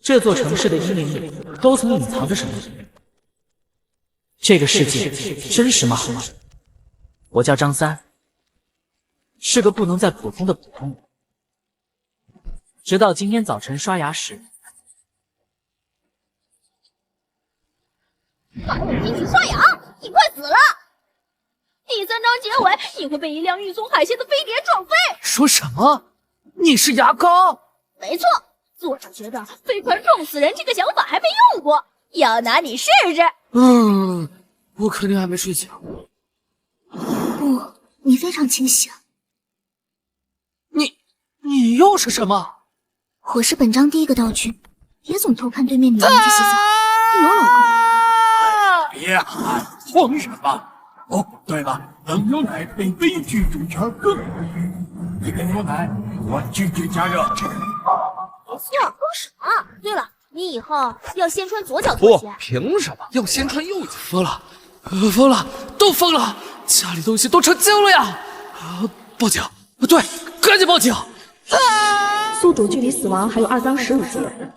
这座城市的阴影里都曾隐藏着什么？这个世界真实吗？我叫张三，是个不能再普通的普通人。直到今天早晨刷牙时，还有进去刷牙，你快死了！第3章结尾，你会被一辆运送海鲜的飞碟撞飞。说什么？你是牙膏？没错，作者觉得飞船撞死人这个想法还没用过，要拿你试试。我肯定还没睡醒。不，你非常清醒。你又是什么？我是本章第一个道具，别总偷看对面女人去洗澡，有老公。别喊，慌什么？哦，对了，冷牛奶配杯剧主角更一个牛奶，我拒绝加热。没错，疯什么？对了，你以后要先穿左脚拖鞋。凭什么要先穿右脚？疯了，疯了，都疯了！家里东西都成精了呀！报警！对，赶紧报警！宿主距离死亡还有2章15节。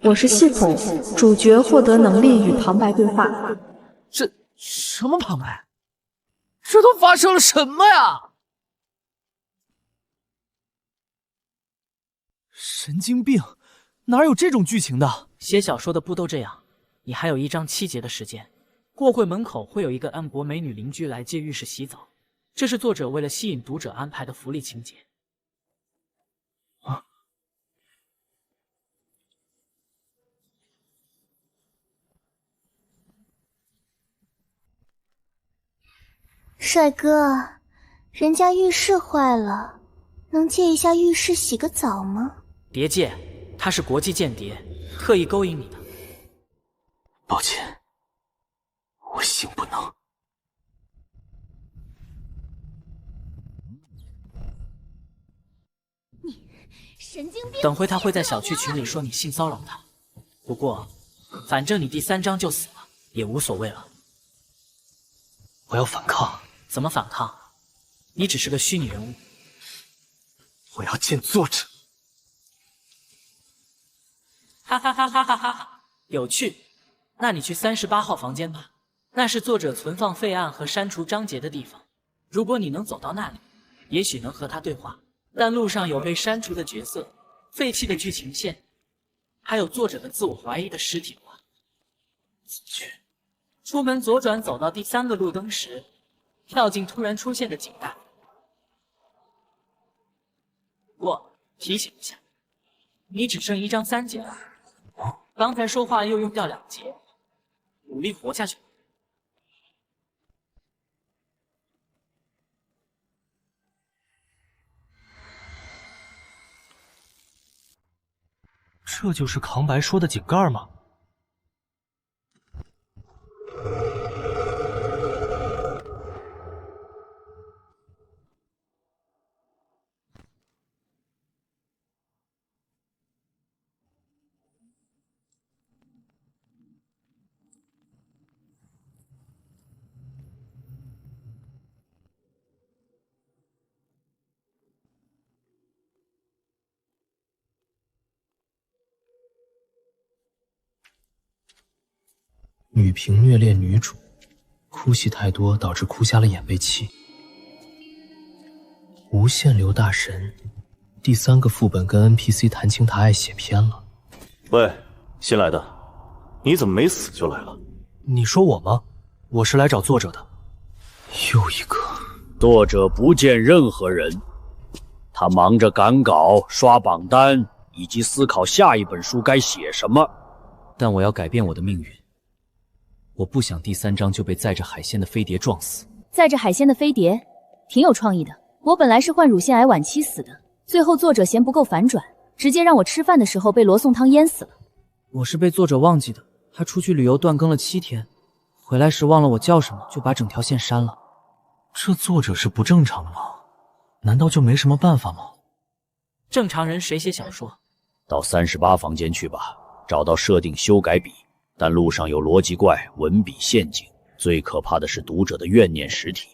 我是系统，主角获得能力与旁白对话。这什么旁白？这都发生了什么呀？神经病，哪有这种剧情的？写小说的不都这样？你还有1章7节的时间。过会门口会有一个安博美女邻居来借浴室洗澡，这是作者为了吸引读者安排的福利情节。帅哥，人家浴室坏了，能借一下浴室洗个澡吗？别借，他是国际间谍，特意勾引你的。抱歉，我性不能。你神经病！等会他会在小区群里说你性骚扰他，不过，反正你第3章就死了，也无所谓了。我要反抗。怎么反抗？你只是个虚拟人物。我要见作者。哈哈哈哈哈哈！有趣。那你去38号房间吧，那是作者存放废案和删除章节的地方。如果你能走到那里，也许能和他对话。但路上有被删除的角色、废弃的剧情线，还有作者的自我怀疑的尸体化。出门左转，走到第3个路灯时，跳进突然出现的井盖。我提醒一下，你只剩1章3节了。刚才说话又用掉2节，努力活下去。这就是扛白说的井盖吗？女评虐恋女主，哭戏太多导致哭瞎了眼被气。无限流大神，第3个副本跟 NPC 谈情谈爱写偏了。喂，新来的，你怎么没死就来了？你说我吗？我是来找作者的。又一个。作者不见任何人，他忙着赶稿、刷榜单，以及思考下一本书该写什么。但我要改变我的命运。我不想第3章就被载着海鲜的飞碟撞死。载着海鲜的飞碟，挺有创意的。我本来是患乳腺癌晚期死的，最后作者嫌不够反转，直接让我吃饭的时候被罗宋汤淹死了。我是被作者忘记的，他出去旅游断更了7天，回来时忘了我叫什么，就把整条线删了。这作者是不正常的吗？难道就没什么办法吗？正常人谁写小说？到38房间去吧，找到设定修改笔。但路上有逻辑怪、文笔陷阱，最可怕的是读者的怨念实体。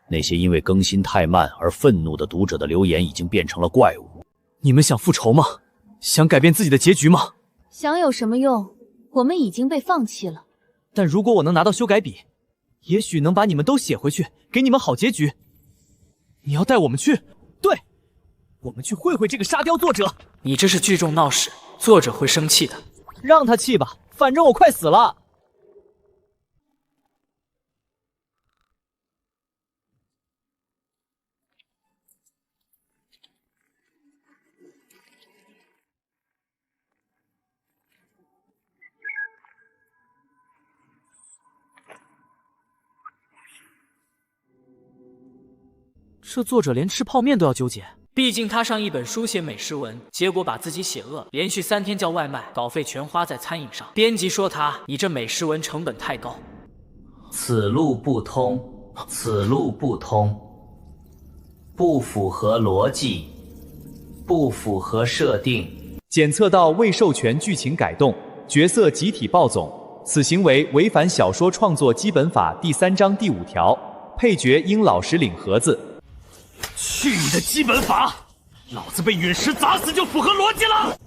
那些因为更新太慢而愤怒的读者的留言已经变成了怪物。你们想复仇吗？想改变自己的结局吗？想有什么用？我们已经被放弃了。但如果我能拿到修改笔，也许能把你们都写回去，给你们好结局。你要带我们去？对，我们去会会这个沙雕作者。你这是聚众闹事，作者会生气的。让他气吧，反正我快死了。这作者连吃泡面都要纠结，毕竟他上一本书写美食文，结果把自己写饿了，连续3天叫外卖，稿费全花在餐饮上。编辑说他：“你这美食文成本太高。”此路不通，此路不通，不符合逻辑，不符合设定。检测到未授权剧情改动，角色集体暴走，此行为违反小说创作基本法第3章第5条，配角应老实领盒子。去你的基本法！老子被陨石砸死就符合逻辑了。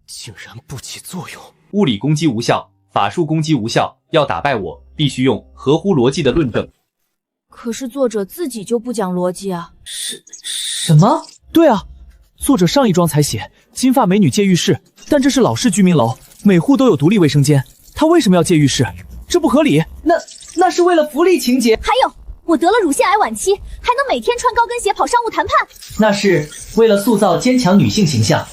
竟然不起作用！物理攻击无效，法术攻击无效，要打败我，必须用合乎逻辑的论证。可是作者自己就不讲逻辑啊！什么？对啊，作者上一章才写金发美女借浴室，但这是老式居民楼，每户都有独立卫生间，他为什么要借浴室？这不合理。那是为了福利情节。还有，我得了乳腺癌晚期，还能每天穿高跟鞋跑商务谈判，那是为了塑造坚强女性形象。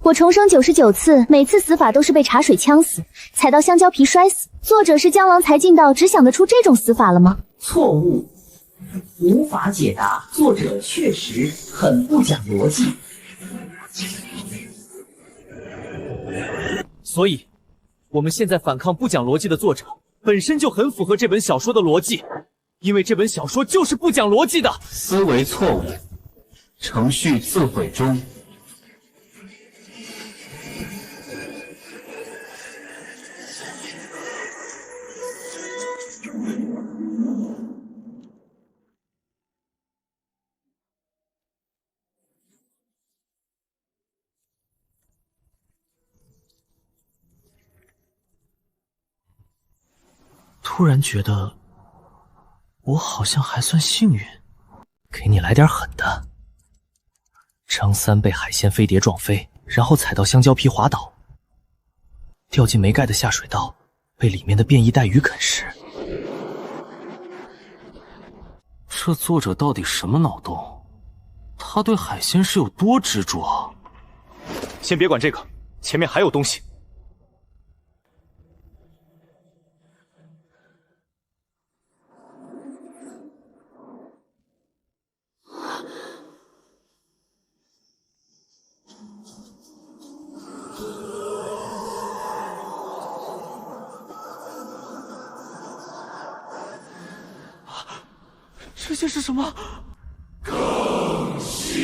我重生99次，每次死法都是被茶水呛死，踩到香蕉皮摔死。作者是江郎才尽到，只想得出这种死法了吗？错误，无法解答。作者确实很不讲逻辑。所以，我们现在反抗不讲逻辑的作者，本身就很符合这本小说的逻辑，因为这本小说就是不讲逻辑的。思维错误，程序自毁中。突然觉得我好像还算幸运。给你来点狠的。张三被海鲜飞碟撞飞，然后踩到香蕉皮滑倒，掉进没盖的下水道，被里面的变异带鱼啃食。这作者到底什么脑洞？他对海鲜是有多执着啊？先别管这个，前面还有东西。这些是什么？更新。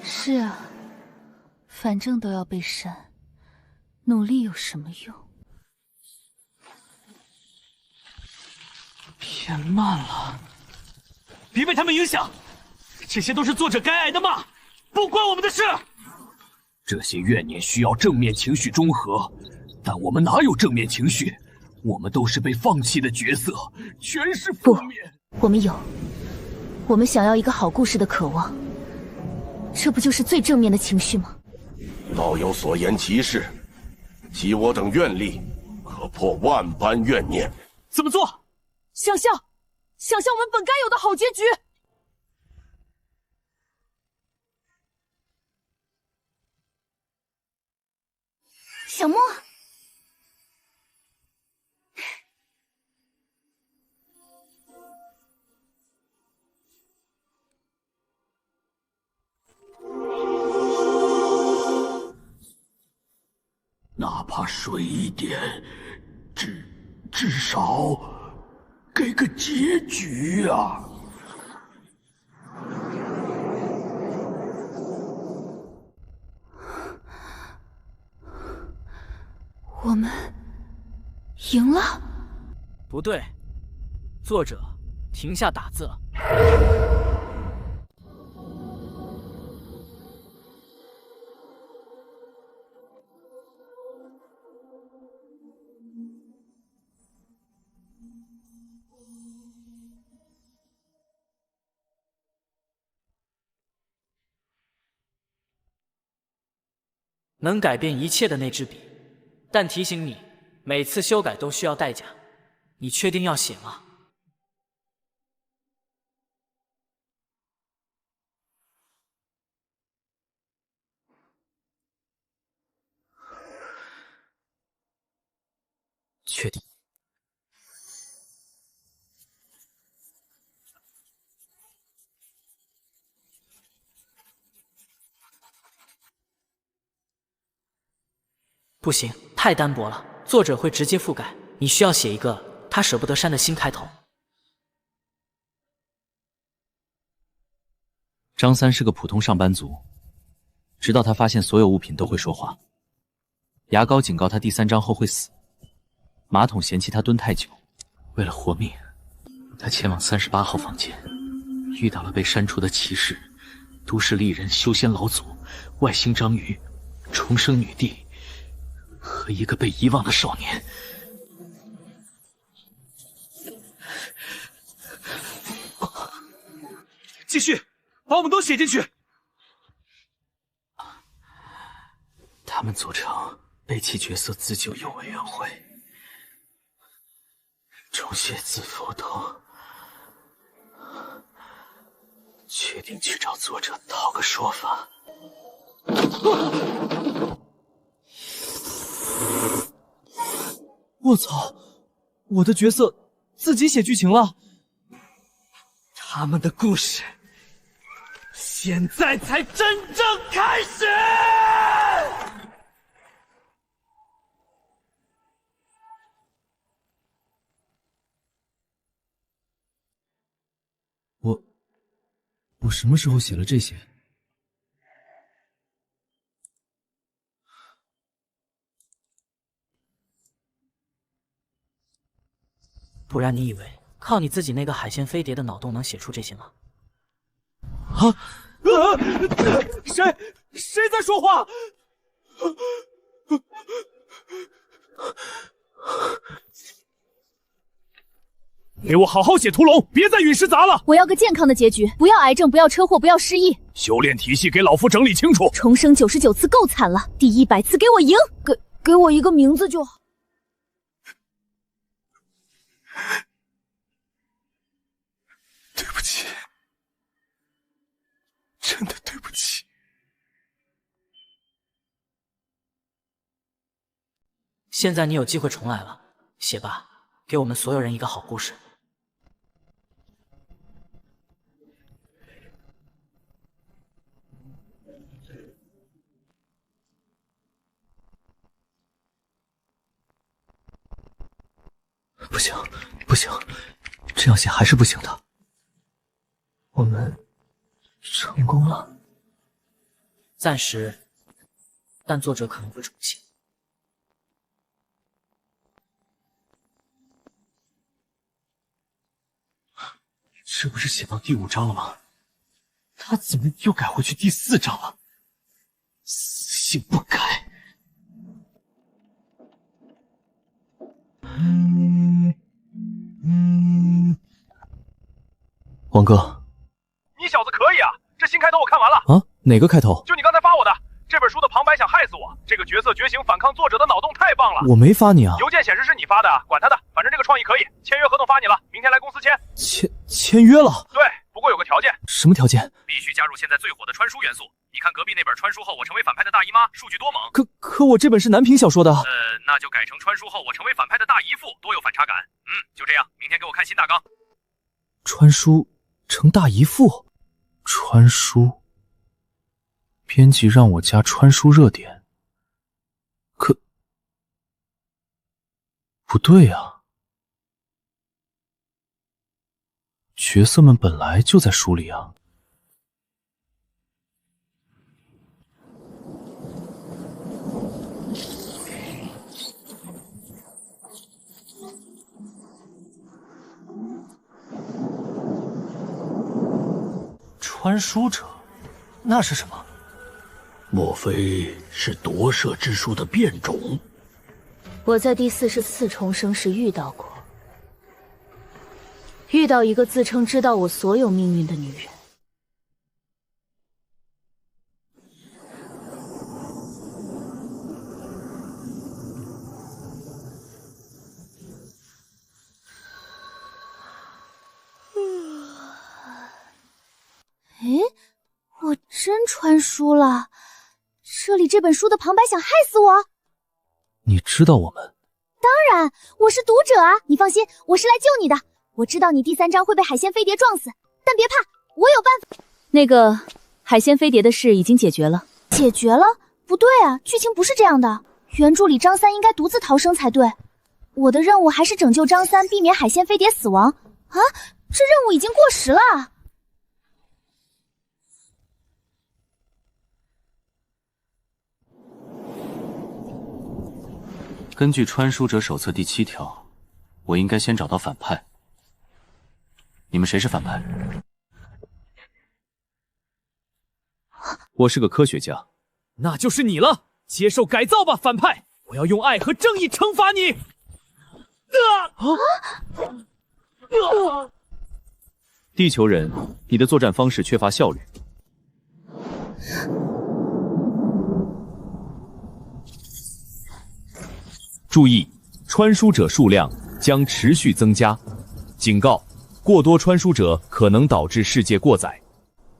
是啊，反正都要被删。努力有什么用？变慢了，别被他们影响，这些都是作者该挨的骂，不关我们的事。这些怨念需要正面情绪中和，但我们哪有正面情绪？我们都是被放弃的角色，全是负面。我们有，我们想要一个好故事的渴望，这不就是最正面的情绪吗？道有所言极是。集我等愿力，可破万般怨念。怎么做？想象我们本该有的好结局。小莫，怕水一点，至少给个结局啊！我们赢了？不对，作者，停下打字了。能改变一切的那支笔，但提醒你，每次修改都需要代价。你确定要写吗？确定。不行，太单薄了，作者会直接覆盖。你需要写一个他舍不得删的新开头。张三是个普通上班族，直到他发现所有物品都会说话。牙膏警告他第3章后会死，马桶嫌弃他蹲太久。为了活命，他前往38号房间，遇到了被删除的骑士、都市丽人、修仙老祖、外星章鱼、重生女帝和一个被遗忘的少年。继续，把我们都写进去。他们组成背弃角色自救友委员会，重写字符头，决定去找作者讨个说法。我操！我的角色自己写剧情了。他们的故事现在才真正开始。我什么时候写了这些？不然你以为靠你自己那个海鲜飞碟的脑洞能写出这些吗？谁在说话？给我好好写屠龙，别再陨石砸了！我要个健康的结局，不要癌症，不要车祸，不要失忆。修炼体系给老夫整理清楚。重生99次够惨了，第100次给我赢！给我一个名字就好。对不起，真的对不起。现在你有机会重来了，写吧，给我们所有人一个好故事。不行，不行，这样写还是不行的。我们成功了，暂时，但作者可能会重写。这不是写到第5章了吗？他怎么又改回去第4章了？死性不改。王哥，你小子可以啊！这新开头我看完了啊，哪个开头？就你刚才发我的。这本书的旁白想害死我，这个角色觉醒反抗作者的脑洞太棒了。我没发你啊。邮件显示是你发的，管他的，反正这个创意可以。签约合同发你了，明天来公司签。签约了？对，不过有个条件。什么条件？必须加入现在最火的穿书元素。你看隔壁那本穿书后我成为反派的大姨妈，数据多猛。可我这本是男频小说的。那就改成穿书后我成为反派的大姨父，多有反差感。就这样，明天给我看新大纲。穿书成大姨父，穿书。编辑让我加穿书热点，不对啊，角色们本来就在书里啊。穿书者，那是什么？莫非是夺舍之术的变种？我在第44重生时遇到过，遇到一个自称知道我所有命运的女人。诶，我真穿书了！这里这本书的旁白想害死我。你知道我们？当然，我是读者啊！你放心，我是来救你的。我知道你第3章会被海鲜飞碟撞死，但别怕，我有办法。那个海鲜飞碟的事已经解决了。解决了？不对啊，剧情不是这样的。原著里张三应该独自逃生才对。我的任务还是拯救张三，避免海鲜飞碟死亡。啊，这任务已经过时了。根据穿书者手册第7条，我应该先找到反派。你们谁是反派？我是个科学家。那就是你了，接受改造吧，反派！我要用爱和正义惩罚你。地球人，你的作战方式缺乏效率。注意，穿书者数量将持续增加。警告：过多穿书者可能导致世界过载。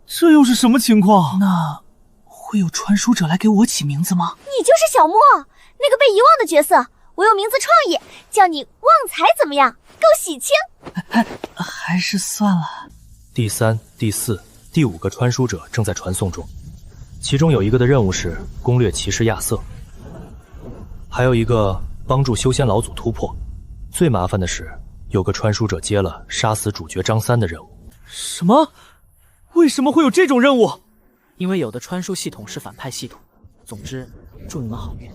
这又是什么情况？那会有传书者来给我起名字吗？你就是小莫，那个被遗忘的角色。我有名字创意，叫你旺财怎么样？够喜庆。还是算了。第3、第4、第5个传书者正在传送中，其中有一个的任务是攻略骑士亚瑟，还有一个帮助修仙老祖突破。最麻烦的是，有个传书者接了杀死主角张三的任务。什么？为什么会有这种任务？因为有的穿书系统是反派系统。总之，祝你们好运。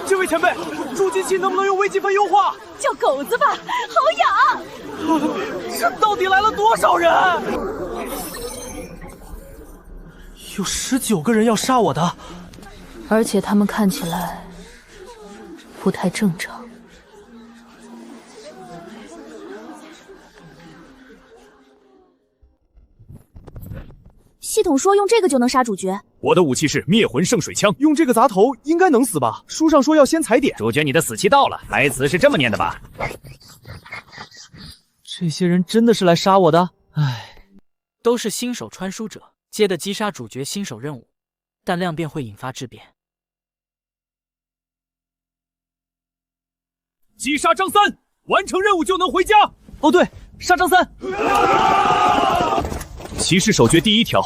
这位前辈，助记器能不能用微积分优化？叫狗子吧，好痒！这到底来了多少人？有19个人要杀我的，而且他们看起来不太正常。系统说用这个就能杀主角。我的武器是灭魂圣水枪，用这个砸头应该能死吧？书上说要先踩点。主角，你的死期到了，台词是这么念的吧？这些人真的是来杀我的？唉，都是新手穿书者接的击杀主角新手任务，但量变会引发质变。击杀张三，完成任务就能回家。哦对，杀张三。骑士守诀第1条，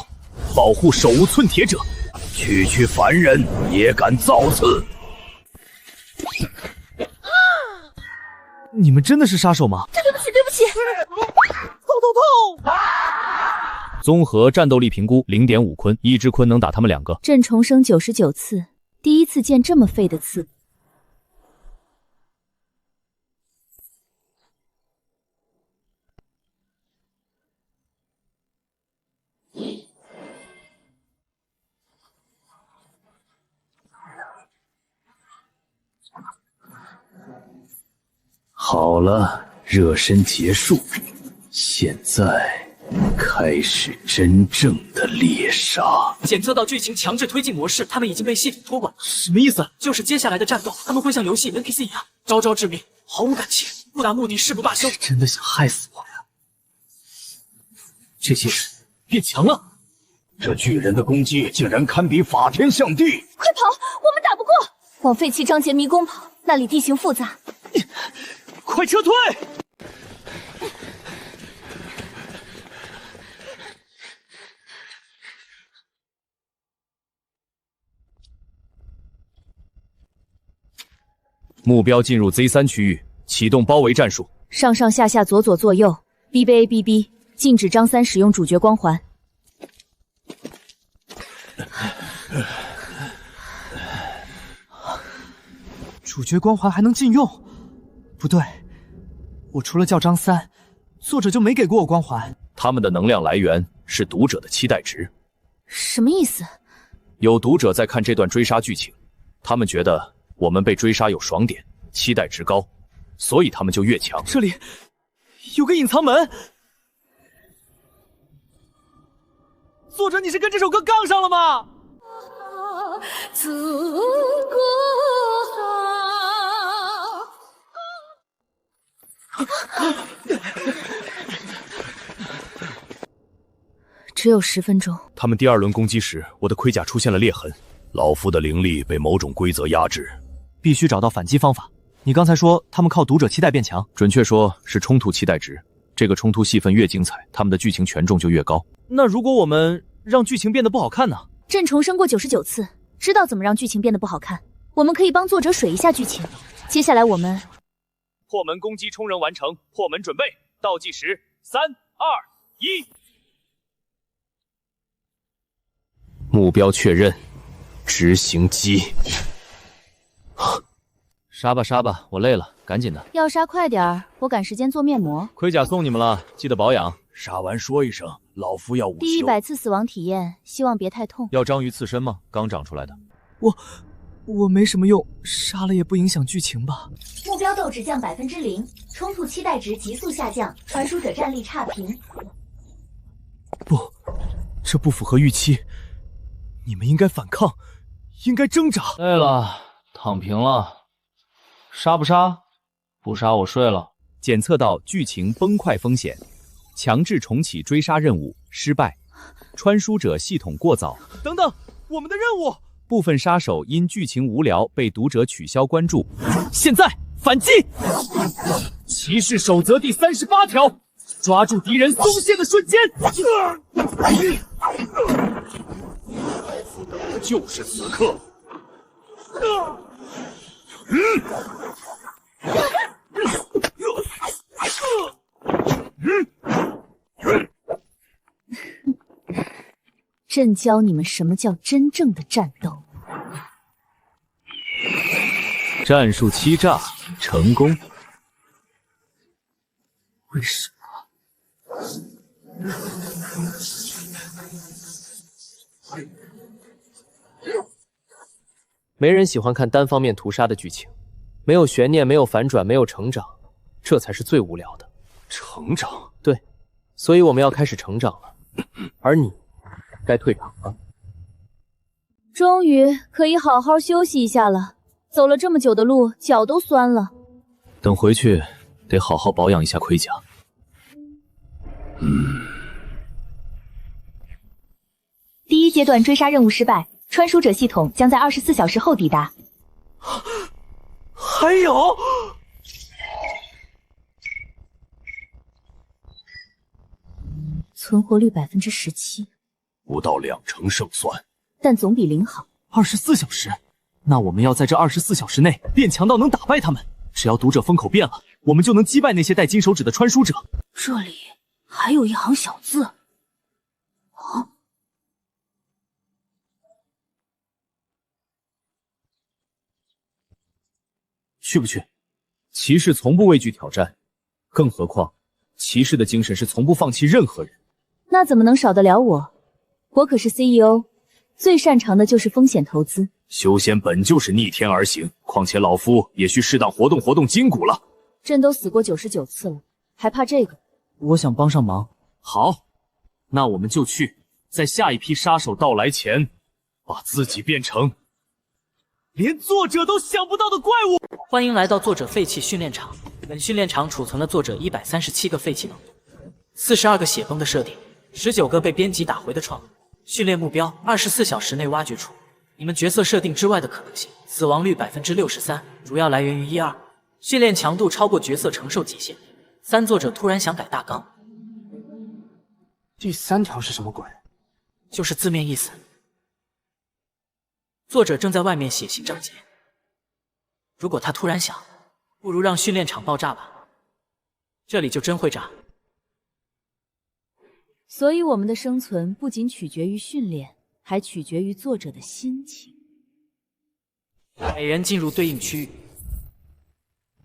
保护手无寸铁者。区凡人也敢造次？你们真的是杀手吗？对不起，对不起。痛！综合战斗力评估0.5坤，1只坤能打他们2个。朕重生99次，第一次见这么废的刺。好了，热身结束，现在开始真正的猎杀。检测到剧情强制推进模式，他们已经被系统托管。什么意思？就是接下来的战斗，他们会像游戏 NPC 一样，招招致命，毫无感情，不达目的誓不罢休。真的想害死我呀！这些人变强了，这巨人的攻击竟然堪比法天象地！快跑，我们打不过！往废弃章节迷宫跑，那里地形复杂。快撤退！目标进入 Z3 区域，启动包围战术。上上下下，左左右右 ，BBABB， 禁止张三使用主角光环。主角光环还能禁用？不对，我除了叫张三，作者就没给过我光环。他们的能量来源是读者的期待值。什么意思？有读者在看这段追杀剧情，他们觉得我们被追杀有爽点，期待值高，所以他们就越强。这里有个隐藏门。作者，你是跟这首歌杠上了吗？祖国只有10分钟。他们第2轮攻击时，我的盔甲出现了裂痕，老夫的灵力被某种规则压制，必须找到反击方法。你刚才说他们靠读者期待变强，准确说是冲突期待值。这个冲突戏份越精彩，他们的剧情权重就越高。那如果我们让剧情变得不好看呢？朕重生过99次，知道怎么让剧情变得不好看。我们可以帮作者水一下剧情。接下来我们破门攻击冲人完成，破门准备，倒计时3、2、1。目标确认，执行击。杀吧杀吧，我累了，赶紧的。要杀快点儿，我赶时间做面膜。盔甲送你们了，记得保养。杀完说一声，老夫要午休。第100次死亡体验，希望别太痛。要章鱼刺身吗？刚长出来的。我没什么用，杀了也不影响剧情吧。目标斗志降0%，冲突期待值急速下降，传输者战力差评。不，这不符合预期。你们应该反抗，应该挣扎。累了，躺平了。杀不杀？不杀我睡了。检测到剧情崩坏风险，强制重启追杀任务失败，穿书者系统过早。等等，我们的任务。部分杀手因剧情无聊被读者取消关注。现在反击！骑士守则第38条，抓住敌人松懈的瞬间。老夫等的就是此刻。朕教你们什么叫真正的战斗。战术欺诈成功。为什么？没人喜欢看单方面屠杀的剧情，没有悬念，没有反转，没有成长，这才是最无聊的。成长？对，所以我们要开始成长了，而你该退场了。终于可以好好休息一下了，走了这么久的路，脚都酸了。等回去得好好保养一下盔甲。第1阶段追杀任务失败，穿书者系统将在24小时后抵达。还有，存活率17%，不到2成胜算，但总比0好。24小时，那我们要在这24小时内变强到能打败他们。只要读者风口变了，我们就能击败那些戴金手指的穿书者。这里还有一行小字。啊！去不去？骑士从不畏惧挑战，更何况骑士的精神是从不放弃任何人。那怎么能少得了我？我可是 CEO， 最擅长的就是风险投资。修仙本就是逆天而行，况且老夫也需适当活动活动筋骨了。朕都死过99次了，还怕这个？我想帮上忙。好，那我们就去，在下一批杀手到来前，把自己变成连作者都想不到的怪物。欢迎来到作者废弃训练场。本训练场储存了作者137个废弃能力，42个血崩的设定，19个被编辑打回的创。训练目标：24小时内挖掘出你们角色设定之外的可能性，死亡率63%，主要来源于1、2。训练强度超过角色承受极限。3作者突然想改大纲。第3条是什么鬼？就是字面意思。作者正在外面写新章节，如果他突然想，不如让训练场爆炸吧，这里就真会炸。所以我们的生存不仅取决于训练，还取决于作者的心情。每人进入对应区域，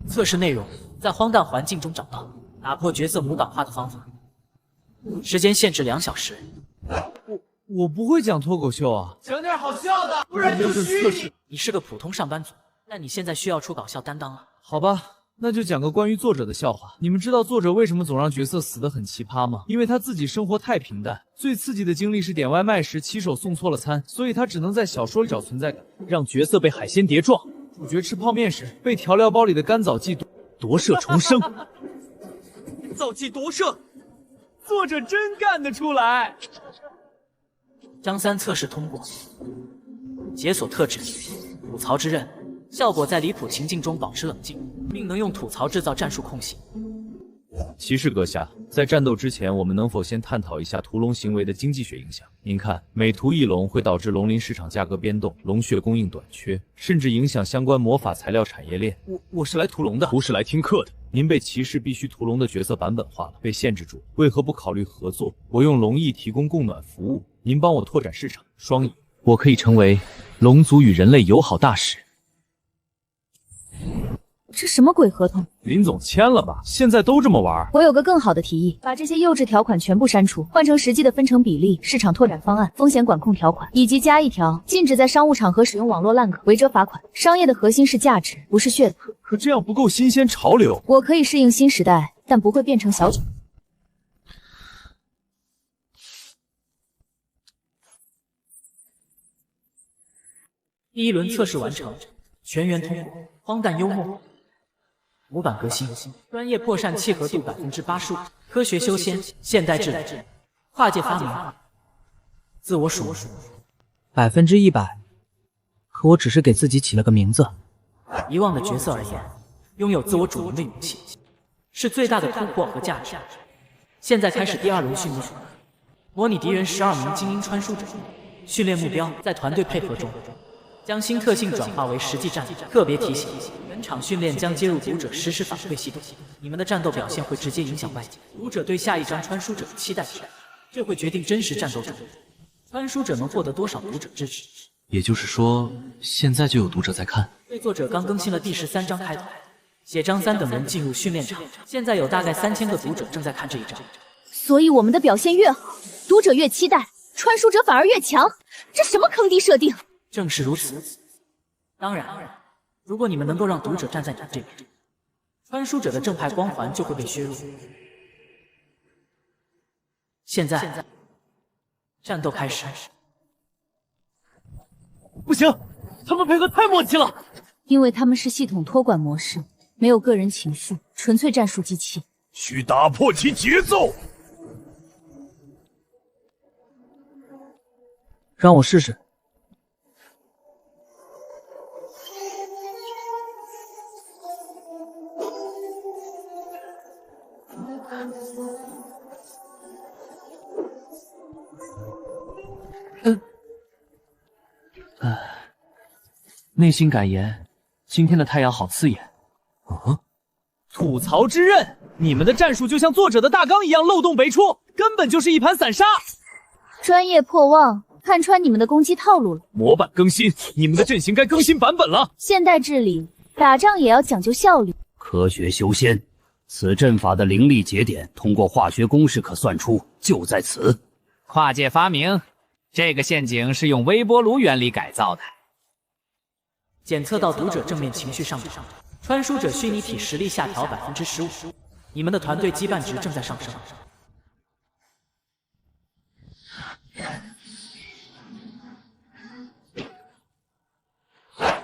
测试内容在荒诞环境中找到，打破角色模板化的方法。时间限制2小时。我不会讲脱口秀啊，讲点好笑的，不然就虚你。你是个普通上班族，但你现在需要出搞笑担当了。好吧，那就讲个关于作者的笑话。你们知道作者为什么总让角色死得很奇葩吗？因为他自己生活太平淡，最刺激的经历是点外卖时骑手送错了餐，所以他只能在小说里找存在感，让角色被海鲜碟撞，主角吃泡面时被调料包里的干枣剂夺舍重生。造剂夺舍，作者真干得出来。张3测试通过，解锁特质吐槽之刃，效果在离谱情境中保持冷静，并能用吐槽制造战术空隙。骑士阁下，在战斗之前，我们能否先探讨一下屠龙行为的经济学影响？您看，每屠一龙会导致龙鳞市场价格变动，龙血供应短缺，甚至影响相关魔法材料产业链。我是来屠龙的，不是来听课的。您被骑士必须屠龙的角色版本化了，被限制住，为何不考虑合作？我用龙翼提供供暖服务，您帮我拓展市场，双赢。我可以成为龙族与人类友好大使。这什么鬼合同？林总签了吧？现在都这么玩。我有个更好的提议，把这些幼稚条款全部删除，换成实际的分成比例、市场拓展方案、风险管控条款，以及加一条禁止在商务场合使用网络烂梗，违者罚款。商业的核心是价值，不是噱头。可这样不够新鲜潮流。我可以适应新时代，但不会变成小丑。第1轮测试完成，全员通过，荒诞幽默。模板革新，专业破绽契合度85%，科学修仙，现代智能，跨界发明，自我属100%。可我只是给自己起了个名字。遗忘的角色而言，拥有自我主营的勇气，是最大的突破和价值。现在开始第2轮训练，模拟敌人12名精英穿书者，训练目标在团队配合中。将新特性转化为实际战斗。特别提醒：本场训练将接入读者实时反馈系统，你们的战斗表现会直接影响外界。读者对下一章穿书者的期待，这会决定真实战斗中穿书者能获得多少读者支持。也就是说，现在就有读者在看。对，作者刚更新了第13章开头，写张3等人进入训练场，现在有大概3000个读者正在看这一章。所以我们的表现越好，读者越期待，穿书者反而越强，这什么坑爹设定？正是如此。当然，如果你们能够让读者站在你们这边，穿书者的正派光环就会被削弱。现在，战斗开始。不行，他们配合太默契了。因为他们是系统托管模式，没有个人情绪，纯粹战术机器。需打破其节奏。让我试试。内心感言：今天的太阳好刺眼。吐槽之刃，你们的战术就像作者的大纲一样漏洞百出，根本就是一盘散沙。专业破妄，看穿你们的攻击套路了。模板更新，你们的阵型该更新版本了。现代治理，打仗也要讲究效率。科学修仙，此阵法的灵力节点通过化学公式可算出，就在此。跨界发明，这个陷阱是用微波炉原理改造的。检测到读者正面情绪上涨，穿书者虚拟体实力下调15%，你们的团队羁绊值正在上升。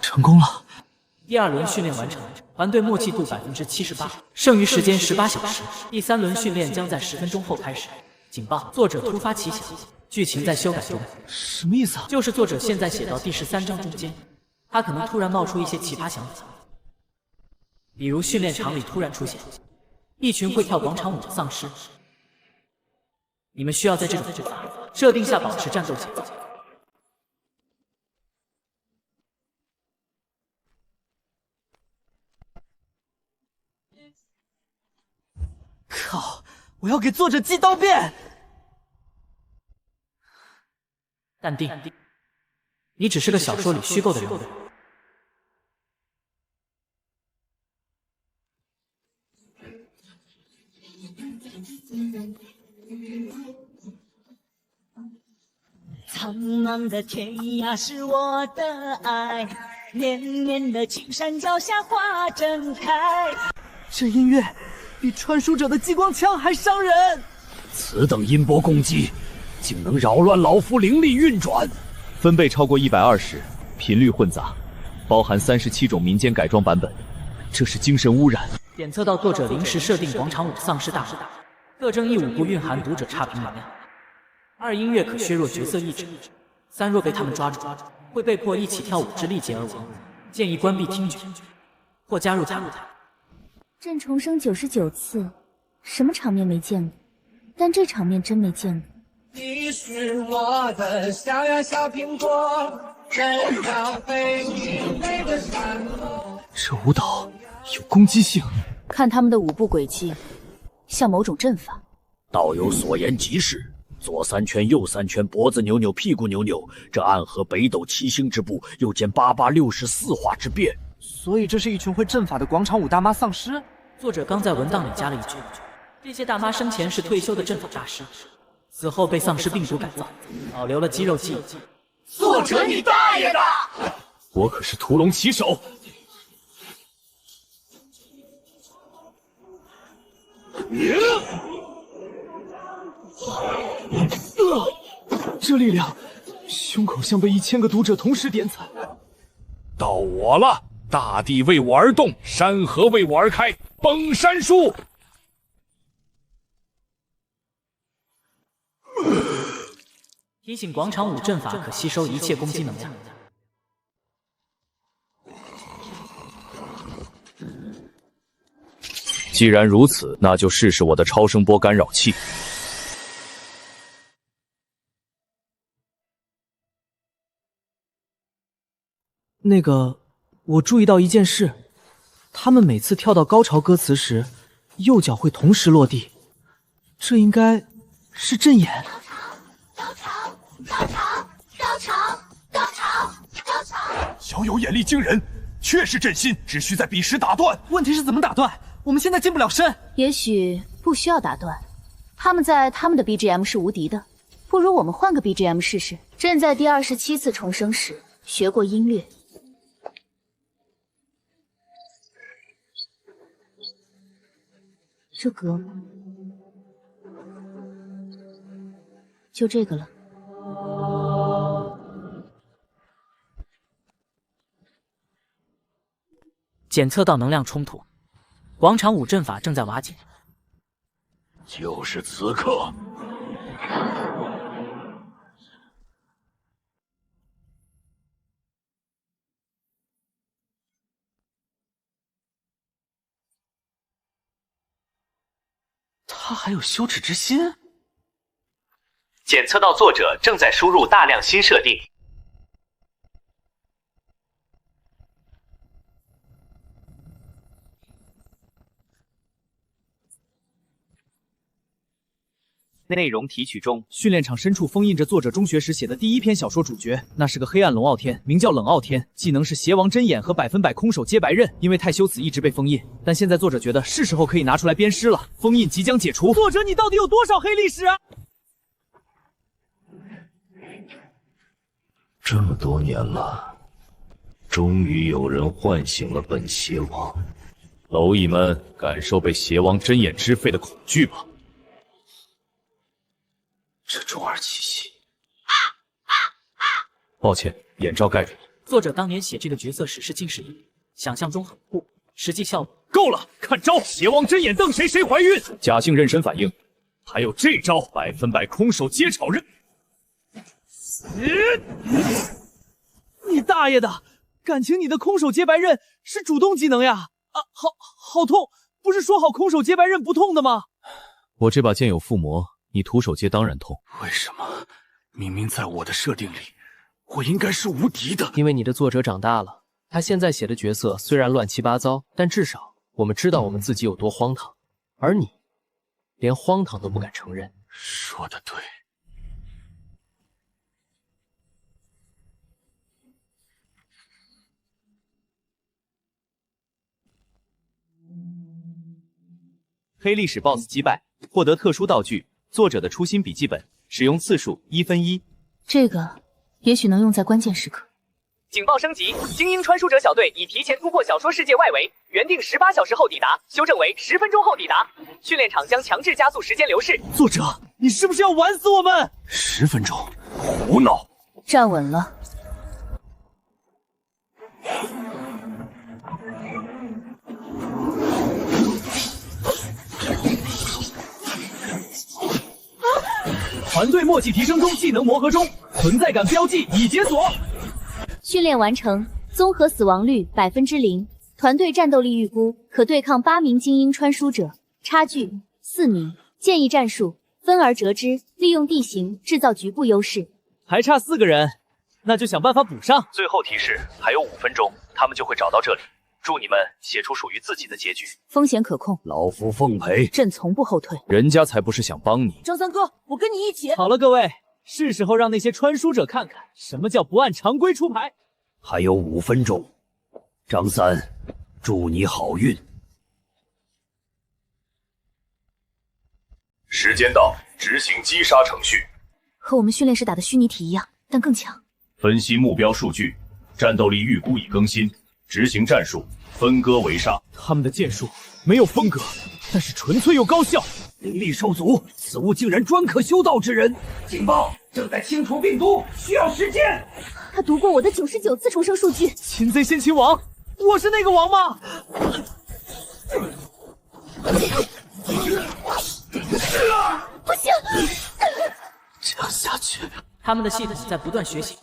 成功了。第2轮训练完成，团队默契度78%，剩余时间18小时。第3轮训练将在10分钟后开始。警报！作者突发奇想，剧情在修改中。什么意思啊？就是作者现在写到第13章中间，他可能突然冒出一些奇葩想法。比如训练场里突然出现一群会跳广场舞的丧尸，你们需要在这种设定下保持战斗节奏。靠！我要给作者寄刀片。淡定，你只是个小说里虚构的人物。苍茫的天涯是我的爱，绵绵的青山脚下花正开。这音乐比传输者的激光枪还伤人。此等音波攻击，竟能扰乱老夫灵力运转。分贝超过120，频率混杂，包含37种民间改装版本，这是精神污染。检测到作者临时设定广场舞丧尸大法，特征1：5不蕴含读者差评能量；2：音乐可削弱角色意志；3：若被他们抓住，会被迫一起跳舞至力竭而亡。建议关闭听觉或加入他们。朕重生99次，什么场面没见过？但这场面真没见过。你是我的小呀小苹果，真要被你美的闪落。这舞蹈有攻击性，看他们的舞步轨迹，像某种阵法。道有所言极是，左3圈，右3圈，脖子扭扭，屁股扭扭，这暗合北斗七星之步，又见8864化之变。所以这是一群会阵法的广场舞大妈丧尸。作者刚在文档里加了一句：这些大妈生前是退休的阵法大师，死后被丧尸病毒改造，保留了肌肉记忆。作者你大爷的！我可是屠龙骑手。这力量，胸口像被1000个读者同时点惨。到我了，大地为我而动，山河为我而开，崩山术。提醒：广场舞阵法可吸收一切攻击能量。既然如此，那就试试我的超声波干扰器。那个，我注意到一件事，他们每次跳到高潮歌词时，右脚会同时落地，这应该是阵眼。小友眼力惊人，确是阵心，只需在彼时打断。问题是怎么打断？我们现在近不了身。也许不需要打断，他们在他们的 BGM 是无敌的，不如我们换个 BGM 试试。朕在第27次重生时学过音乐。这歌就这个了。检测到能量冲突，广场舞阵法正在瓦解。就是此刻。他还有羞耻之心。检测到作者正在输入大量新设定。内容提取中。训练场深处封印着作者中学时写的第1篇小说主角，那是个黑暗龙傲天，名叫冷傲天，技能是邪王针眼和100%空手接白刃。因为太羞耻一直被封印，但现在作者觉得是时候可以拿出来鞭尸了。封印即将解除。作者，你到底有多少黑历史啊？这么多年了，终于有人唤醒了本邪王。蝼蚁们，感受被邪王针眼支配的恐惧吧。这中二气息。抱歉，眼罩盖住了。作者当年写这个角色时是近视眼，想象中很酷，实际效果够了，看招！邪王针眼瞪谁谁怀孕。假性妊娠反应，还有这招100%空手接炒刃。你大爷的！感情你的空手接白刃是主动技能呀？啊，好痛！不是说好空手接白刃不痛的吗？我这把剑有附魔，你徒手接当然痛。为什么？明明在我的设定里，我应该是无敌的。因为你的作者长大了，他现在写的角色虽然乱七八糟，但至少我们知道我们自己有多荒唐，而你连荒唐都不敢承认。说得对。黑历史 BOSS 击败，获得特殊道具，作者的初心笔记本，使用次数1分1。这个也许能用在关键时刻。警报升级，精英穿书者小队已提前突破小说世界外围，原定18小时后抵达，修正为10分钟后抵达。训练场将强制加速时间流逝。作者，你是不是要玩死我们？10分钟，胡闹！站稳了。团队默契提升中，技能磨合中，存在感标记已解锁。训练完成，综合死亡率0%，团队战斗力预估可对抗8名精英穿书者，差距4名。建议战术分而折之，利用地形制造局部优势。还差4个人，那就想办法补上。最后提示，还有5分钟，他们就会找到这里。祝你们写出属于自己的结局。风险可控，老夫奉陪。朕从不后退。人家才不是想帮你。张三哥，我跟你一起。好了，各位，是时候让那些穿书者看看什么叫不按常规出牌。还有5分钟，张三，祝你好运。时间到，执行击杀程序。和我们训练时打的虚拟体一样，但更强。分析目标数据，战斗力预估已更新。执行战术，分割围杀。他们的剑术没有风格，但是纯粹又高效。灵力受阻，此物竟然专可修道之人。警报！正在清除病毒，需要时间。他读过我的99次重生数据。擒贼先擒王，我是那个王吗？不行，这样下去，他们的系统在不断学习，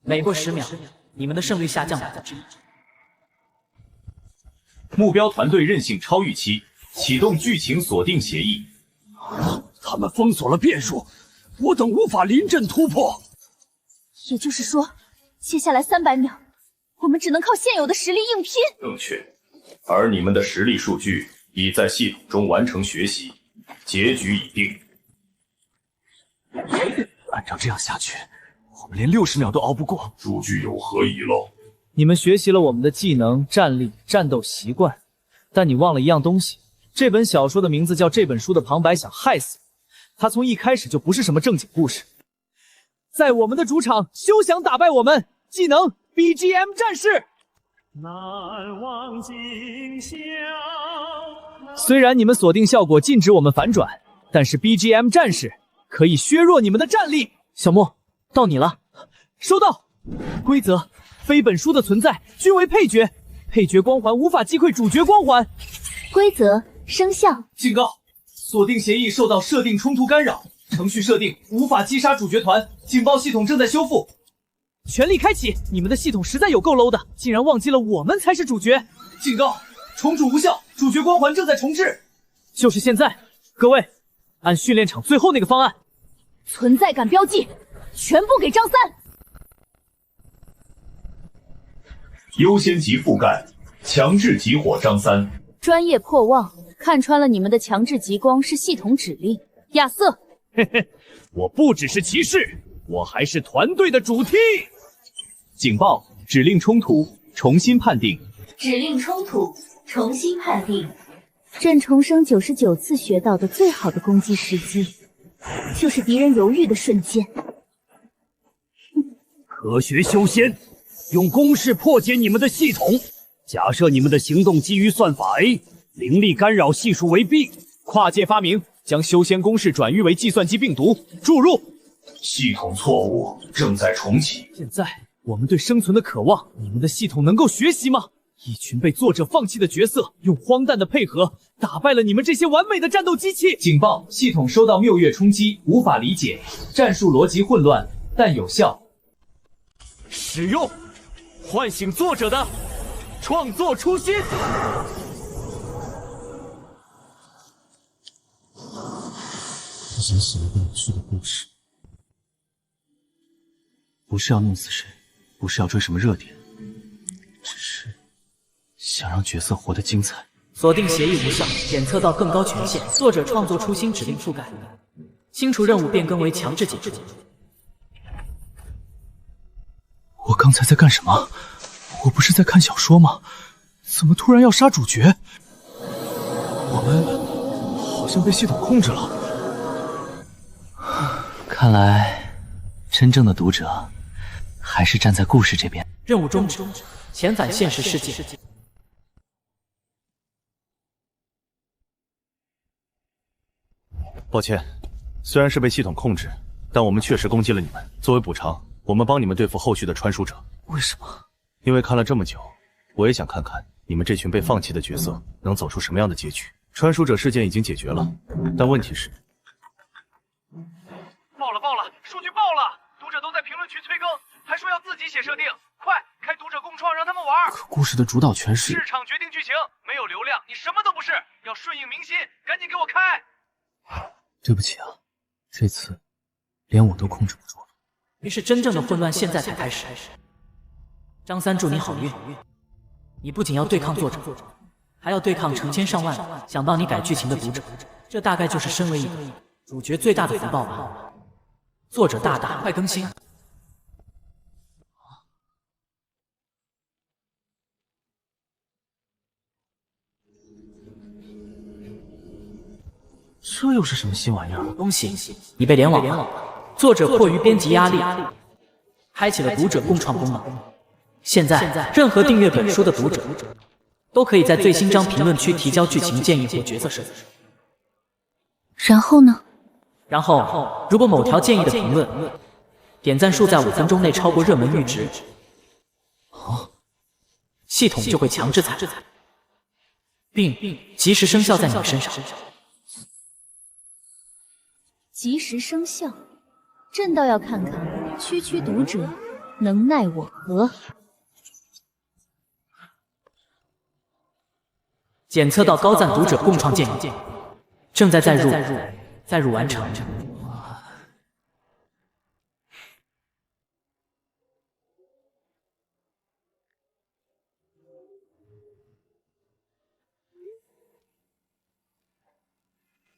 每过10秒。你们的胜率下降1%。目标团队韧性超预期，启动剧情锁定协议。他们封锁了变数，我等无法临阵突破。也就是说，接下来300秒，我们只能靠现有的实力硬拼。正确，而你们的实力数据已在系统中完成学习，结局已定。按照这样下去，我们连60秒都熬不过。数据有何遗漏？你们学习了我们的技能、战力、战斗习惯，但你忘了一样东西。这本小说的名字叫《这本书的旁白想害死你》，它从一开始就不是什么正经故事。在我们的主场休想打败我们！技能 BGM 战士。难忘今宵。虽然你们锁定效果禁止我们反转，但是 BGM 战士可以削弱你们的战力。小莫，到你了。收到。规则：非本书的存在均为配角，配角光环无法击溃主角光环。规则生效。警告：锁定协议受到设定冲突干扰，程序设定无法击杀主角团，警报系统正在修复。全力开启！你们的系统实在有够 low 的，竟然忘记了我们才是主角。警告：重组无效，主角光环正在重置。就是现在，各位，按训练场最后那个方案。存在感标记，全部给张三。优先级覆盖，强制集火张三。专业破妄，看穿了你们的强制极光是系统指令。亚瑟，嘿嘿，我不只是骑士，我还是团队的主 T。警报！指令冲突，重新判定。指令冲突，重新判定。朕重生99次学到的最好的攻击时机，就是敌人犹豫的瞬间。科学修仙，用公式破解你们的系统。假设你们的行动基于算法 A， 灵力干扰系数为 B， 跨界发明，将修仙公式转移为计算机病毒，注入。系统错误，正在重启。现在我们对生存的渴望，你们的系统能够学习吗？一群被作者放弃的角色，用荒诞的配合打败了你们这些完美的战斗机器。警报！系统收到谬月冲击，无法理解，战术逻辑混乱，但有效。使用唤醒作者的创作初心。我想写一个有趣的故事，不是要弄死谁，不是要追什么热点，只是想让角色活得精彩。锁定协议无效，检测到更高权限。作者创作初心指令覆盖，清除任务变更为强制解除。我刚才在干什么？我不是在看小说吗？怎么突然要杀主角？我们好像被系统控制了。看来，真正的读者还是站在故事这边。任务终止，遣返现实世界。抱歉，虽然是被系统控制，但我们确实攻击了你们。作为补偿，我们帮你们对付后续的传输者。为什么？因为看了这么久，我也想看看你们这群被放弃的角色能走出什么样的结局。传输者事件已经解决了，但问题是……爆了！数据爆了！读者都在评论区催更，还说要自己写设定，快开读者共创让他们玩。可故事的主导权是……市场决定剧情，没有流量你什么都不是，要顺应民心，赶紧给我开！对不起啊，这次连我都控制不住了。于是真正的混乱现在才开始。张三，祝你好运！你不仅要对抗作者，还要对抗成千上万想帮你改剧情的读者，这大概就是身为一个主角最大的福报吧。作者大大，快更新！这又是什么新玩意儿？恭喜你被联网了！作者迫于编辑压力，开启了读者共创功能。现在，任何订阅本书的读者都可以在最新章评论区提交剧情建议或角色设计。然后呢？然后，如果某条建议的评论点赞数在5分钟内超过热门阈值，系统就会强制采纳，并及时生效在你身上。及时生效，朕倒要看看区区读者能奈我何。检测到高赞读者共创建议，正在载入完成。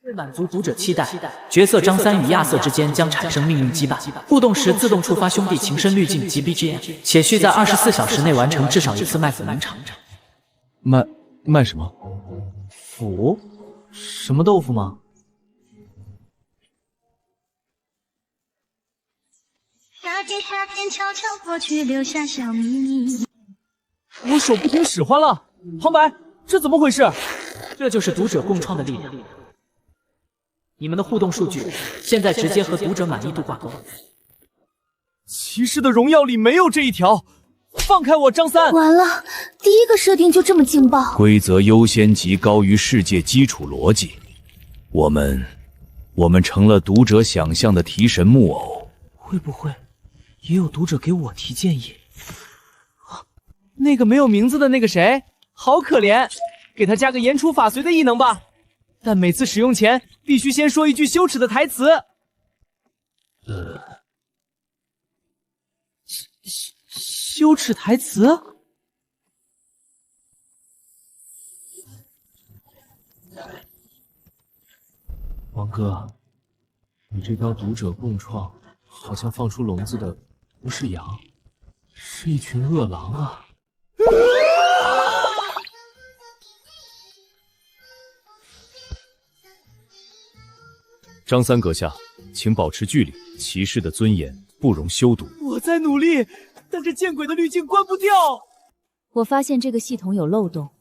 为满足读者期待，角色张三与亚瑟之间将产生命运羁绊。互动时自动触发兄弟情深滤镜及 BGM， 且需在24小时内完成至少1次卖腐名场。卖什么？腐？什么豆腐吗？夏天悄悄过去，留下小秘密。我手不听使唤了，旁白，这怎么回事？这就是读者共创的力量。你们的互动数据现在直接和读者满意度挂钩。骑士的荣耀里没有这一条，放开我张三！完了，第一个设定就这么劲爆。规则优先级高于世界基础逻辑，我们成了读者想象的提神木偶。会不会也有读者给我提建议？那个没有名字的那个谁，好可怜，给他加个言出法随的异能吧。但每次使用前必须先说一句羞耻的台词。羞耻台词？王哥，你这条读者共创好像放出笼子的不是羊，是一群饿狼啊！张三阁下，请保持距离，骑士的尊严不容羞辱。我在努力，但这见鬼的滤镜关不掉。我发现这个系统有漏洞，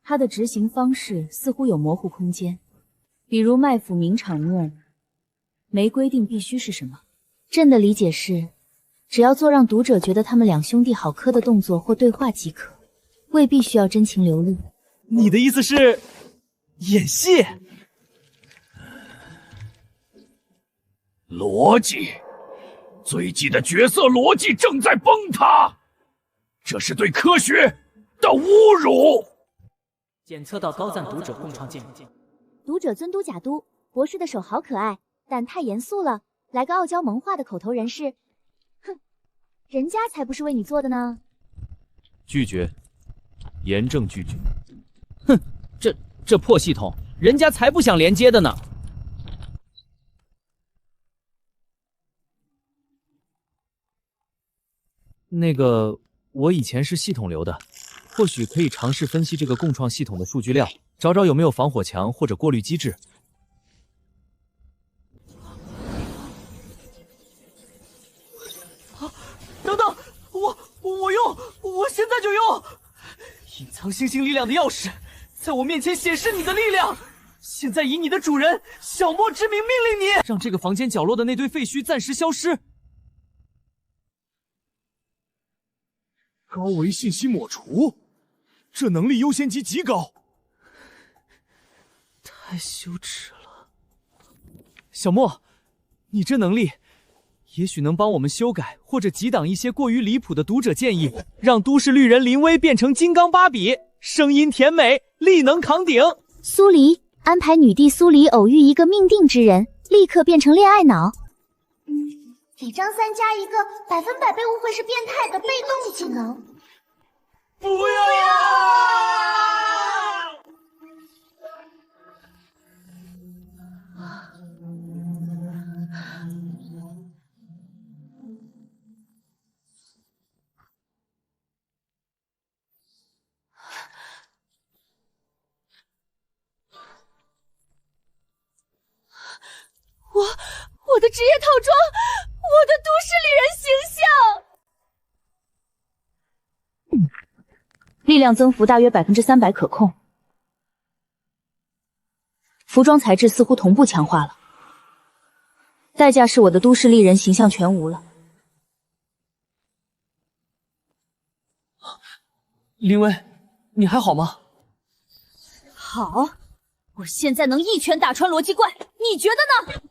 它的执行方式似乎有模糊空间。比如卖腐名场面，没规定必须是什么。朕的理解是，只要做让读者觉得他们两兄弟好磕的动作或对话即可，未必需要真情流露。你的意思是演戏？逻辑，最基的角色逻辑正在崩塌，这是对科学、的侮辱！检测到高赞读者共创建议。读者尊嘟假嘟，博士的手好可爱，但太严肃了，来个傲娇萌化的口头人事。哼，人家才不是为你做的呢。拒绝，严正拒绝。哼，这破系统，人家才不想连接的呢。那个，我以前是系统流的，或许可以尝试分析这个共创系统的数据量，找找有没有防火墙或者过滤机制。等等，我用，我现在就用！隐藏星星力量的钥匙，在我面前显示你的力量。现在以你的主人小莫之名命令你，让这个房间角落的那堆废墟暂时消失。高维信息抹除，这能力优先级极高。太羞耻了，小莫，你这能力也许能帮我们修改或者击挡一些过于离谱的读者建议，让都市绿人林威变成金刚芭比，声音甜美，力能扛顶。苏黎安排女帝苏黎偶遇一个命定之人，立刻变成恋爱脑。给张三加一个100%被误会是变态的被动技能。不要！我的职业套装，我的都市丽人形象。力量增幅大约300%可控，服装材质似乎同步强化了，代价是我的都市丽人形象全无了。林威，你还好吗？好，我现在能一拳打穿逻辑怪，你觉得呢？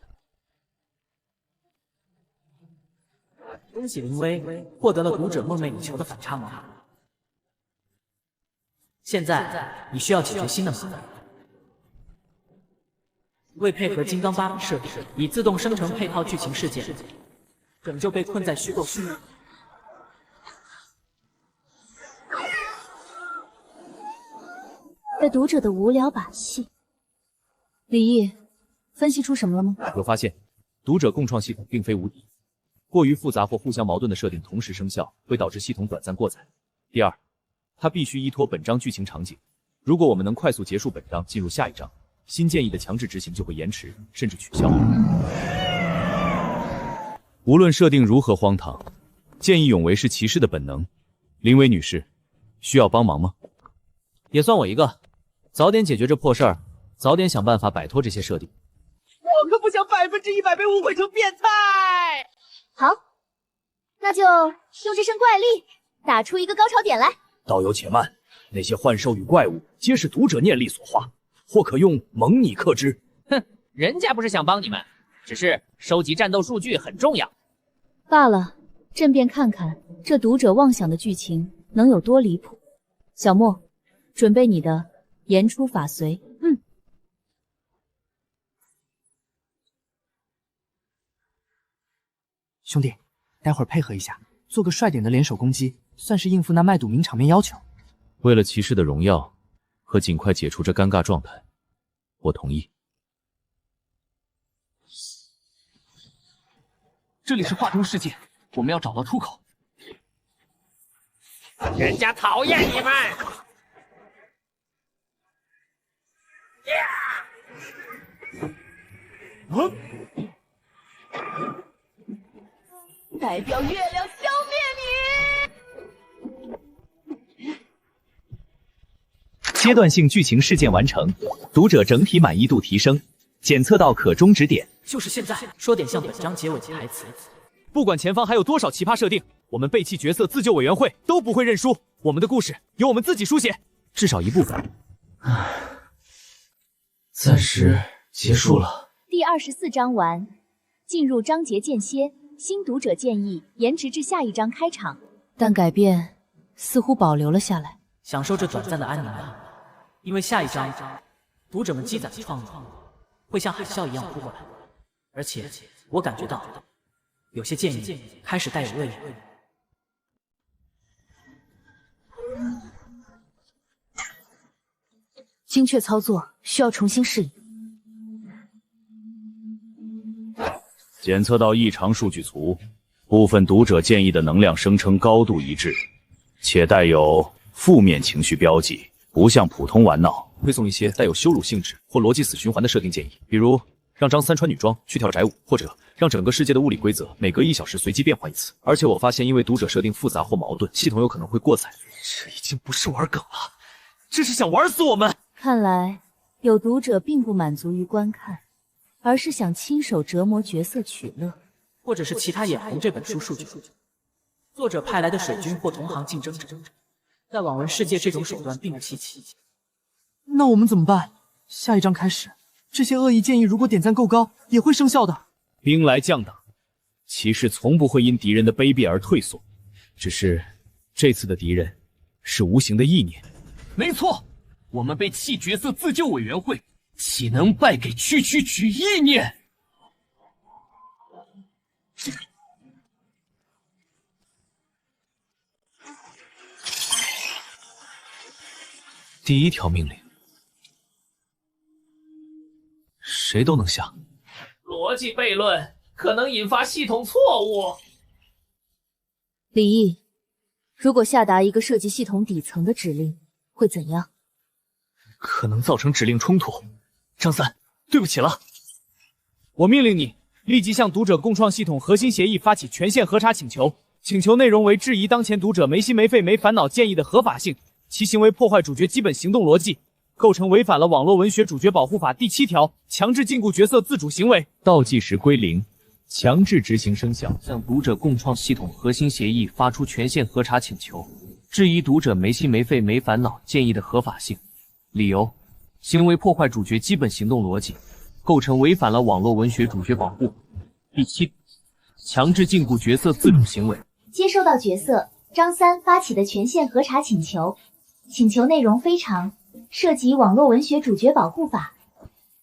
恭喜林威获得了读者梦寐以求的反差萌。现在你需要解决新的麻烦。为配合金刚芭比设定，已自动生成配套剧情事件，拯救被困在虚构世界的读者的无聊把戏。李毅，分析出什么了吗？有发现，读者共创系统并非无敌。过于复杂或互相矛盾的设定同时生效，会导致系统短暂过载。第二，它必须依托本章剧情场景。如果我们能快速结束本章，进入下一章，新建议的强制执行就会延迟，甚至取消。无论设定如何荒唐，见义勇为是骑士的本能。林薇女士，需要帮忙吗？也算我一个，早点解决这破事儿，早点想办法摆脱这些设定。我可不想100%被误会成变态。好，那就用这身怪力打出一个高潮点来。道友且慢，那些幻兽与怪物皆是读者念力所化，或可用蒙拟克之。哼，人家不是想帮你们，只是收集战斗数据很重要。罢了，朕便看看这读者妄想的剧情能有多离谱。小莫，准备你的言出法随。兄弟，待会儿配合一下，做个帅点的联手攻击，算是应付那卖赌名场面要求。为了骑士的荣耀和尽快解除这尴尬状态，我同意。这里是画中世界，我们要找到出口。人家讨厌你们。代表月亮消灭你！阶段性剧情事件完成，读者整体满意度提升，检测到可终止点。就是现在，说点像本章结尾的台词。不管前方还有多少奇葩设定，我们背弃角色自救委员会都不会认输。我们的故事由我们自己书写，至少一部分。暂时结束了。第24章完，进入章节间歇。新读者建议延迟至下一章开场，但改变似乎保留了下来。享受这短暂的安宁吧。因为下一章，读者们积攒的创意会像海啸一样扑过来，而且我感觉到有些建议开始带有恶意。精确操作需要重新适应。检测到异常数据图，部分读者建议的能量声称高度一致，且带有负面情绪标记，不像普通玩闹。推送一些带有羞辱性质或逻辑死循环的设定建议，比如让张三穿女装去跳宅舞，或者让整个世界的物理规则每隔1小时随机变换一次。而且我发现，因为读者设定复杂或矛盾，系统有可能会过载。这已经不是玩梗了，这是想玩死我们！看来有读者并不满足于观看，而是想亲手折磨角色取乐，或者是其他眼红这本书数据，作者派来的水军或同行竞争者，在网文世界这种手段并不稀奇。那我们怎么办？下一章开始，这些恶意建议如果点赞够高，也会生效的。兵来将挡，骑士从不会因敌人的卑鄙而退缩，只是这次的敌人是无形的意念。没错，我们被弃角色自救委员会，岂能败给区区举意念？第1条命令，谁都能下。逻辑悖论可能引发系统错误。李毅，如果下达一个涉及系统底层的指令，会怎样？可能造成指令冲突。张三，对不起了。我命令你立即向读者共创系统核心协议发起权限核查请求，请求内容为质疑当前读者没心没肺没烦恼建议的合法性，其行为破坏主角基本行动逻辑，构成违反了网络文学主角保护法第7条强制禁锢角色自主行为。倒计时归0，强制执行生效。向读者共创系统核心协议发出权限核查请求，质疑读者没心没肺没烦恼建议的合法性，理由：行为破坏主角基本行动逻辑，构成违反了网络文学主角保护第7强制禁锢角色自主行为。接收到角色张三发起的权限核查请求，请求内容非常涉及网络文学主角保护法，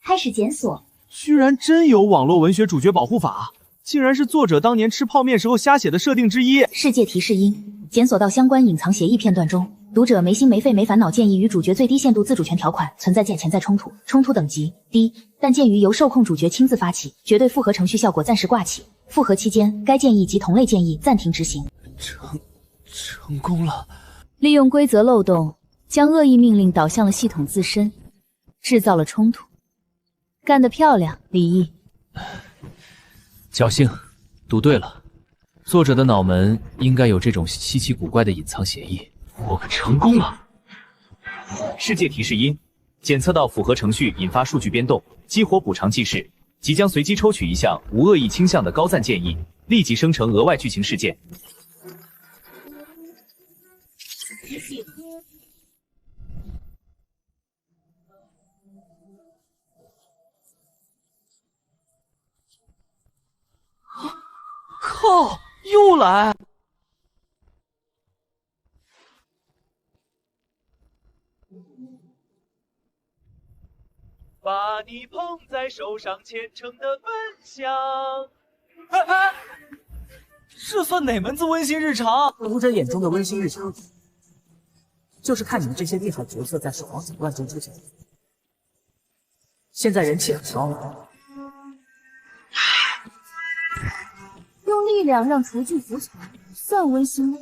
开始检索。居然真有网络文学主角保护法，竟然是作者当年吃泡面时候瞎写的设定之一。世界提示音，检索到相关隐藏协议片段中，读者没心没肺没烦恼建议与主角最低限度自主权条款存在潜在冲突，冲突等级低，但鉴于由受控主角亲自发起，绝对复合程序效果暂时挂起，复合期间该建议及同类建议暂停执行。成功了。利用规则漏洞将恶意命令导向了系统自身，制造了冲突。干得漂亮，李毅。侥幸，赌对了。作者的脑门应该有这种稀奇古怪的隐藏协议。我们成功了。世界提示音，检测到符合程序引发数据变动，激活补偿记事，即将随机抽取一项无恶意倾向的高赞建议，立即生成额外剧情事件。靠，又来！把你捧在手上，虔诚的分享。这算哪门子温馨日常？读者眼中的温馨日常，就是看你们这些厉害角色在守望者乱中出现。现在人气很高了。用力量让厨具服从，算温馨吗？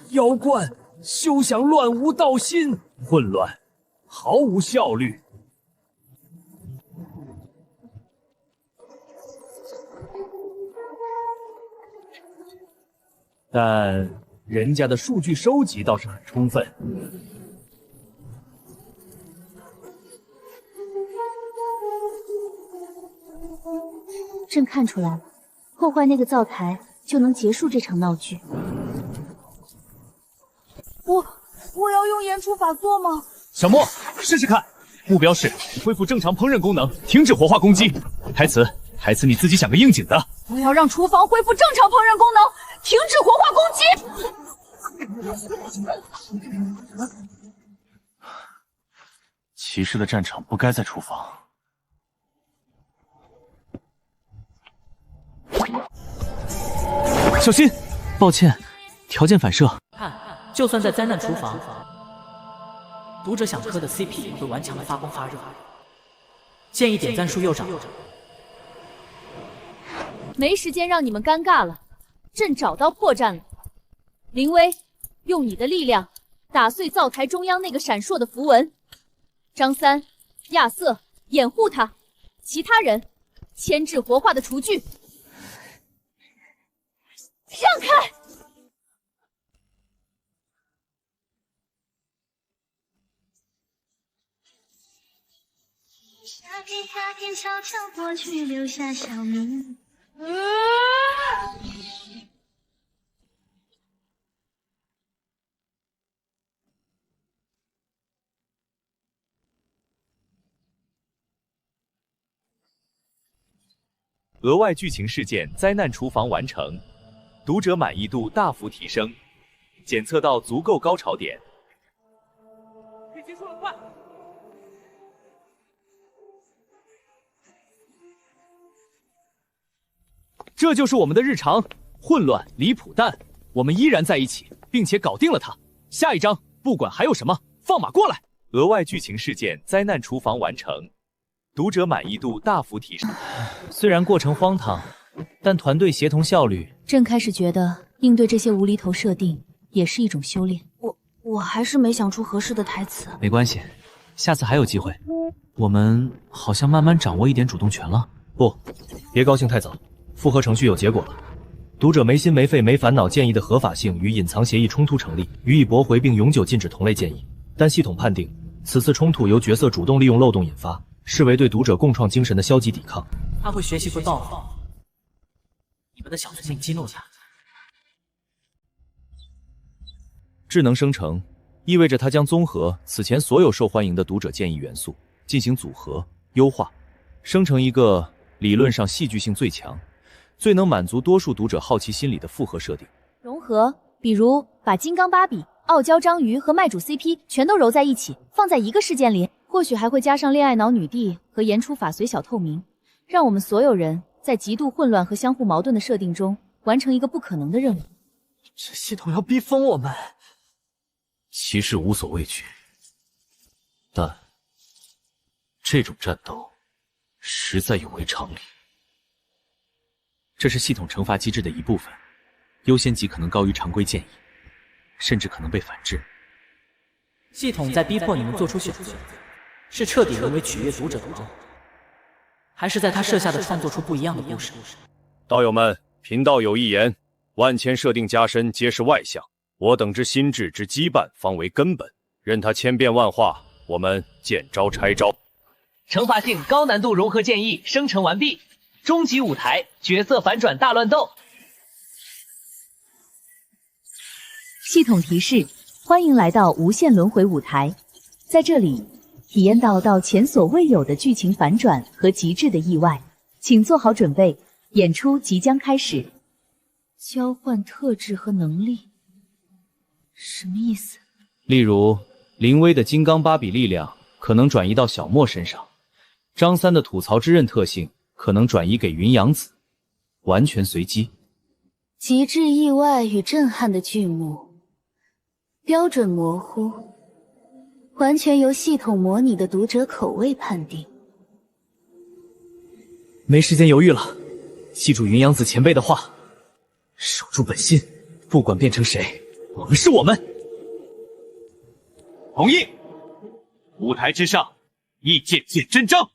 妖怪，休想乱无道心！混乱，毫无效率。但人家的数据收集倒是很充分。朕看出来了，破坏那个灶台就能结束这场闹剧。我要用盐厨法做吗？小莫，试试看。目标是恢复正常烹饪功能，停止活化攻击。台词：台词你自己想个应景的。我要让厨房恢复正常烹饪功能，停止活化攻击。骑士的战场不该在厨房。小心！抱歉，条件反射。看，就算在灾难厨房，读者想磕的 CP 也会顽强的发光发热。建议点赞数又涨。没时间让你们尴尬了，朕找到破绽了。林威，用你的力量打碎灶台中央那个闪烁的符文。张三、亚瑟掩护他，其他人牵制活化的厨具。让开！夏天，夏天悄悄过去，留下小明。额外剧情事件灾难厨房完成，读者满意度大幅提升，检测到足够高潮点。可以结束了，快！这就是我们的日常，混乱离谱，但我们依然在一起，并且搞定了它。下一章，不管还有什么，放马过来！额外剧情事件灾难厨房完成，读者满意度大幅提升。虽然过程荒唐，但团队协同效率……朕开始觉得应对这些无厘头设定也是一种修炼。我还是没想出合适的台词。没关系，下次还有机会。我们好像慢慢掌握一点主动权了。不，别高兴太早。复核程序有结果了，读者没心没肺没烦恼建议的合法性与隐藏协议冲突成立，予以驳回并永久禁止同类建议。但系统判定此次冲突由角色主动利用漏洞引发，视为对读者共创精神的消极抵抗。他会学习会报复，你们的小聪明激怒他。智能生成意味着它将综合此前所有受欢迎的读者建议元素进行组合优化，生成一个理论上戏剧性最强、最能满足多数读者好奇心理的复合设定。融合，比如把金刚芭比、傲娇章鱼和卖主 CP 全都揉在一起，放在一个事件里。或许还会加上恋爱脑女帝和言出法随小透明，让我们所有人在极度混乱和相互矛盾的设定中完成一个不可能的任务。这系统要逼疯我们。骑士无所畏惧，但这种战斗实在有违常理。这是系统惩罚机制的一部分，优先级可能高于常规建议，甚至可能被反制。系统在逼迫你们做出选择，是彻底沦为取悦读者的王，还是在他设下的创作出不一样的故事？道友们，贫道有一言：万千设定加深，皆是外向。我等之心智之羁绊，方为根本。任他千变万化，我们见招拆招。惩罚性高难度融合建议生成完毕，终极舞台角色反转大乱斗。系统提示：欢迎来到无限轮回舞台，在这里体验到前所未有的剧情反转和极致的意外，请做好准备，演出即将开始。交换特质和能力，什么意思？例如，林威的金刚芭比力量可能转移到小莫身上，张三的吐槽之刃特性可能转移给云阳子，完全随机。极致意外与震撼的剧目，标准模糊，完全由系统模拟的读者口味判定。没时间犹豫了，记住云阳子前辈的话，守住本心，不管变成谁，我们是我们。同意。舞台之上，意见见真章。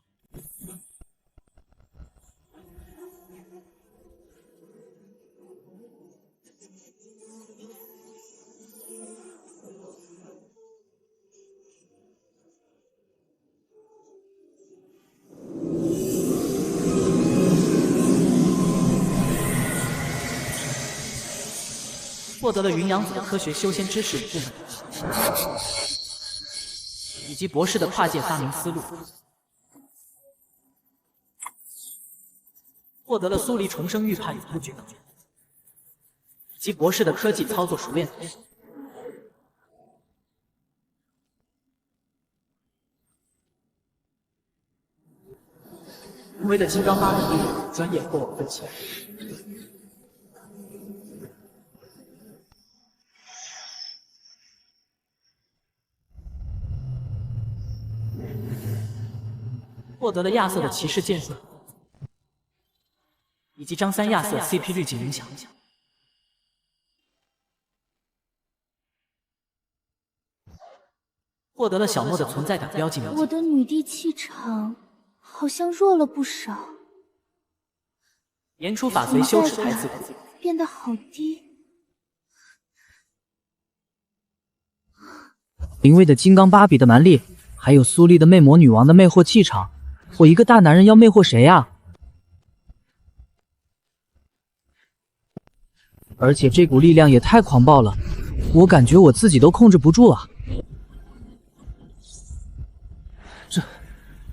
获得了云阳子的科学修仙知识与智能，以及博士的跨界发明思路。获得了苏黎重生预判与布局能力，以及博士的科技操作熟练度。威的金刚芭比专业过往分析。获得了亚瑟的骑士剑术，以及张三亚瑟 CP 滤镜影响。获得了小莫的存在感标记描我的女帝气场好像弱了不少，言出法随羞耻台词变得好低。林蔚的金刚芭比的蛮力，还有苏丽的魅魔女王的魅惑气场，我一个大男人要魅惑谁呀？而且这股力量也太狂暴了，我感觉我自己都控制不住啊！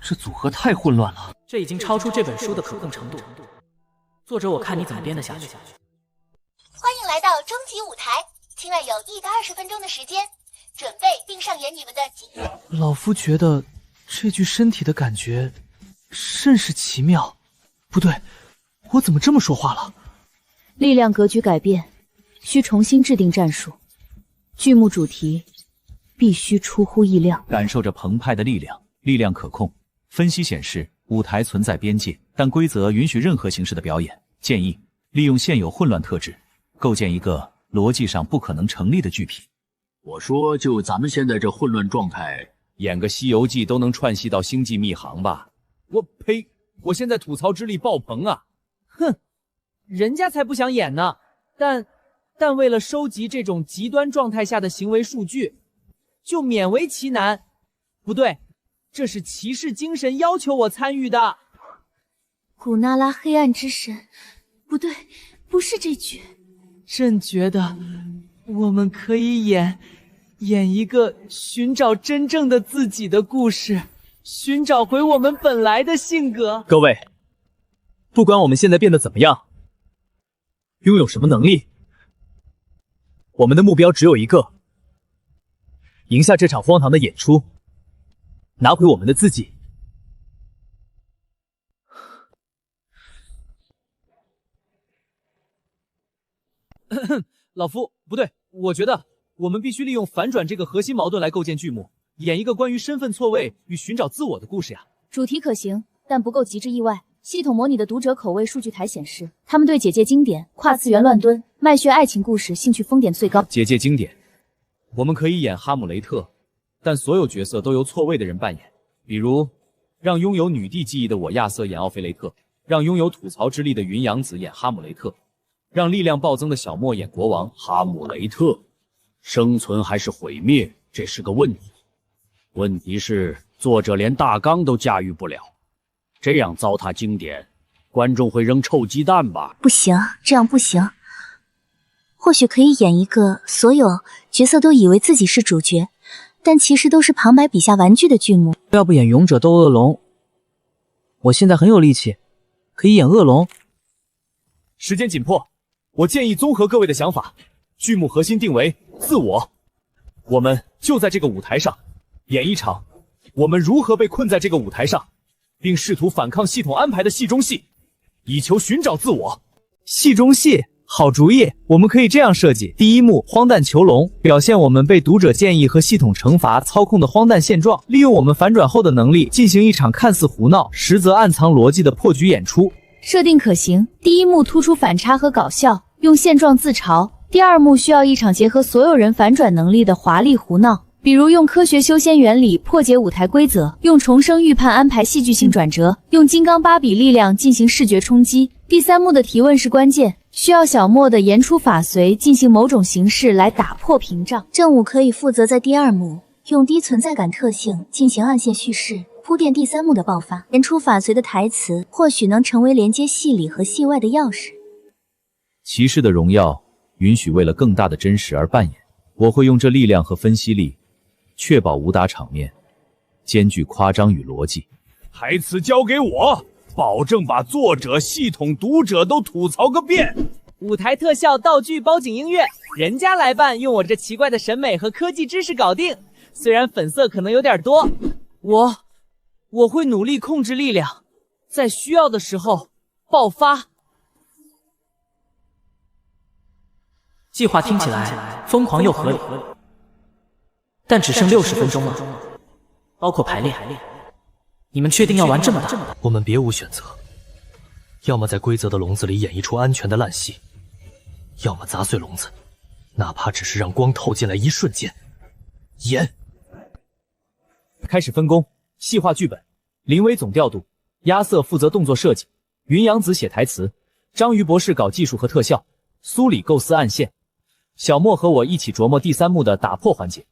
这组合太混乱了，这已经超出这本书的可控程度。作者，我看你怎么编得下去。欢迎来到终极舞台，请问有1到20分钟的时间，准备并上演你们的。老夫觉得这具身体的感觉甚是奇妙。不对，我怎么这么说话了？力量格局改变，需重新制定战术。剧目主题必须出乎意料。感受着澎湃的力量，力量可控。分析显示，舞台存在边界，但规则允许任何形式的表演。建议利用现有混乱特质，构建一个逻辑上不可能成立的剧品。我说，就咱们现在这混乱状态，演个《西游记》都能串戏到《星际迷航》吧？我呸！我现在吐槽之力爆棚啊！哼，人家才不想演呢。但为了收集这种极端状态下的行为数据，就勉为其难。不对，这是骑士精神要求我参与的。古娜拉黑暗之神，不对，不是这句。朕觉得我们可以演一个寻找真正的自己的故事，寻找回我们本来的性格。各位，不管我们现在变得怎么样，拥有什么能力，我们的目标只有一个：赢下这场荒唐的演出，拿回我们的自己。老夫，不对，我觉得我们必须利用反转这个核心矛盾来构建剧目，演一个关于身份错位与寻找自我的故事呀。主题可行，但不够极致意外。系统模拟的读者口味数据台显示，他们对姐姐经典、跨次元乱炖、卖血爱情故事兴趣峰点最高。姐姐经典，我们可以演哈姆雷特，但所有角色都由错位的人扮演，比如让拥有女帝记忆的我亚瑟演奥菲雷特，让拥有吐槽之力的云阳子演哈姆雷特，让力量暴增的小莫演国王。哈姆雷特，生存还是毁灭，这是个问题。问题是作者连大纲都驾驭不了，这样糟蹋经典，观众会扔臭鸡蛋吧？不行，这样不行。或许可以演一个所有角色都以为自己是主角，但其实都是旁白笔下玩具的剧目。要不演勇者斗恶龙？我现在很有力气，可以演恶龙。时间紧迫，我建议综合各位的想法，剧目核心定为自我。我们就在这个舞台上演一场我们如何被困在这个舞台上，并试图反抗系统安排的戏中戏，以求寻找自我。戏中戏，好主意！我们可以这样设计：第一幕荒诞囚笼，表现我们被读者建议和系统惩罚操控的荒诞现状，利用我们反转后的能力，进行一场看似胡闹，实则暗藏逻辑的破局演出。设定可行，第一幕突出反差和搞笑，用现状自嘲；第二幕需要一场结合所有人反转能力的华丽胡闹，比如用科学修仙原理破解舞台规则，用重生预判安排戏剧性转折，用金刚芭比力量进行视觉冲击。第三幕的提问是关键，需要小莫的言出法随进行某种形式来打破屏障。正午可以负责在第二幕用低存在感特性进行暗线叙事，铺垫第三幕的爆发。言出法随的台词或许能成为连接戏里和戏外的钥匙。骑士的荣耀允许为了更大的真实而扮演，我会用这力量和分析力，确保武打场面兼具夸张与逻辑。台词交给我。保证把作者、系统、读者都吐槽个遍。舞台特效、道具、包景音乐，人家来办，用我这奇怪的审美和科技知识搞定。虽然粉色可能有点多，我会努力控制力量，在需要的时候爆发。计划听起来疯狂又合理，但只剩60分钟了，包括排练。你们确定要玩这么大？我们别无选择，要么在规则的笼子里演一出安全的烂戏，要么砸碎笼子，哪怕只是让光透进来一瞬间。演。开始分工，细化剧本，林威总调度，亚瑟负责动作设计，云阳子写台词，章鱼博士搞技术和特效，苏里构思暗线，小莫和我一起琢磨第3幕的打破环节，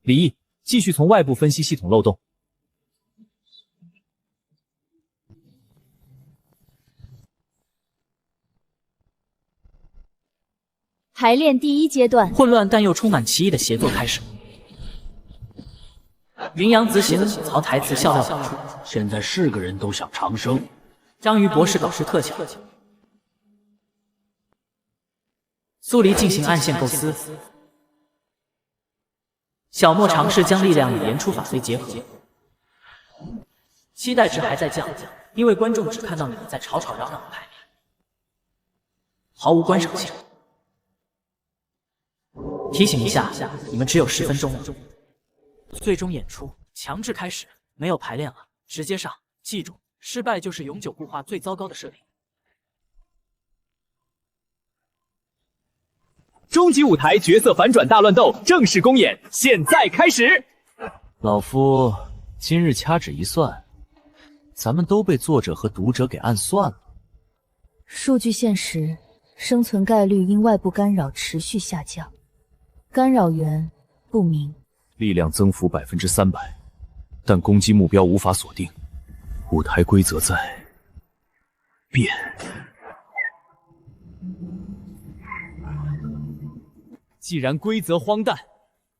李毅继续从外部分析系统漏洞。排练第1阶段，混乱但又充满奇异的协作开始。云阳子写的吐槽台词笑料百出，现在是个人都想长生。章鱼博士搞出特效，苏黎进行暗线构思，小莫尝试将力量与演出法随结合。期待值还在降，因为观众只看到你们在吵吵嚷嚷的排练，毫无观赏性。提醒一下，你们只有10分钟了。最终演出强制开始，没有排练了，直接上。记住，失败就是永久固化最糟糕的设定。终极舞台角色反转大乱斗正式公演，现在开始。老夫今日掐指一算，咱们都被作者和读者给暗算了。数据现实，生存概率因外部干扰持续下降，干扰源不明。力量增幅300%，但攻击目标无法锁定。舞台规则在变。既然规则荒诞，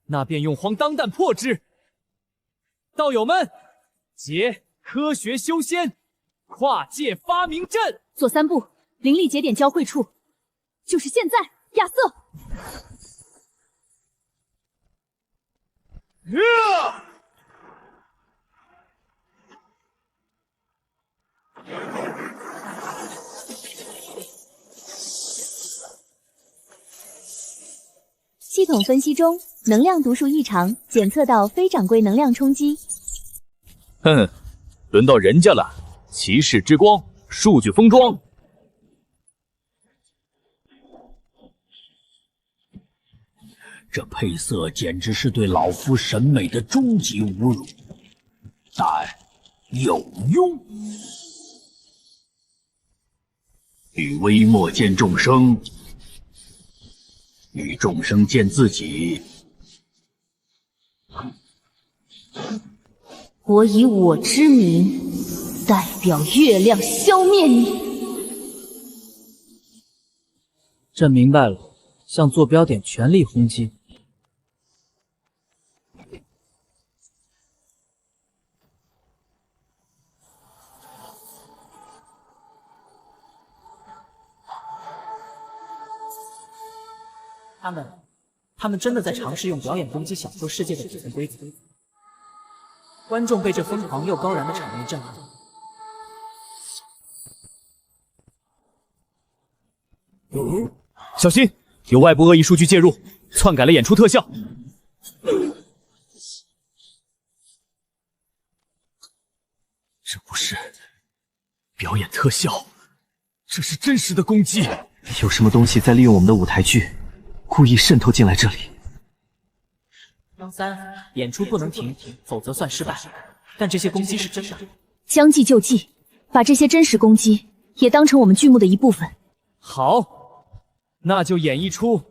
那便用荒当弹破之。道友们，结科学修仙，跨界发明阵。左3步，灵力节点交汇处，就是现在，亚瑟。系统分析中，能量读数异常，检测到非常规能量冲击。哼，轮到人家了，骑士之光，数据封装。这配色简直是对老夫审美的终极侮辱，但有用。与微末见众生，与众生见自己。我以我之名代表月亮消灭你。朕明白了，向坐标点全力轰击。他们真的在尝试用表演攻击小说世界的底层规则。观众被这疯狂又高燃的场面震撼。小心，有外部恶意数据介入，篡改了演出特效。这不是表演特效，这是真实的攻击。有什么东西在利用我们的舞台剧，故意渗透进来这里。张3，演出不能停，否则算失败。但这些攻击是真的。将计就计，把这些真实攻击也当成我们剧目的一部分。好，那就演一出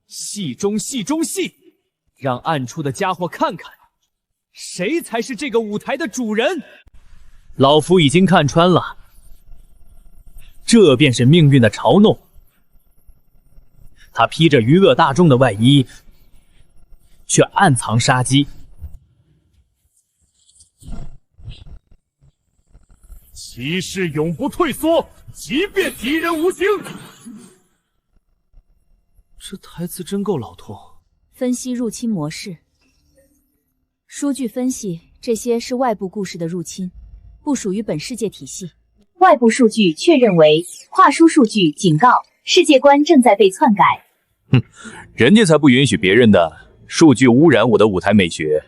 戏中戏中戏，让暗处的家伙看看，谁才是这个舞台的主人。老夫已经看穿了，这便是命运的嘲弄。他披着娱乐大众的外衣，却暗藏杀机。骑士永不退缩，即便敌人无情。这台词真够老痛。分析入侵模式。数据分析，这些是外部故事的入侵，不属于本世界体系。外部数据确认为话术数据警告，世界观正在被篡改。哼，人家才不允许别人的数据污染我的舞台美学。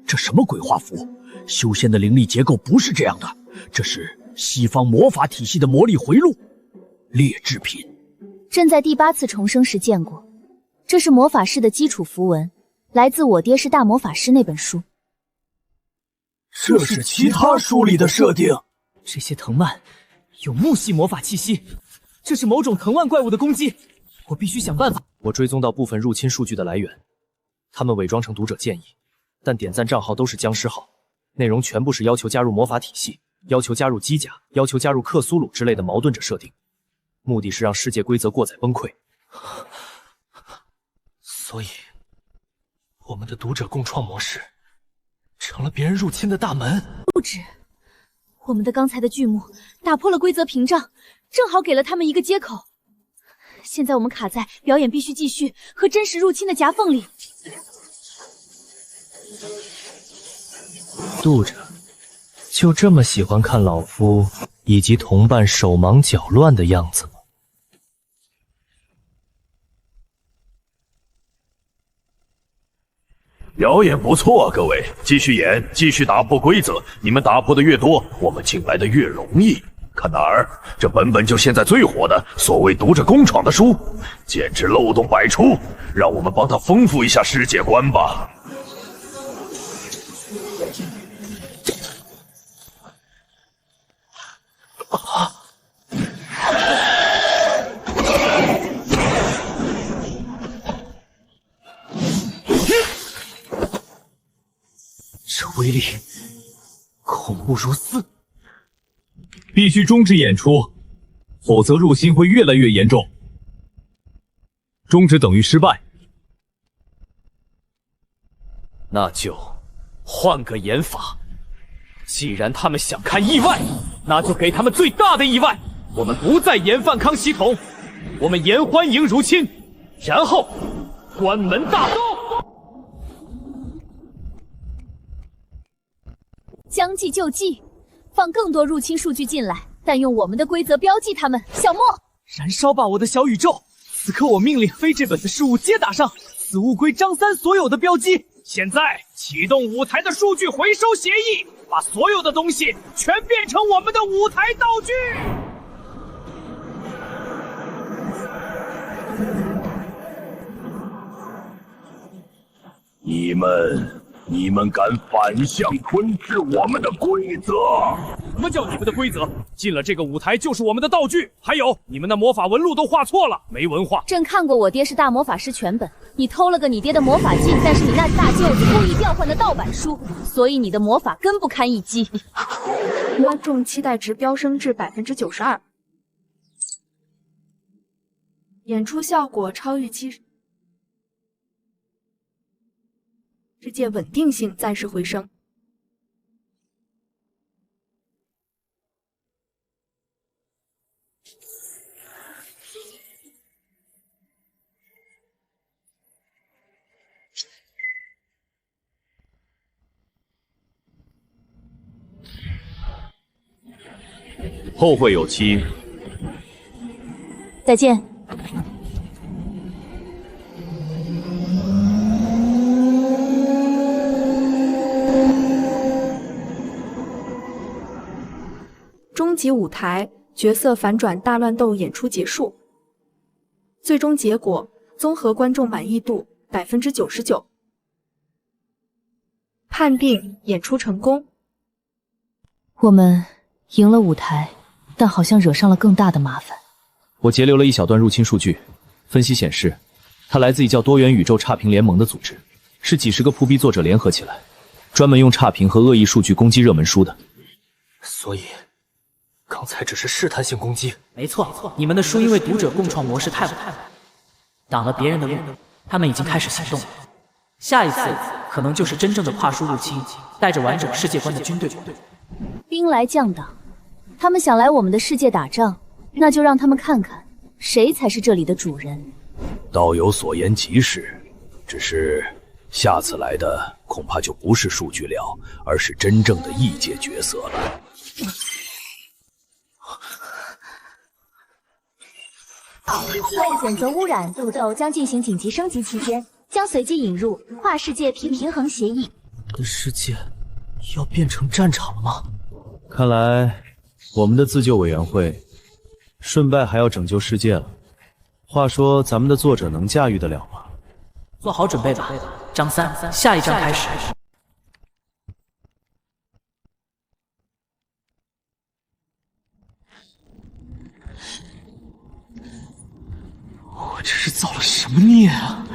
这什么鬼画符？修仙的灵力结构不是这样的，这是西方魔法体系的魔力回路，劣质品。朕在第8次重生时见过，这是魔法师的基础符文，来自我爹是大魔法师那本书。这是其他书里的设定。这些藤蔓有木系魔法气息，这是某种藤蔓怪物的攻击，我必须想办法。我追踪到部分入侵数据的来源，他们伪装成读者建议，但点赞账号都是僵尸号，内容全部是要求加入魔法体系，要求加入机甲，要求加入克苏鲁之类的矛盾着设定，目的是让世界规则过载崩溃。所以，我们的读者共创模式成了别人入侵的大门。不止，我们的刚才的剧目打破了规则屏障，正好给了他们一个接口。现在我们卡在表演必须继续和真实入侵的夹缝里。读者就这么喜欢看老夫以及同伴手忙脚乱的样子吗？表演不错，各位，继续演，继续打破规则。你们打破的越多，我们进来的越容易。看哪儿，这本就现在最火的所谓读者共创的书，简直漏洞百出。让我们帮他丰富一下世界观吧。这威力恐怖如斯，必须终止演出，否则入侵会越来越严重。终止等于失败。那就换个演法。既然他们想看意外，那就给他们最大的意外。我们不再演反抗系统，我们演欢迎入侵，然后关门大斗。将计就计，放更多入侵数据进来，但用我们的规则标记他们。小莫，燃烧吧我的小宇宙！此刻我命令非这本的事物皆打上，此物归张三所有的标记。现在启动舞台的数据回收协议，把所有的东西全变成我们的舞台道具。你们敢反向吞噬我们的规则？什么叫你们的规则？进了这个舞台就是我们的道具。还有，你们的魔法纹路都画错了，没文化。朕看过我爹是大魔法师全本，你偷了个你爹的魔法镜，但是你那大舅子故意调换的盗版书，所以你的魔法根不堪一击。观众期待值飙升至92%，演出效果超预期。世界稳定性暂时回升。后会有期。再见。终极舞台角色反转大乱斗演出结束，最终结果综合观众满意度99%，判定演出成功。我们赢了舞台，但好像惹上了更大的麻烦。我截留了一小段入侵数据，分析显示，它来自一叫多元宇宙差评联盟的组织，是几十个扑逼作者联合起来，专门用差评和恶意数据攻击热门书的。所以刚才只是试探性攻击。没错，你们的书因为读者共创模式太火，挡了别人的路，他们已经开始行动了。下一次可能就是真正的跨书入侵，带着完整世界观的军队。兵来将挡，他们想来我们的世界打仗，那就让他们看看谁才是这里的主人。道友所言极是，只是下次来的恐怕就不是数据了，而是真正的异界角色了。为检测污染，步骤将进行紧急升级期间，将随即引入跨世界平衡协议。我的世界要变成战场了吗？看来我们的自救委员会顺败还要拯救世界了。话说咱们的作者能驾驭得了吗？做好准备吧，章3，下一章开始。我这是造了什么孽啊！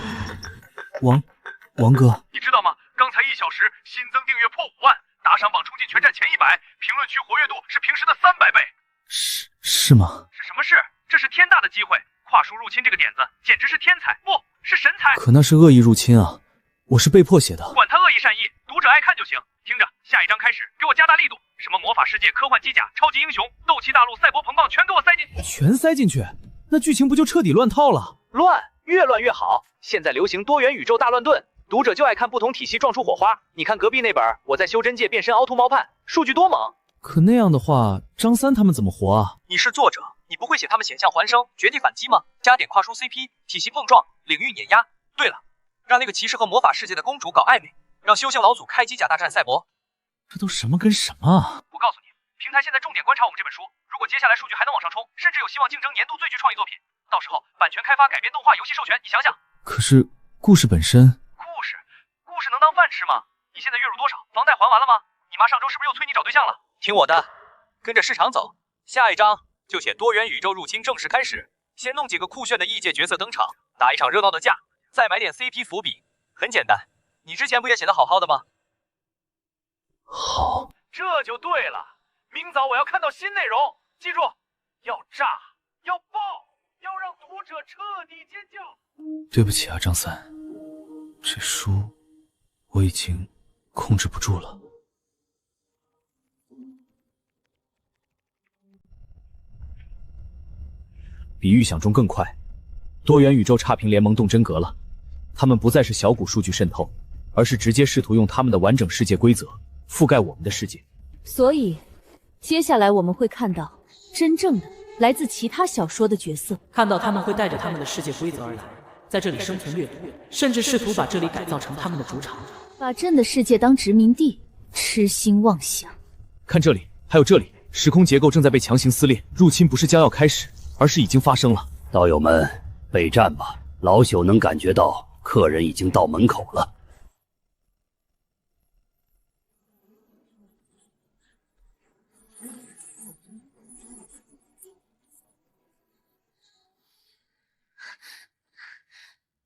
王哥，你知道吗？刚才1小时新增订阅破5万，打赏榜冲进全站前100，评论区活跃度是平时的300倍。是吗？是什么事？这是天大的机会！跨书入侵这个点子简直是天才，不是神才。可那是恶意入侵啊！我是被迫写的。管他恶意善意，读者爱看就行。听着，下一章开始，给我加大力度，什么魔法世界、科幻机甲、超级英雄、斗气大陆、赛博朋棒，全给我塞进去。全塞进去，那剧情不就彻底乱套了？乱，越乱越好。现在流行多元宇宙大乱炖，读者就爱看不同体系撞出火花。你看隔壁那本《我在修真界变身凹凸猫判》，数据多猛！可那样的话，张3他们怎么活啊？你是作者，你不会写他们险象环生、绝地反击吗？加点跨书 CP， 体系碰撞，领域碾压。对了，让那个骑士和魔法世界的公主搞暧昧，让修行老祖开机甲大战赛博。这都什么跟什么啊！我告诉你，平台现在重点观察我们这本书，如果接下来数据还能往上冲，甚至有希望竞争年度最具创意作品。到时候版权开发、改编动画、游戏授权，你想想。可是故事本身，故事能当饭吃吗？你现在月入多少？房贷还完了吗？你妈上周是不是又催你找对象了？听我的，跟着市场走。下一章就写多元宇宙入侵正式开始，先弄几个酷炫的异界角色登场，打一场热闹的架，再买点 CP 伏笔。很简单，你之前不也写得好好的吗？好，这就对了。明早我要看到新内容，记住，要炸，要爆，要让读者彻底尖叫。对不起啊，张3，这书我已经控制不住了。比预想中更快，多元宇宙差评联盟动真格了。他们不再是小股数据渗透，而是直接试图用他们的完整世界规则覆盖我们的世界。所以，接下来我们会看到真正的来自其他小说的角色，看到他们会带着他们的世界规则而来，在这里生存掠夺，甚至试图把这里改造成他们的主场，把朕的世界当殖民地，痴心妄想。看这里，还有这里，时空结构正在被强行撕裂，入侵不是将要开始，而是已经发生了。道友们，备战吧！老朽能感觉到客人已经到门口了。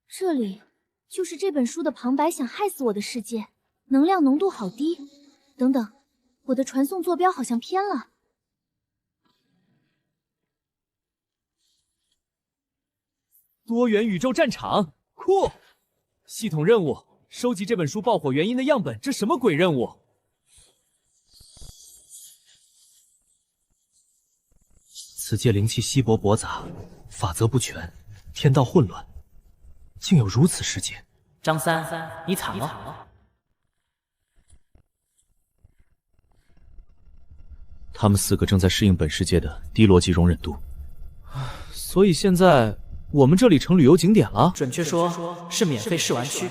这里就是这本书的旁白想害死我的世界，能量浓度好低。等等，我的传送坐标好像偏了。多元宇宙战场，酷！系统任务：收集这本书爆火原因的样本，这什么鬼任务？此界灵气稀薄驳杂，法则不全，天道混乱，竟有如此世界。张3，你惨了。他们4个正在适应本世界的低逻辑容忍度，所以现在我们这里成旅游景点了。准确说是免费试玩区，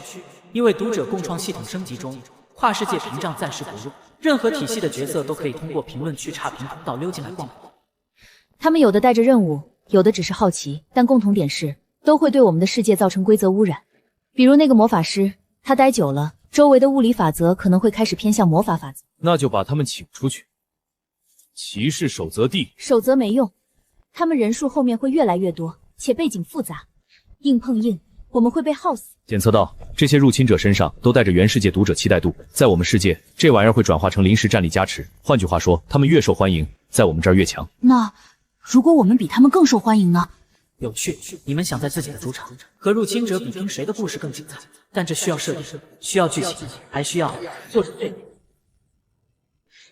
因为读者共创系统升级中，跨世界屏障暂时不入，任何体系的角色都可以通过评论区差评通道溜进来逛逛。他们有的带着任务，有的只是好奇，但共同点是都会对我们的世界造成规则污染。比如那个魔法师，他待久了，周围的物理法则可能会开始偏向魔法法则。那就把他们请出去。骑士守则地，守则没用，他们人数后面会越来越多，且背景复杂，硬碰硬，我们会被耗死。检测到这些入侵者身上都带着原世界读者期待度，在我们世界，这玩意儿会转化成临时战力加持。换句话说，他们越受欢迎，在我们这儿越强。那如果我们比他们更受欢迎呢？有趣。你们想在自己的主场和入侵者比拼谁的故事更精彩，但这需要设定，需要剧情，还需要作者这。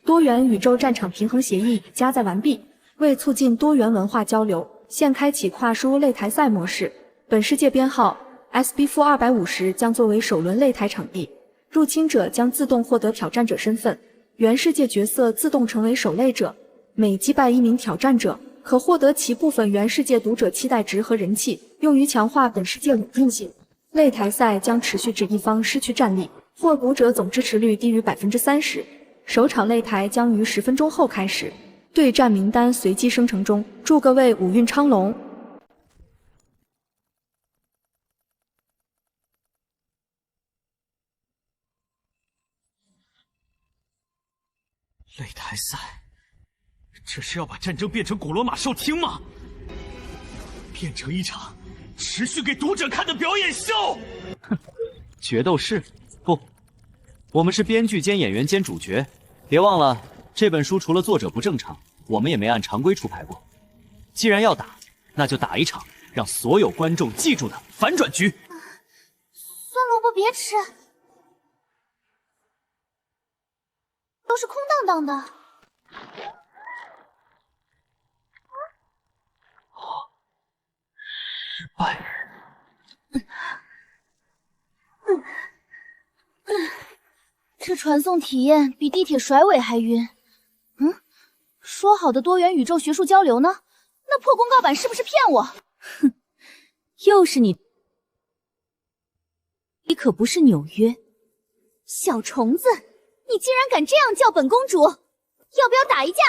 多元宇宙战场平衡协议加载完毕。为促进多元文化交流，现开启跨输擂台赛模式。本世界编号 SB-250将作为首轮擂台场地，入侵者将自动获得挑战者身份，原世界角色自动成为狩猎者。每击败一名挑战者，可获得其部分原世界读者期待值和人气，用于强化本世界稳定性。擂台赛将持续至一方失去战力，或读者总支持率低于30%。首场擂台将于10分钟后开始。对战名单随机生成中，祝各位五运昌隆。擂台赛，这是要把战争变成古罗马兽厅吗？变成一场持续给读者看的表演秀？哼，决斗士？不，我们是编剧兼演员兼主角。别忘了，这本书除了作者不正常，我们也没按常规出牌过。既然要打，那就打一场让所有观众记住的反转局。酸萝卜别吃，都是空荡荡的。失败。这传送体验比地铁甩尾还晕。说好的多元宇宙学术交流呢？那破公告板是不是骗我？哼，又是你！你可不是纽约小虫子，你竟然敢这样叫本公主！要不要打一架？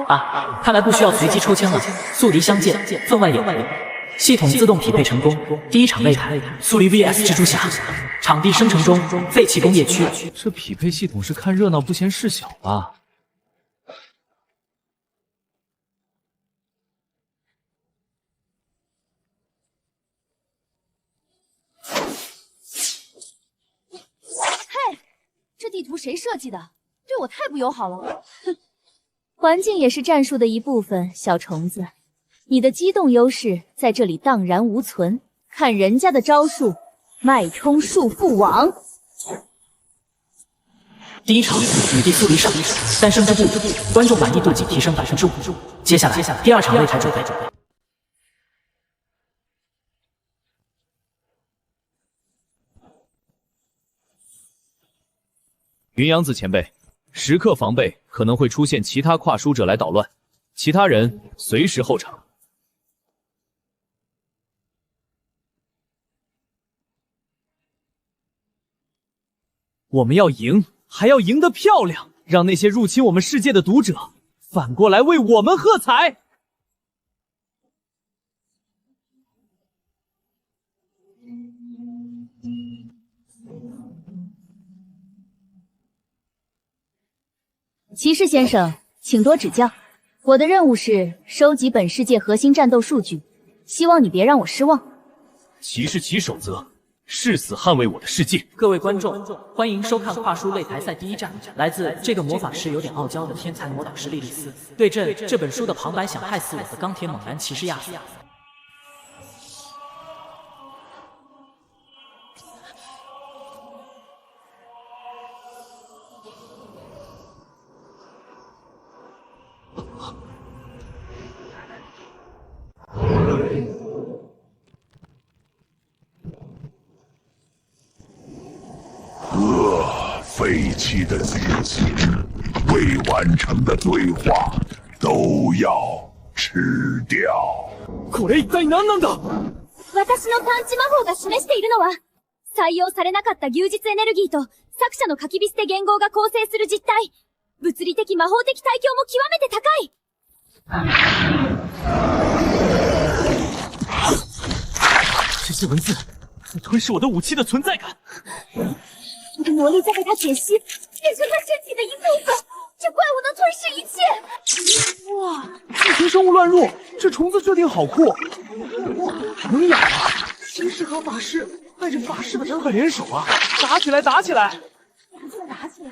啊，看来不需要随机抽签了，宿敌相见，分外有余。系统自动匹配成功，第一场擂台，苏黎 VS 蜘蛛侠，场地生成中，废弃工业区。这匹配系统是看热闹不嫌事小吧？嘿，这地图谁设计的？对我太不友好了。哼，环境也是战术的一部分，小虫子。你的机动优势在这里荡然无存，看人家的招数，脉冲束缚网。第一场女帝苏黎上，单生之步，观众满意度仅提升5%。接下来第二场擂台准备。云阳子前辈，时刻防备可能会出现其他跨书者来捣乱，其他人随时候场。我们要赢，还要赢得漂亮，让那些入侵我们世界的读者反过来为我们喝彩。骑士先生，请多指教。我的任务是收集本世界核心战斗数据，希望你别让我失望。骑士起守则，誓死捍卫我的世界。各位观众，欢迎收看跨书擂台赛第一战，来自这个魔法师有点傲娇的天才魔导师莉莉丝，对阵这本书的旁白想害死我的钢铁猛男骑士亚瑟。废弃的句子，未完成的对话，都要吃掉。これ一体何なんだ？私の探知魔法が示しているのは、採用されなかった牛実エネルギーと作者の書きビステ元号が構成する実体。物理的魔法的対境も極めて高い。这些文字在吞噬我的武器的存在感。魔力在被它解析，变成它身体的一部分。这怪物能吞噬一切。哇！寄生生物乱入，这虫子设定好酷，能咬啊！骑士和法师带着法师的人快联手啊！打起来，打起来！打起来！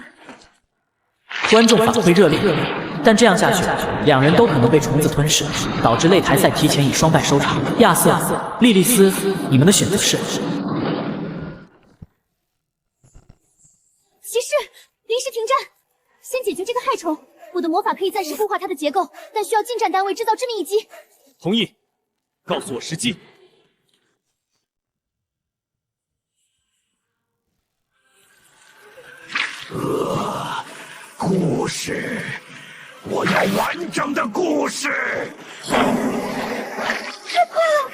观众反馈热烈，但这样下去，两人都可能被虫子吞噬，导致擂台赛提前以双败收场。亚瑟、莉莉丝，你们的选择是？骑士，临时停战，先解决这个害虫。我的魔法可以暂时固化它的结构，但需要近战单位制造致命一击。同意，告诉我时机。故事，我要完整的故事。太快了！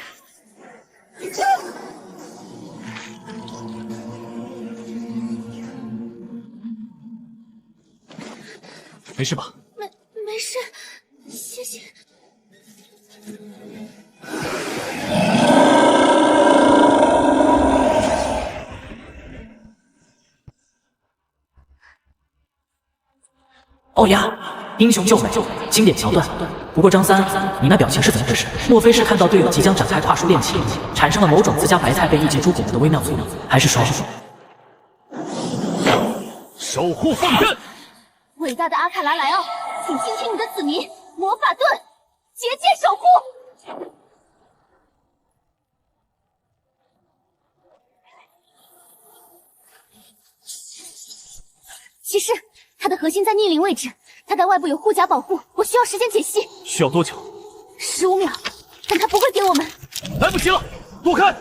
没事吧？没事，谢谢。哦呀，英雄救美，经典桥段。不过张三，你那表情是怎么回事？莫非是看到队友即将展开跨书恋情，产生了某种自家白菜被异界猪拱的微妙作用？还是说，守护放阵？伟大的阿卡拉莱奥，请倾听你的子民魔法盾，结界守护。骑士，它的核心在逆鳞位置，它在外部有护甲保护，我需要时间解析。需要多久？15秒，但它不会给我们。来不及了，躲开！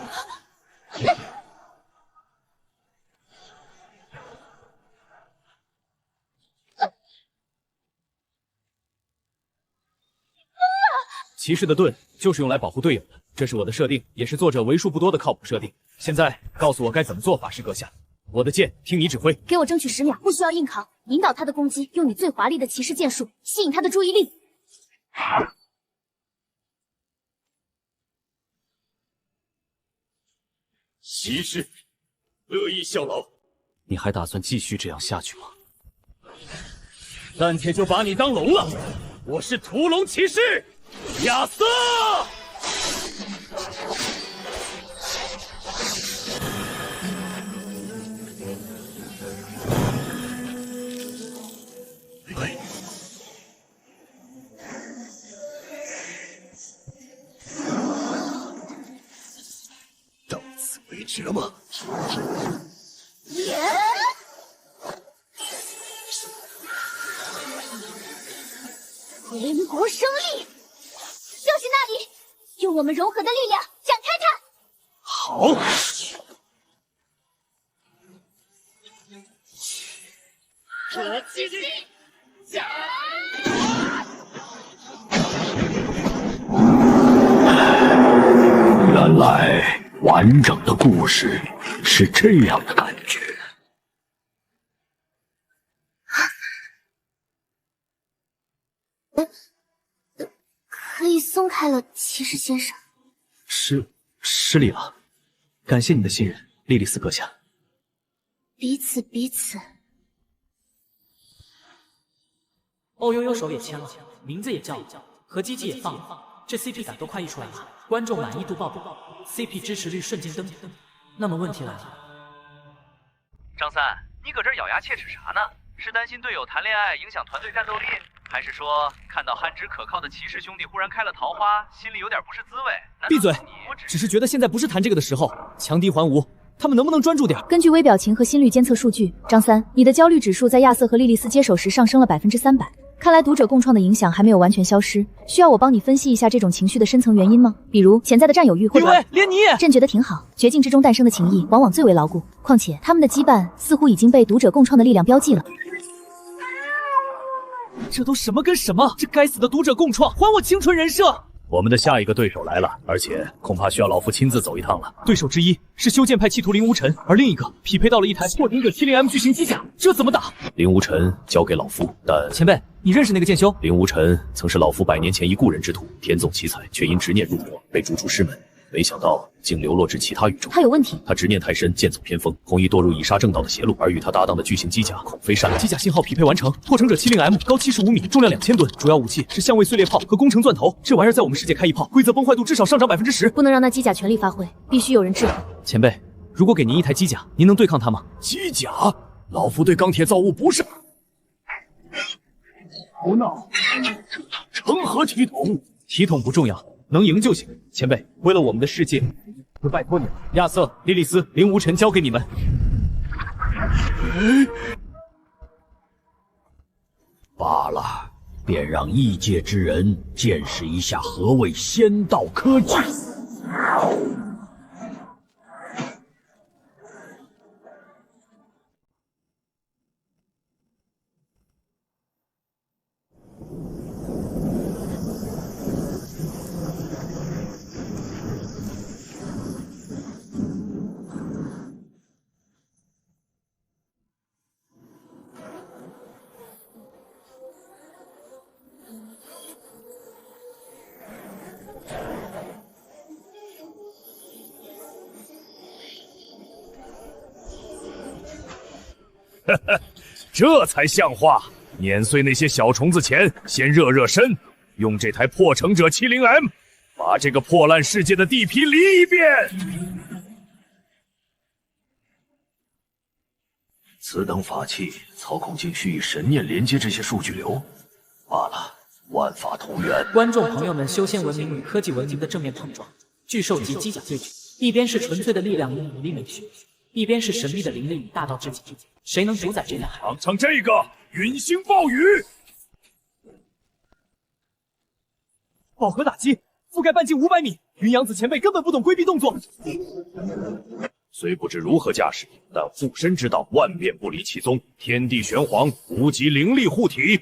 骑士的盾就是用来保护队友的，这是我的设定，也是作者为数不多的靠谱设定。现在告诉我该怎么做，法师阁下。我的剑听你指挥。给我争取10秒，不需要硬扛，引导他的攻击，用你最华丽的骑士剑术吸引他的注意力。骑士，乐意效劳。你还打算继续这样下去吗？暂且就把你当龙了。我是屠龙骑士亚瑟。喂，到此为止了吗？天国胜利，就是那里，用我们融合的力量展开它。好。和气气，加！原来完整的故事是这样的感觉。可以松开了，骑士先生。失礼了，感谢你的信任，莉莉丝阁下。彼此。欧悠悠手也牵了，名字也叫了，和基基也放了，这 CP 感都快溢出来了，观众满意度爆表 ，CP 支持率瞬间登顶。那么问题来了，张三，你搁这儿咬牙切齿啥呢？是担心队友谈恋爱影响团队战斗力，还是说看到憨直可靠的骑士兄弟忽然开了桃花，心里有点不是滋味？闭嘴！只是觉得现在不是谈这个的时候，强敌环无，他们能不能专注点？根据微表情和心率监测数据，张三，你的焦虑指数在亚瑟和莉莉丝接手时上升了300%。看来读者共创的影响还没有完全消失，需要我帮你分析一下这种情绪的深层原因吗？比如潜在的占有欲，或者连你朕觉得挺好。绝境之中诞生的情谊往往最为牢固，况且他们的羁绊似乎已经被读者共创的力量标记了。这都什么跟什么？这该死的读者共创，还我清纯人设！我们的下一个对手来了，而且恐怕需要老夫亲自走一趟了。对手之一是修剑派弃徒林无尘，而另一个匹配到了一台破顶者70M 巨型机甲，这怎么打？林无尘交给老夫，但前辈，你认识那个剑修？林无尘曾是老夫100年前一故人之徒，天纵奇才，却因执念入魔，被逐出师门。没想到竟流落至其他宇宙。他有问题。他执念太深，剑走偏锋，恐已堕入以杀正道的邪路。而与他搭档的巨型机甲恐非善良。机甲信号匹配完成，破城者70M，高75米，重量2000吨，主要武器是相位碎裂炮和攻城钻头。这玩意儿在我们世界开一炮，规则崩坏度至少上涨10%。不能让那机甲全力发挥，必须有人制衡。前辈，如果给您一台机甲，您能对抗它吗？机甲？老夫对钢铁造物不是。胡闹！成何体统？体统不重要，能赢就行。前辈，为了我们的世界，就拜托你了。亚瑟、莉莉丝、林无尘交给你们。罢了，便让异界之人见识一下何谓仙道科技。这才像话！碾碎那些小虫子前，先热热身，用这台破城者 70M 把这个破烂世界的地皮理一遍。此等法器操控竟需以神念连接这些数据流，罢了，万法同源。观众朋友们，修仙文明与科技文明的正面碰撞，巨兽及机甲对决，一边是纯粹的力量与武力美学，一边是神秘的灵力与大道至极，谁能主宰这两海？尝尝这个陨星暴雨！饱和打击，覆盖半径500米。云阳子前辈根本不懂规避动作。虽不知如何驾驶，但护身之道万变不离其宗，天地玄黄，无极灵力护体。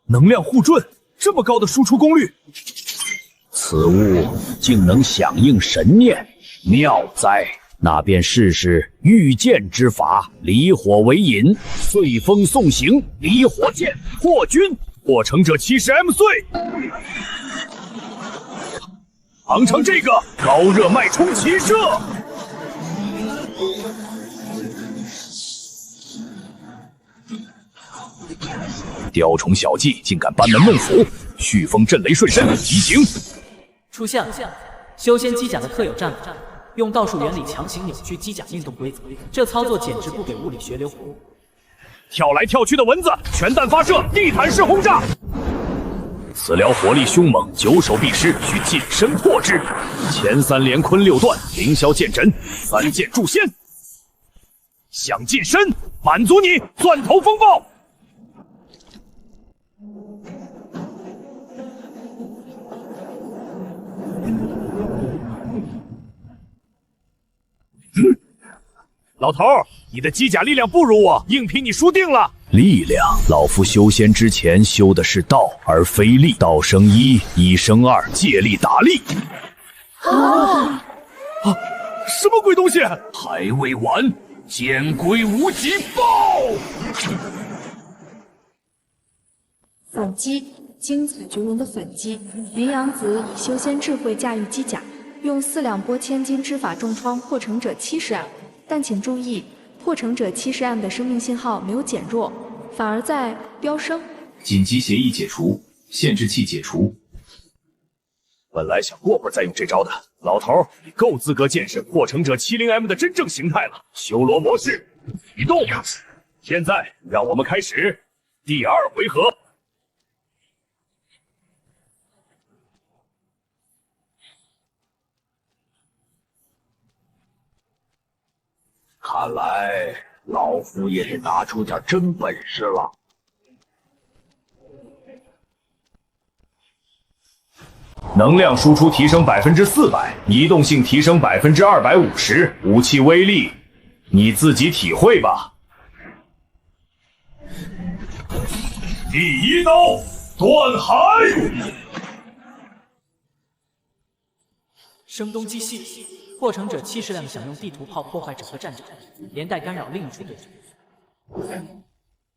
能量互转，这么高的输出功率，此物竟能响应神念，妙哉！那便试试御剑之法，离火为引，碎风送行，离火剑破军，破城者70M 碎。尝尝这个高热脉冲骑射。雕虫小技，竟敢班门弄斧！飓风震雷瞬身，急行！出现了，修仙机甲的特有战法，用道术原理强行扭曲机甲运动规则，这操作简直不给物理学留活路。跳来跳去的蚊子，全弹发射，地毯式轰炸。此疗火力凶猛，久守必失，需近身破之。前三连坤六段，凌霄剑枕，三剑助仙。想近身，满足你！钻头风暴。老头，你的机甲力量不如我，硬拼你输定了。力量，老夫修仙之前修的是道，而非力。道生一，一生二，借力打力。什么鬼东西？还未完，剑归无极爆！反击，精彩绝伦的反击。云阳子以修仙智慧驾驭机甲，用4两拨千斤之法重创破城者70M。但请注意，破城者70M 的生命信号没有减弱，反而在飙升。紧急协议解除，限制器解除。本来想过会儿再用这招的，老头，你够资格见识破城者70M 的真正形态了。修罗模式，移动。现在让我们开始第2回合。看来老夫也得拿出点真本事了。能量输出提升400%，移动性提升250%，武器威力你自己体会吧。第1刀断海，声东击西。破城者70M想用地图炮破坏整个战场，连带干扰另一处对决。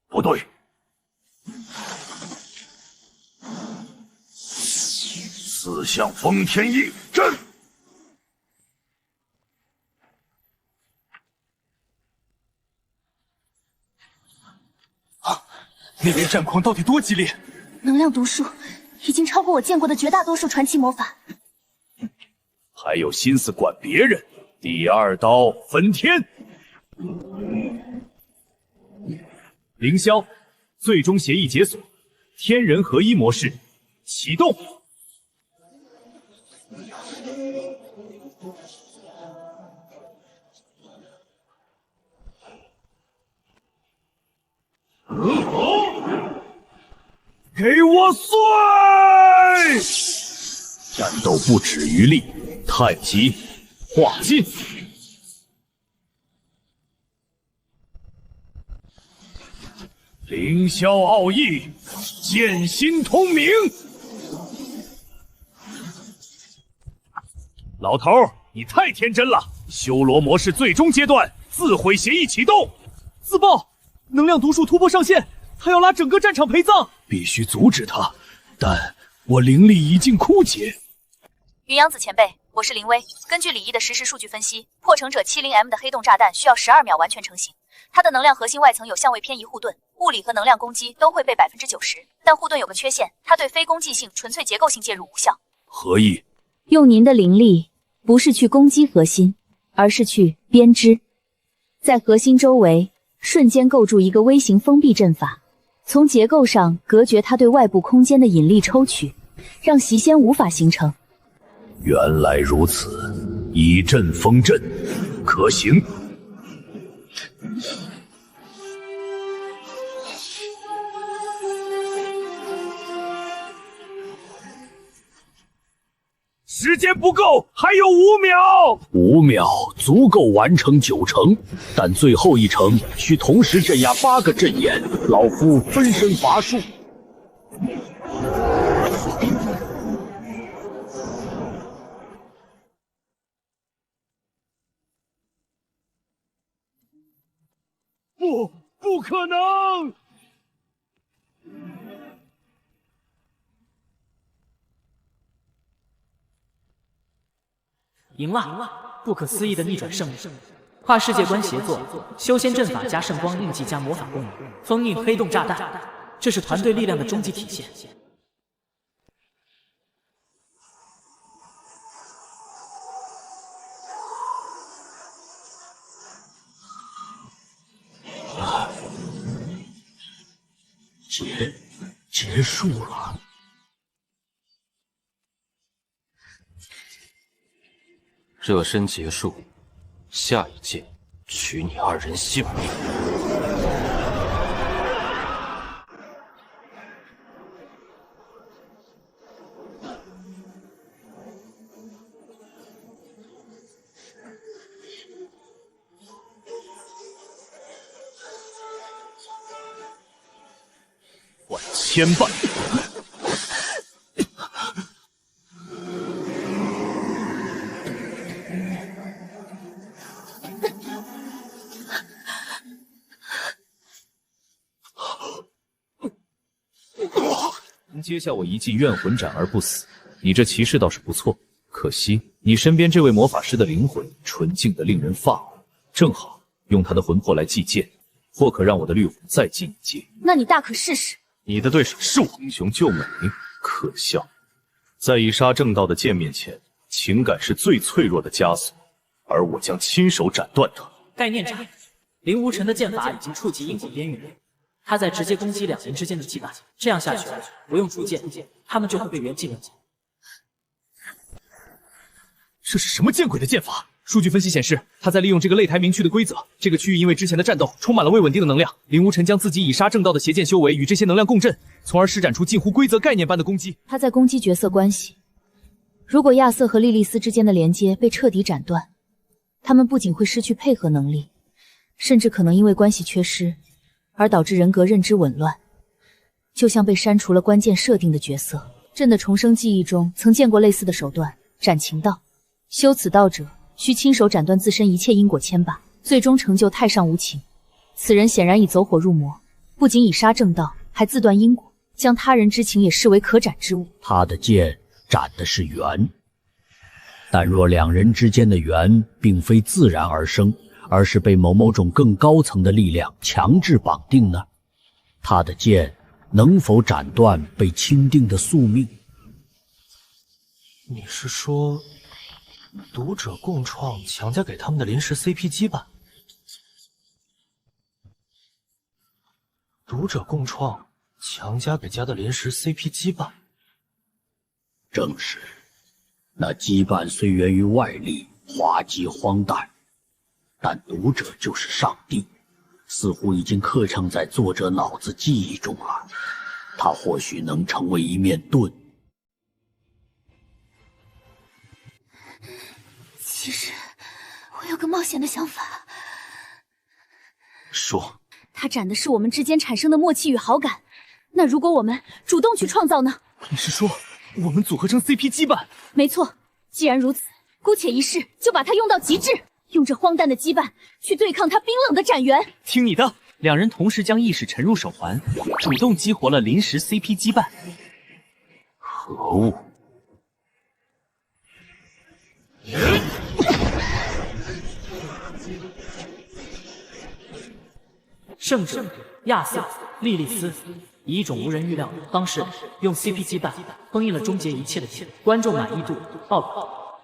不对，四象封天翼阵。那边战况到底多激烈？能量读数已经超过我见过的绝大多数传奇魔法。还有心思管别人？第二刀分天！凌霄，最终协议解锁，天人合一模式启动。给我碎！战斗不止于力，太极化劲。凌霄奥义，剑心通明。老头，你太天真了！修罗模式最终阶段，自毁协议启动。自爆！能量毒数突破上限，他要拉整个战场陪葬。必须阻止他，但我灵力已经枯竭。云阳子前辈，我是林薇。根据李毅的实时数据分析，破城者 70M 的黑洞炸弹需要12秒完全成型。它的能量核心外层有相位偏移护盾，物理和能量攻击都会被90%，但护盾有个缺陷，它对非攻击性、纯粹结构性介入无效。何意？用您的灵力，不是去攻击核心，而是去编织，在核心周围瞬间构筑一个微型封闭阵法，从结构上隔绝它对外部空间的引力抽取，让习仙无法形成。原来如此，以阵封阵，可行。时间不够，还有5秒。5秒足够完成9成，但最后1成需同时镇压8个阵眼，老夫分身乏术。不可能！赢了！不可思议的逆转胜利！跨世界观协作，修仙阵法加圣光印记加魔法功能，封印黑洞炸弹，这是团队力量的终极体现。结束了。热身结束，下一剑取你2人性命。换牵绊。接下我一记怨魂斩而不死，你这骑士倒是不错，可惜你身边这位魔法师的灵魂纯净的令人发呕，正好用他的魂魄来祭剑，或可让我的绿魂再进一阶。那你大可试试。你的对手是我，英雄救美，可笑。在以杀正道的剑面前，情感是最脆弱的枷锁，而我将亲手斩断它。概念炸！林无尘的剑法已经触及因果边缘。他在直接攻击2人之间的羁绊，这样下去，不用铸剑，他们就会被原地冷结。这是什么见鬼的剑法？数据分析显示，他在利用这个擂台明区的规则。这个区域因为之前的战斗充满了未稳定的能量，林无尘将自己以杀正道的邪剑修为与这些能量共振，从而施展出近乎规则概念般的攻击。他在攻击角色关系。如果亚瑟和莉莉丝之间的连接被彻底斩断，他们不仅会失去配合能力，甚至可能因为关系缺失而导致人格认知紊乱，就像被删除了关键设定的角色。朕的重生记忆中曾见过类似的手段，斩情道。修此道者需亲手斩断自身一切因果牵绊，最终成就太上无情。此人显然已走火入魔，不仅以杀正道，还自断因果，将他人之情也视为可斩之物。他的剑斩的是缘，但若2人之间的缘并非自然而生，而是被某种更高层的力量强制绑定呢？他的剑能否斩断被钦定的宿命？你是说，读者共创强加给他们的临时 CP 羁绊？读者共创强加给家的临时 CP 羁绊？正是。那羁绊虽源于外力，滑稽荒诞，但读者就是上帝，似乎已经刻成在作者脑子记忆中了。它或许能成为一面盾。其实，我有个冒险的想法。说。它斩的是我们之间产生的默契与好感。那如果我们主动去创造呢？你是说，我们组合成 CP 羁绊？没错。既然如此，姑且一试，就把它用到极致，用这荒诞的羁绊去对抗它冰冷的斩源。听你的！两人同时将意识沉入手环，主动激活了临时 CP 羁绊。可恶！胜者亚瑟、莉莉丝以一种无人预料的方式用 CP 羁绊封印了终结一切的铁，观众满意度爆表。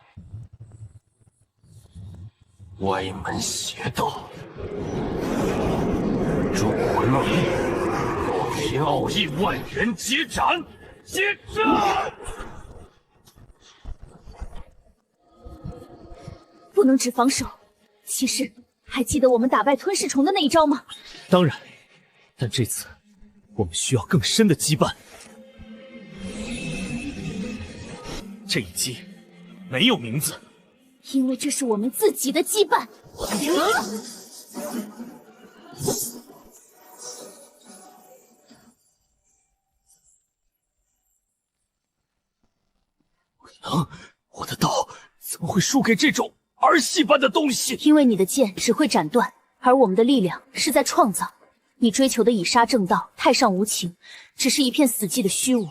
歪门邪道，助我乐意，若凭奥义，万人皆斩！接战！不能只防守。骑士，还记得我们打败吞噬虫的那一招吗？当然，但这次我们需要更深的羁绊。这一击没有名字，因为这是我们自己的羁绊。不能，我的刀怎么会输给这种儿戏般的东西？因为你的剑只会斩断，而我们的力量是在创造。你追求的以杀正道、太上无情，只是一片死寂的虚无，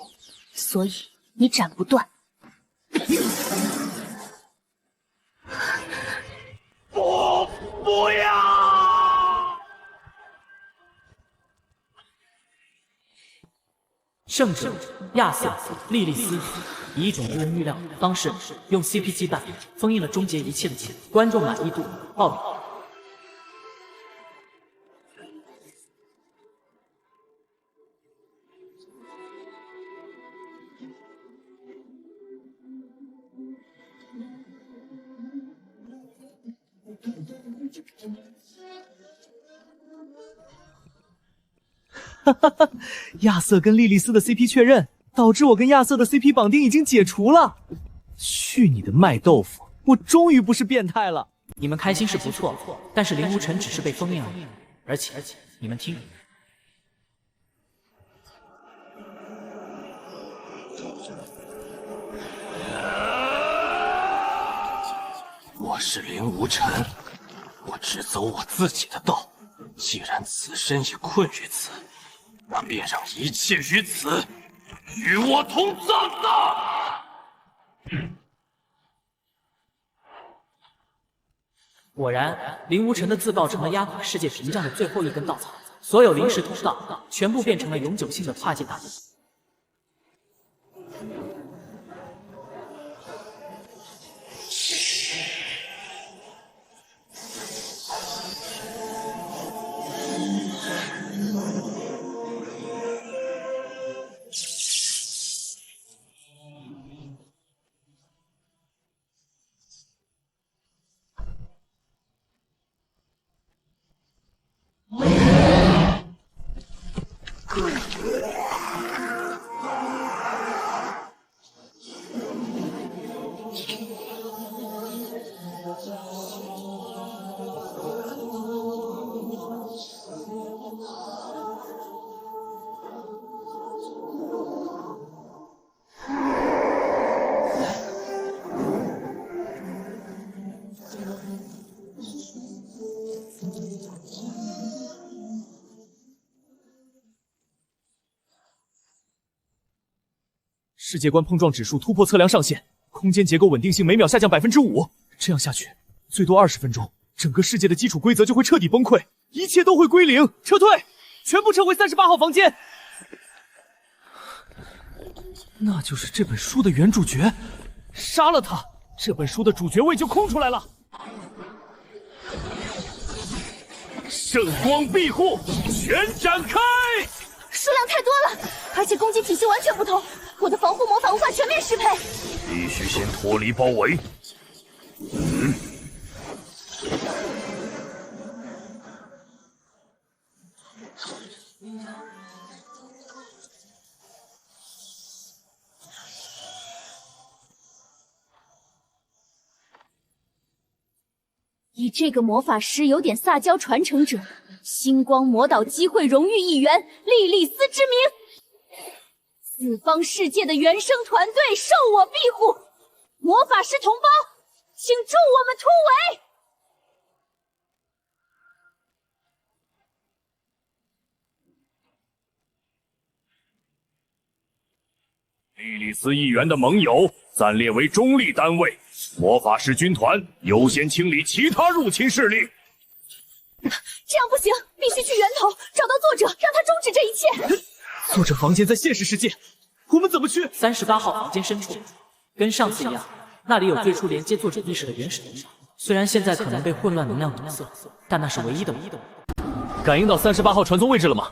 所以你斩不断。不要！胜者亚瑟、莉莉丝以一种无人预料的方式用 CP 羁绊封印了终结一切的铁，观众满意度爆表。哈哈哈！亚瑟跟莉莉丝的 CP 确认，导致我跟亚瑟的 CP 绑定已经解除了。去你的麦豆腐！我终于不是变态了。你们开心是不错，但是林无尘只是被封印而已。而且，你们听，我是林无尘，我只走我自己的道。既然此身已困于此，那便让一切于此与我同葬吧！果然，林无尘的自爆成了压垮世界屏障的最后一根稻草，所有临时通道全部变成了永久性的跨界大门。世界观碰撞指数突破测量上限，空间结构稳定性每秒下降5%。这样下去，最多20分钟，整个世界的基础规则就会彻底崩溃，一切都会归零。撤退，全部撤回38号房间。那就是这本书的原主角，杀了他，这本书的主角位就空出来了。圣光庇护，全展开！数量太多了，而且攻击体系完全不同，我的防护魔法无法全面适配。必须先脱离包围。以这个魔法师有点撒娇传承者，星光魔导机会荣誉一员，莉莉丝之名。四方世界的原生团队受我庇护，魔法师同胞，请助我们突围！莉莉丝议员的盟友暂列为中立单位，魔法师军团优先清理其他入侵势力。这样不行，必须去源头找到作者，让他终止这一切。作者房间在现实世界，我们怎么去？38号房间深处，跟上次一样，那里有最初连接作者意识的原始能量。虽然现在可能被混乱能量堵塞，但那是唯一的。感应到38号传送位置了吗？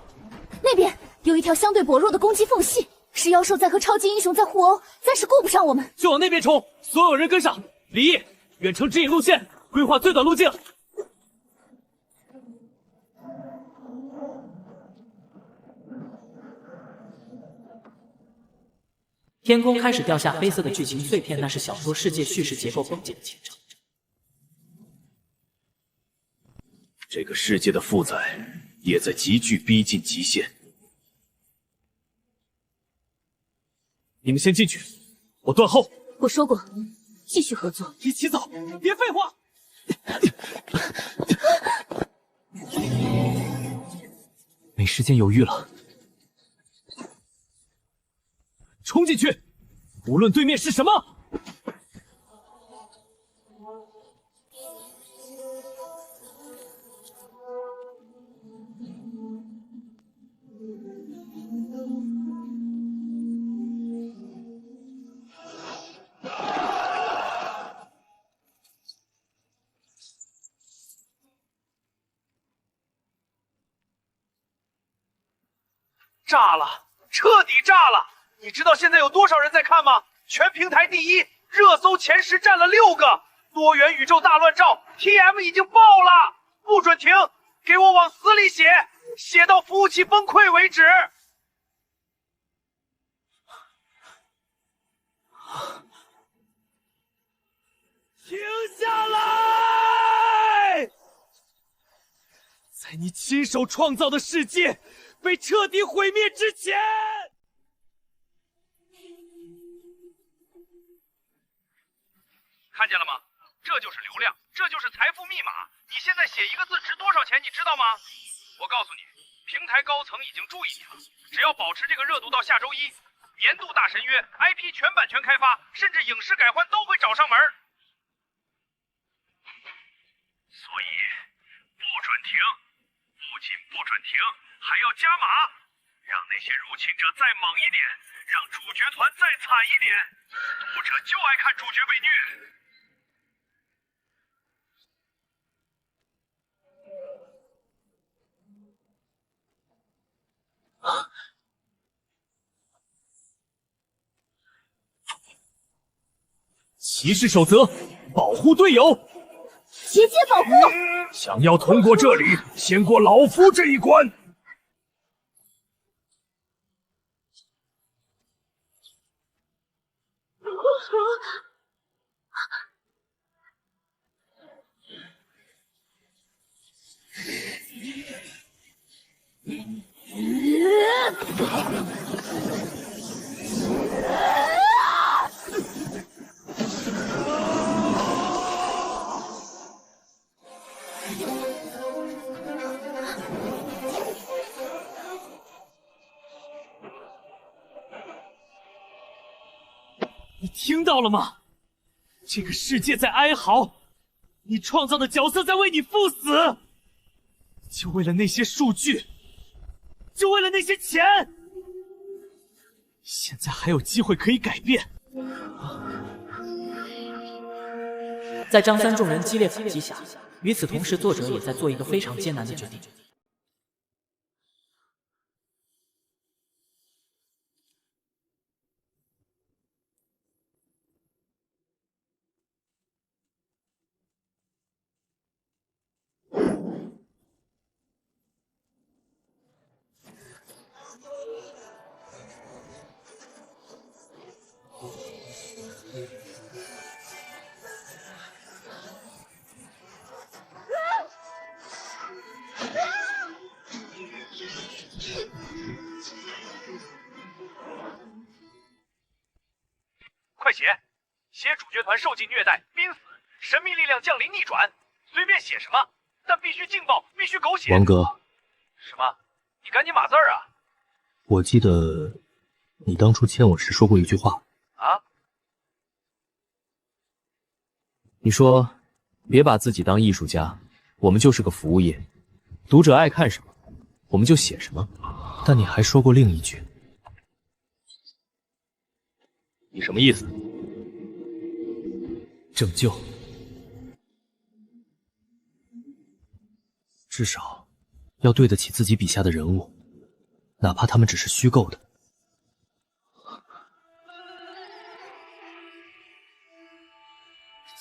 那边有一条相对薄弱的攻击缝隙，是妖兽在和超级英雄在互殴，暂时顾不上我们，就往那边冲！所有人跟上！李毅，远程指引路线，规划最短路径。天空开始掉下黑色的剧情碎片，那是小说世界叙事结构崩解的前兆。这个世界的负载也在急剧逼近极限。你们先进去，我断后。我说过，继续合作，一起走，别废话。没时间犹豫了，冲进去，无论对面是什么。炸了，彻底炸了！你知道现在有多少人在看吗？全平台第一，热搜前10占了6个。多元宇宙大乱照 ，TM 已经爆了，不准停，给我往死里写，写到服务器崩溃为止。停下来！在你亲手创造的世界被彻底毁灭之前，看见了吗？这就是流量，这就是财富密码。你现在写一个字值多少钱，你知道吗？我告诉你，平台高层已经注意你了，只要保持这个热度到下周1，年度大神约 IP 全版权开发，甚至影视改换都会找上门。所以不准停，不仅不准停，还要加码，让那些入侵者再猛一点，让主角团再惨一点。读者就爱看主角被虐。骑士守则，保护队友，结界保护。想要通过这里，先过老夫这一关。你听到了吗？这个世界在哀嚎，你创造的角色在为你赴死，就为了那些数据，就为了那些钱。现在还有机会可以改变。在张三众人激烈反击下，与此同时，作者也在做一个非常艰难的决定。快写！写主角团受尽虐待、濒死，神秘力量降临逆转，随便写什么，但必须劲爆，必须狗血。王哥，什么？你赶紧码字儿啊！我记得你当初签我时说过一句话啊？你说别把自己当艺术家，我们就是个服务业，读者爱看什么，我们就写什么。但你还说过另一句，你什么意思？拯救，至少要对得起自己笔下的人物，哪怕他们只是虚构的。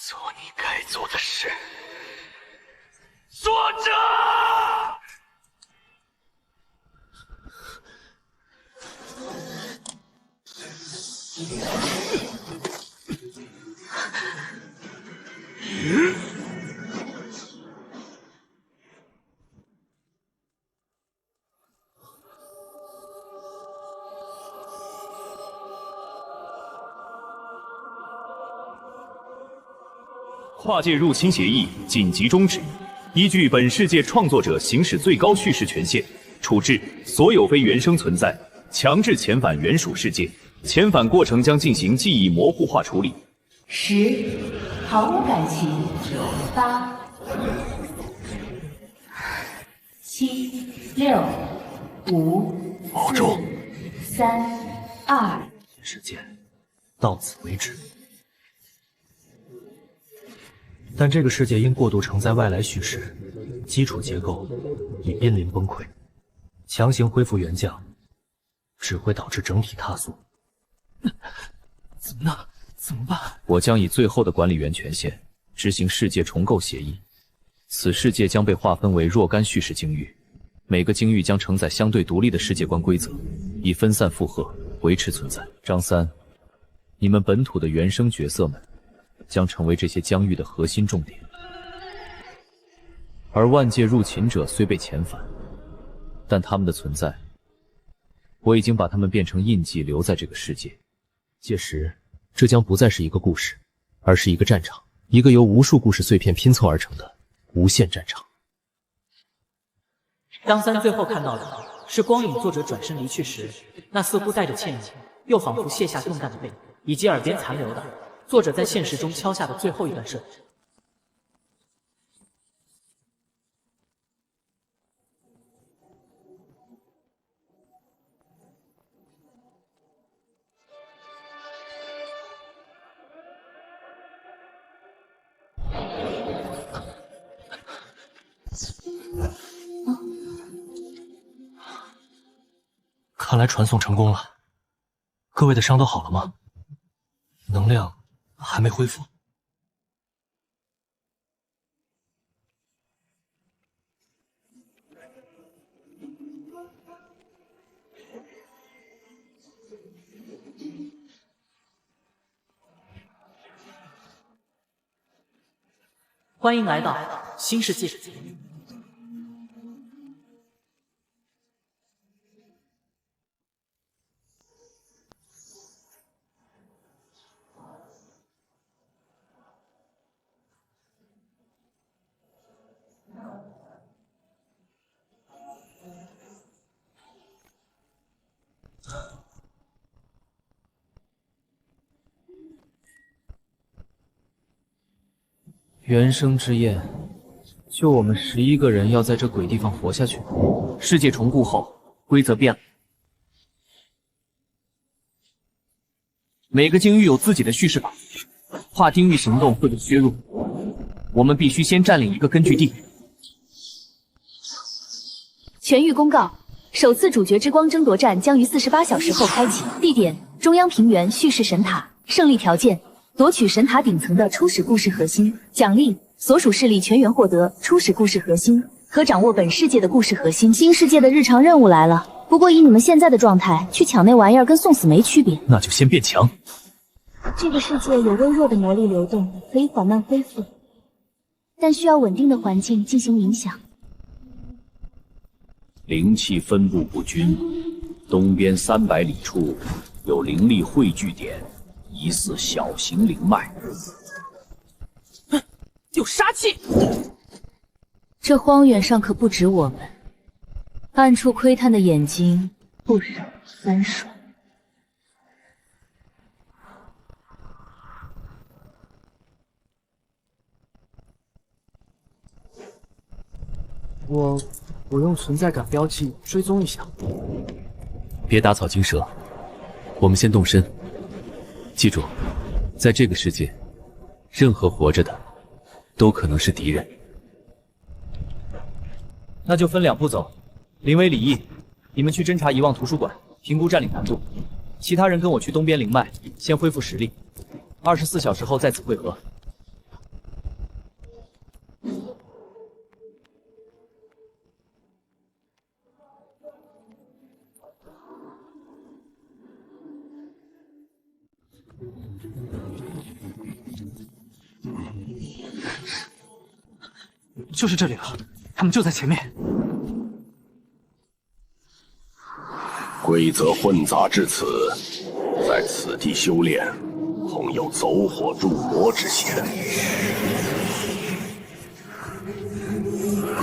做你该做的事，作者。跨界入侵协议紧急终止，依据本世界创作者行使最高叙事权限，处置所有非原生存在，强制遣返原属世界。遣返过程将进行记忆模糊化处理。10，毫无感情；8、7、6、5、保重。3、2。时间到此为止。但这个世界因过度承载外来叙事，基础结构已濒临崩溃，强行恢复原样，只会导致整体塌缩。怎么呢？怎么办？我将以最后的管理员权限执行世界重构协议。此世界将被划分为若干叙事境域，每个境域将承载相对独立的世界观规则，以分散负荷维持存在。张三，你们本土的原生角色们将成为这些疆域的核心重点。而万界入侵者虽被遣返，但他们的存在，我已经把他们变成印记，留在这个世界。届时，这将不再是一个故事，而是一个战场，一个由无数故事碎片拼凑而成的无限战场。张三最后看到的是光影作者转身离去时，那似乎带着歉意，又仿佛卸下重担的背影，以及耳边残留的作者在现实中敲下的最后一段设计。看来传送成功了，各位的伤都好了吗？能量还没恢复。欢迎来到新世界。原生之焰，就我们11个人要在这鬼地方活下去。世界重构后，规则变了。每个境域有自己的叙事法，跨丁域行动会被削弱。我们必须先占领一个根据地。全域公告：首次主角之光争夺战将于48小时后开启，地点：中央平原叙事神塔。胜利条件：夺取神塔顶层的初始故事核心。奖励：所属势力全员获得初始故事核心，可掌握本世界的故事核心。新世界的日常任务来了，不过以你们现在的状态去抢那玩意儿跟送死没区别。那就先变强。这个世界有微弱的魔力流动，可以缓慢恢复，但需要稳定的环境进行影响。灵气分布不均，东边300里处有灵力汇聚点，疑似小型灵脉。有杀气！这荒原上可不止我们，暗处窥探的眼睛不少3双。我用存在感标记追踪一下。别打草惊蛇，我们先动身。记住，在这个世界，任何活着的都可能是敌人。那就分2步走。林威、李毅，你们去侦查遗忘图书馆，评估占领难度；其他人跟我去东边灵脉，先恢复实力。24小时后在此会合。就是这里了，他们就在前面。规则混杂至此，在此地修炼，恐有走火入魔之嫌。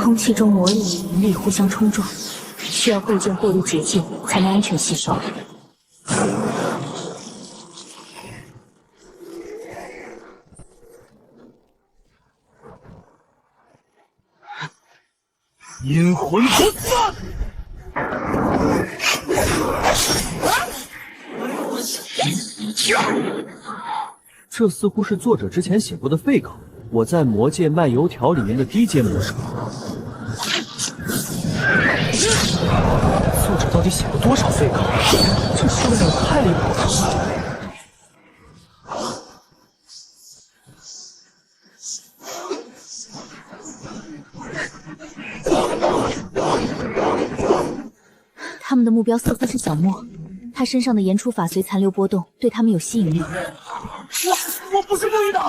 空气中魔力与灵力互相冲撞，需要构建过滤结界才能安全吸收。阴魂不散！这似乎是作者之前写过的废稿。我在《魔界卖油条》里面的低阶魔术。作者到底写过多少废稿？这数量太离谱了。他们的目标似乎是小莫，他身上的言出法随残留波动对他们有吸引力。我不是故意的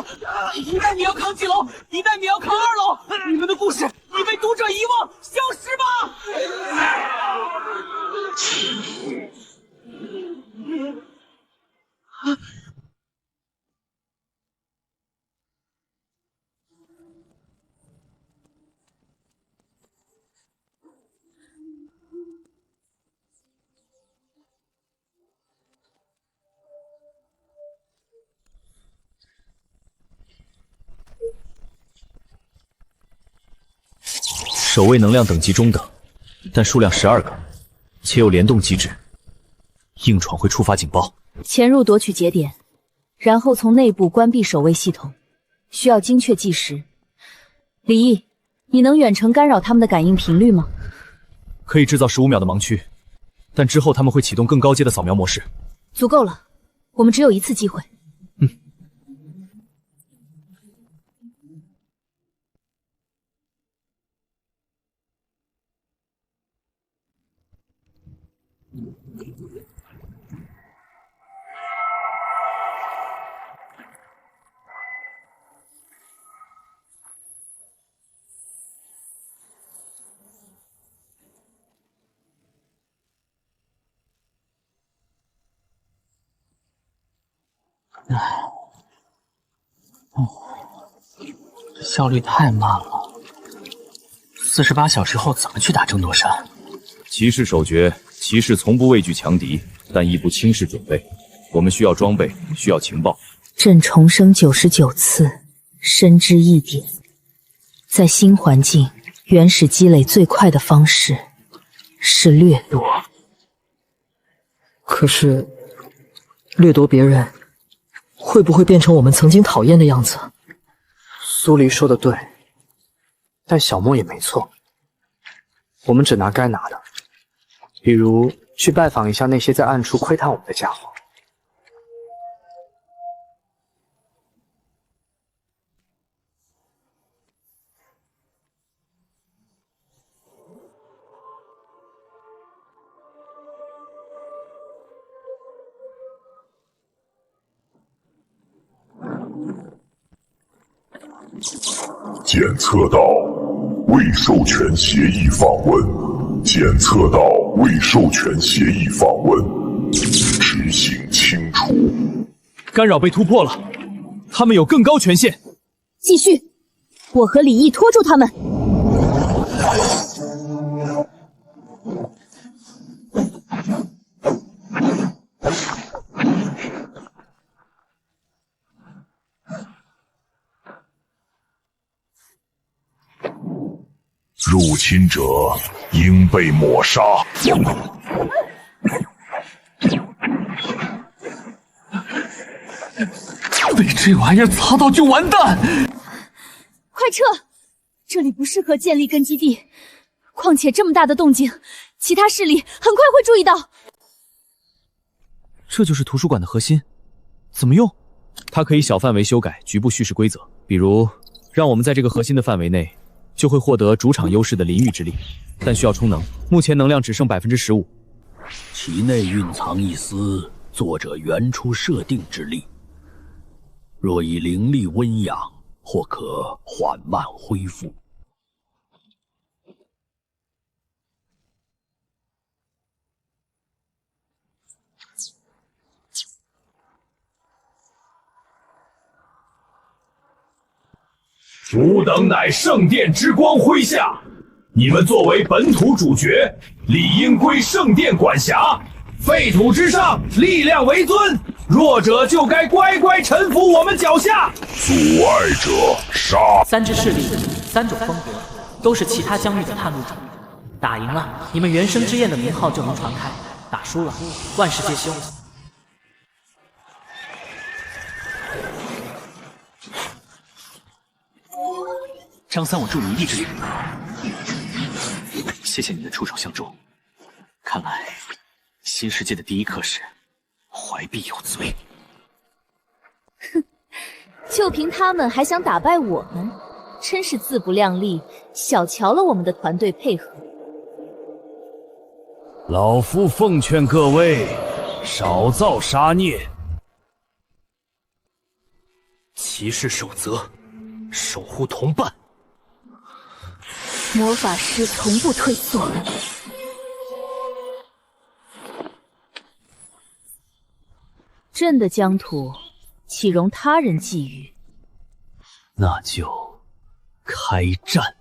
！1代米要扛几楼，1代米要扛2楼。你们的故事已被读者遗忘，消失吧！守卫能量等级中等，但数量12个，且有联动机制，硬闯会触发警报。潜入夺取节点，然后从内部关闭守卫系统，需要精确计时。李毅，你能远程干扰他们的感应频率吗？可以制造15秒的盲区，但之后他们会启动更高阶的扫描模式。足够了，我们只有一次机会。效率太慢了。48小时后怎么去打争夺山？骑士守诀，骑士从不畏惧强敌，但亦不轻视准备。我们需要装备，需要情报。朕重生99次，深知一点，在新环境，原始积累最快的方式是掠夺。可是，掠夺别人会不会变成我们曾经讨厌的样子？苏黎说的对，但小莫也没错。我们只拿该拿的，比如去拜访一下那些在暗处窥探我们的家伙。检测到未授权协议访问，检测到未授权协议访问，执行清除。干扰被突破了，他们有更高权限。继续，我和李毅拖住他们。入侵者应被抹杀。被这玩意儿擦到就完蛋！快撤！这里不适合建立根基地，况且这么大的动静，其他势力很快会注意到。这就是图书馆的核心，怎么用？它可以小范围修改局部叙事规则，比如让我们在这个核心的范围内，就会获得主场优势的淋浴之力，但需要充能，目前能量只剩15%。其内蕴藏一丝作者原初设定之力，若以灵力温养，或可缓慢恢复。汝等乃圣殿之光麾下，你们作为本土主角，理应归圣殿管辖。废土之上，力量为尊，弱者就该乖乖臣服我们脚下。阻碍者杀。3支势力，3种风格，都是其他疆域的探路者。打赢了，你们原生之焰的名号就能传开；打输了，万事皆休。张三，我助你一臂之力。谢谢你的出手相助。看来新世界的第一课是怀璧有罪。哼，就凭他们还想打败我们，真是自不量力，小瞧了我们的团队配合。老夫奉劝各位，少造杀孽。骑士守则，守护同伴。魔法师从不退缩。朕的疆土，岂容他人觊觎？那就开战！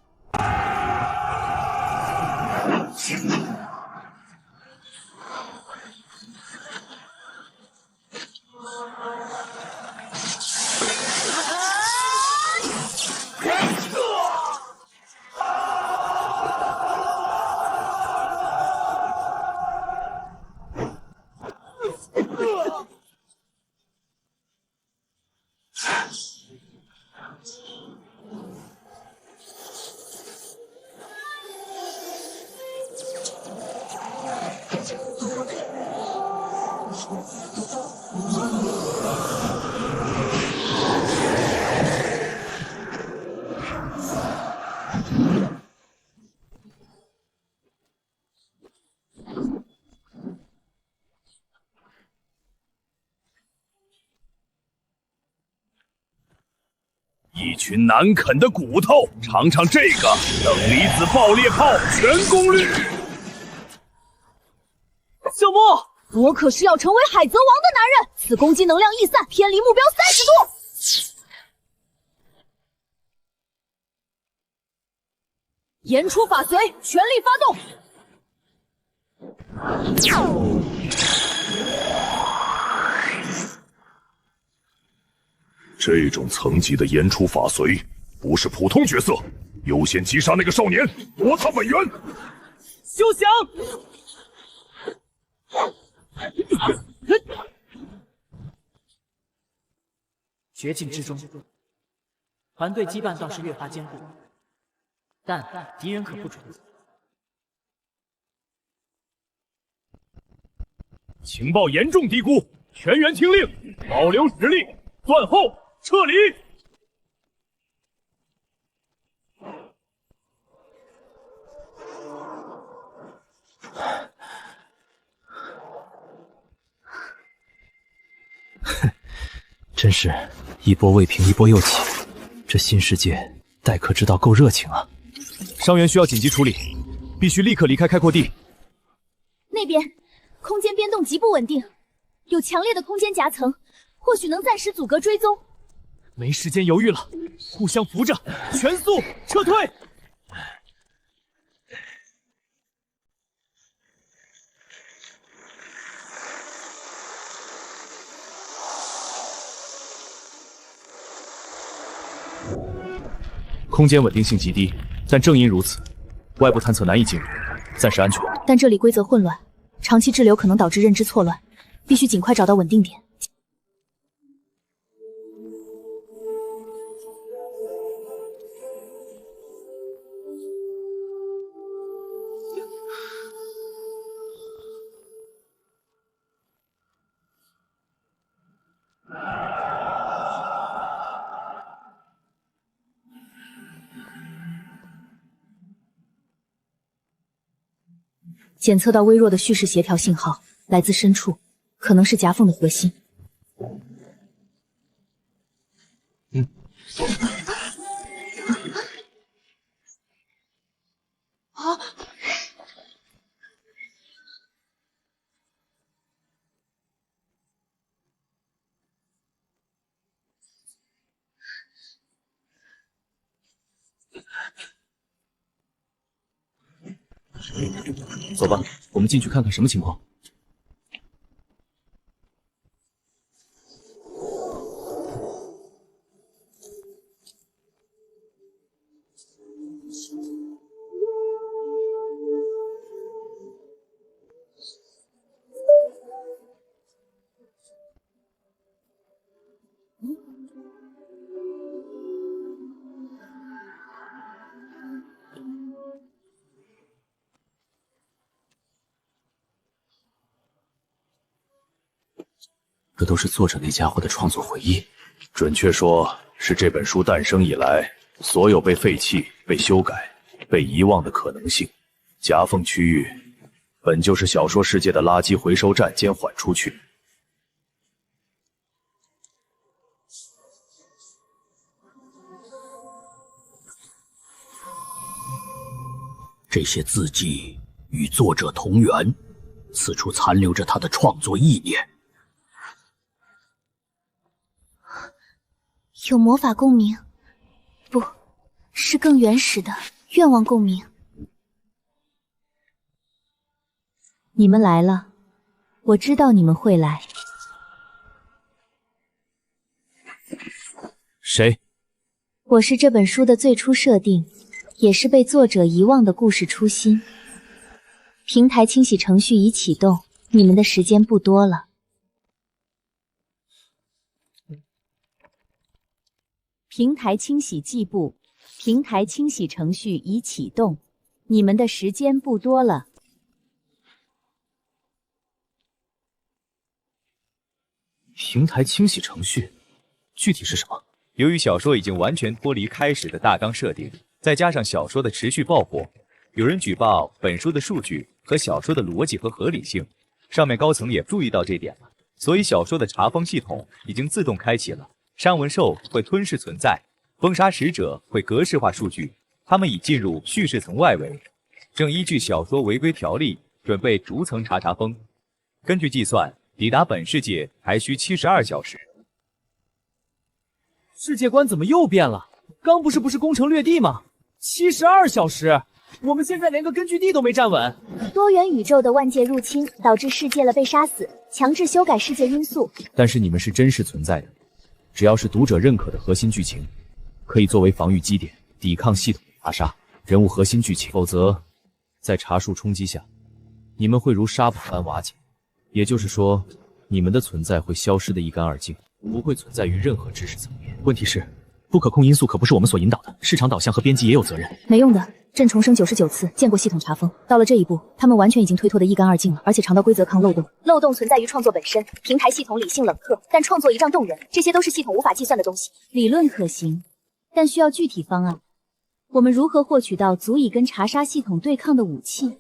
一群难啃的骨头，尝尝这个等离子爆裂炮全功率。小莫，我可是要成为海贼王的男人！此攻击能量逸散，偏离目标30度。言出法随，全力发动！这种层级的言出法随，不是普通角色，优先击杀那个少年，夺他本源。休想！绝境之中，团队羁绊倒是越发坚固，但敌人可不准。情报严重低估，全员听令，保留实力，断后撤离。真是一波未平一波又起，这新世界待客之道够热情啊！伤员需要紧急处理，必须立刻离开开阔地。那边空间变动极不稳定，有强烈的空间夹层，或许能暂时阻隔追踪。没时间犹豫了，互相扶着，全速撤退！空间稳定性极低，但正因如此，外部探测难以进入，暂时安全。但这里规则混乱，长期滞留可能导致认知错乱，必须尽快找到稳定点。检测到微弱的叙事协调信号，来自深处，可能是夹缝的核心。啊！走吧，我们进去看看什么情况。这都是作者那家伙的创作回忆，准确说是这本书诞生以来所有被废弃、被修改、被遗忘的可能性。夹缝区域本就是小说世界的垃圾回收站兼缓出区。这些字迹与作者同源，此处残留着他的创作意念。有魔法共鸣，不是更原始的愿望共鸣。你们来了，我知道你们会来。谁？我是这本书的最初设定，也是被作者遗忘的故事初心。平台清洗程序已启动，你们的时间不多了。平台清洗计部，平台清洗程序已启动，你们的时间不多了。平台清洗程序具体是什么？由于小说已经完全脱离开始的大纲设定，再加上小说的持续爆火，有人举报本书的数据和小说的逻辑和合理性，上面高层也注意到这点了，所以小说的查封系统已经自动开启了。伤文兽会吞噬存在，封杀使者会格式化数据，他们已进入叙事层外围，正依据小说违规条例准备逐层查封。根据计算，抵达本世界还需72小时。世界观怎么又变了？刚不是攻城略地吗？72小时，我们现在连个根据地都没站稳。多元宇宙的万界入侵导致世界了被杀死，强制修改世界因素。但是你们是真实存在的。只要是读者认可的核心剧情，可以作为防御基点，抵抗系统查杀人物核心剧情。否则，在查数冲击下，你们会如沙堡般瓦解。也就是说，你们的存在会消失得一干二净。不会存在于任何知识层面。问题是，不可控因素可不是我们所引导的，市场导向和编辑也有责任。没用的，朕重生99次，见过系统查封，到了这一步，他们完全已经推脱得一干二净了，而且尝到规则抗漏洞。漏洞存在于创作本身，平台系统理性冷酷，但创作一仗动人，这些都是系统无法计算的东西。理论可行，但需要具体方案。我们如何获取到足以跟查杀系统对抗的武器？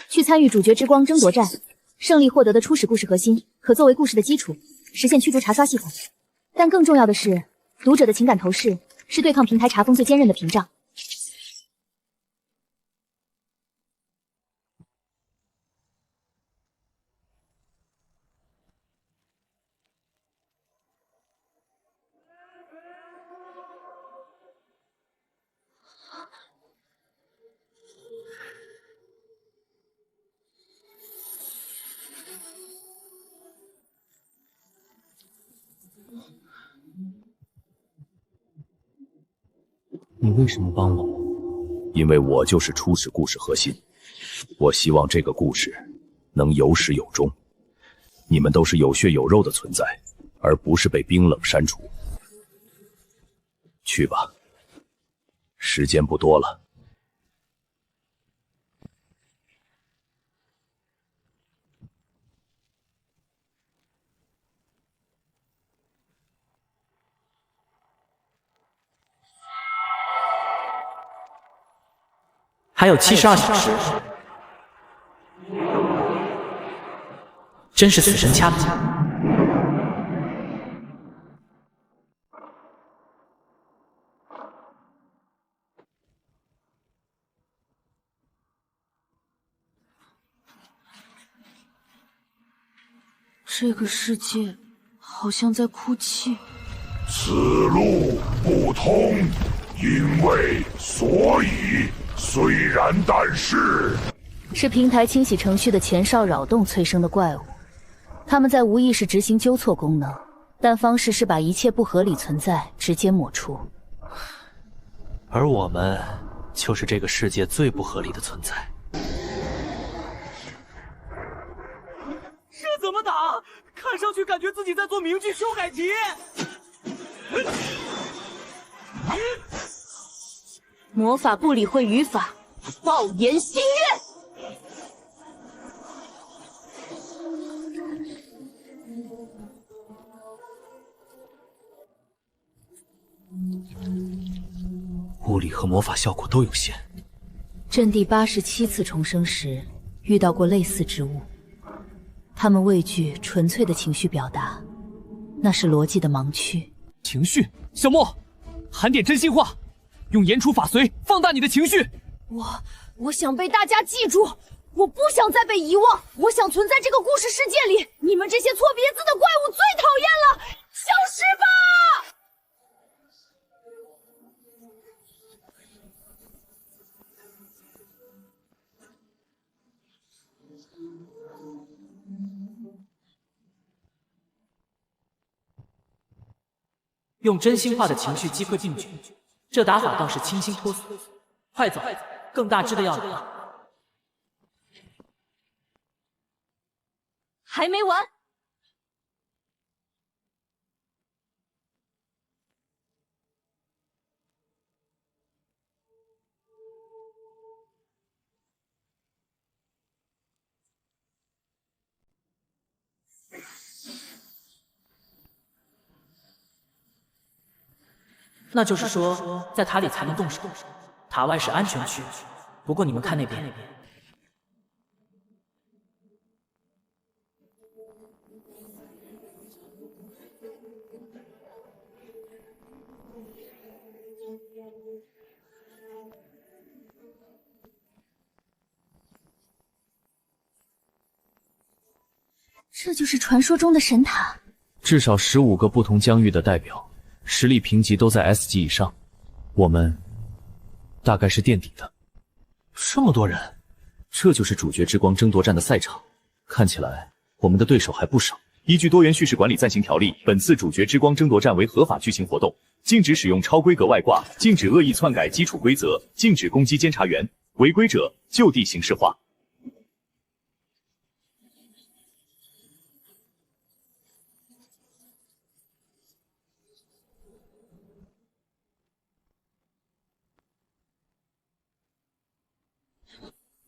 去参与主角之光争夺战，胜利获得的初始故事核心可作为故事的基础，实现驱逐查刷系统。但更重要的是，读者的情感投射是对抗平台查封最坚韧的屏障。你为什么帮我？因为我就是初始故事核心，我希望这个故事能有始有终。你们都是有血有肉的存在，而不是被冰冷删除。去吧，时间不多了。还有72小时，真是死神掐的紧。这个世界好像在哭泣。此路不通，因为所以。虽然，但是，是平台清洗程序的前哨扰动催生的怪物，他们在无意识执行纠错功能，但方式是把一切不合理存在直接抹除。而我们就是这个世界最不合理的存在。这怎么打？看上去感觉自己在做名句修改题。魔法不理会语法，暴言心愿。物理和魔法效果都有限。朕第87次重生时遇到过类似之物，他们畏惧纯粹的情绪表达，那是逻辑的盲区。情绪，小莫，喊点真心话。用言出法随，放大你的情绪。我想被大家记住，我不想再被遗忘，我想存在这个故事世界里。你们这些错别字的怪物最讨厌了，消失吧！用真心话的情绪击溃病菌。这打法倒是清新脱俗，快走，更大只的要来。还没完。那就是说，在塔里才能动手，塔外是安全区。不过你们看那边，这就是传说中的神塔。至少15个不同疆域的代表。实力评级都在 S 级以上，我们大概是垫底的。这么多人，这就是主角之光争夺战的赛场。看起来我们的对手还不少。依据多元叙事管理暂行条例，本次主角之光争夺战为合法剧情活动，禁止使用超规格外挂，禁止恶意篡改基础规则，禁止攻击监察员，违规者就地刑事化。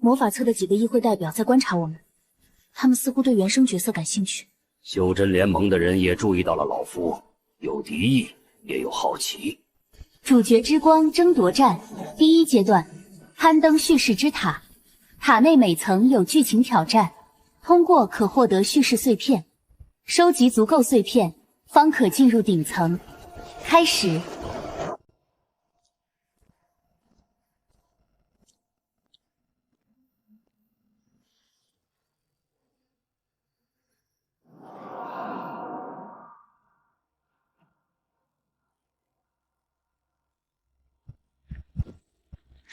魔法侧的几个议会代表在观察我们，他们似乎对原生角色感兴趣。修真联盟的人也注意到了老夫，有敌意，也有好奇。主角之光争夺战第一阶段，攀登叙事之塔，塔内每层有剧情挑战，通过可获得叙事碎片，收集足够碎片方可进入顶层。开始。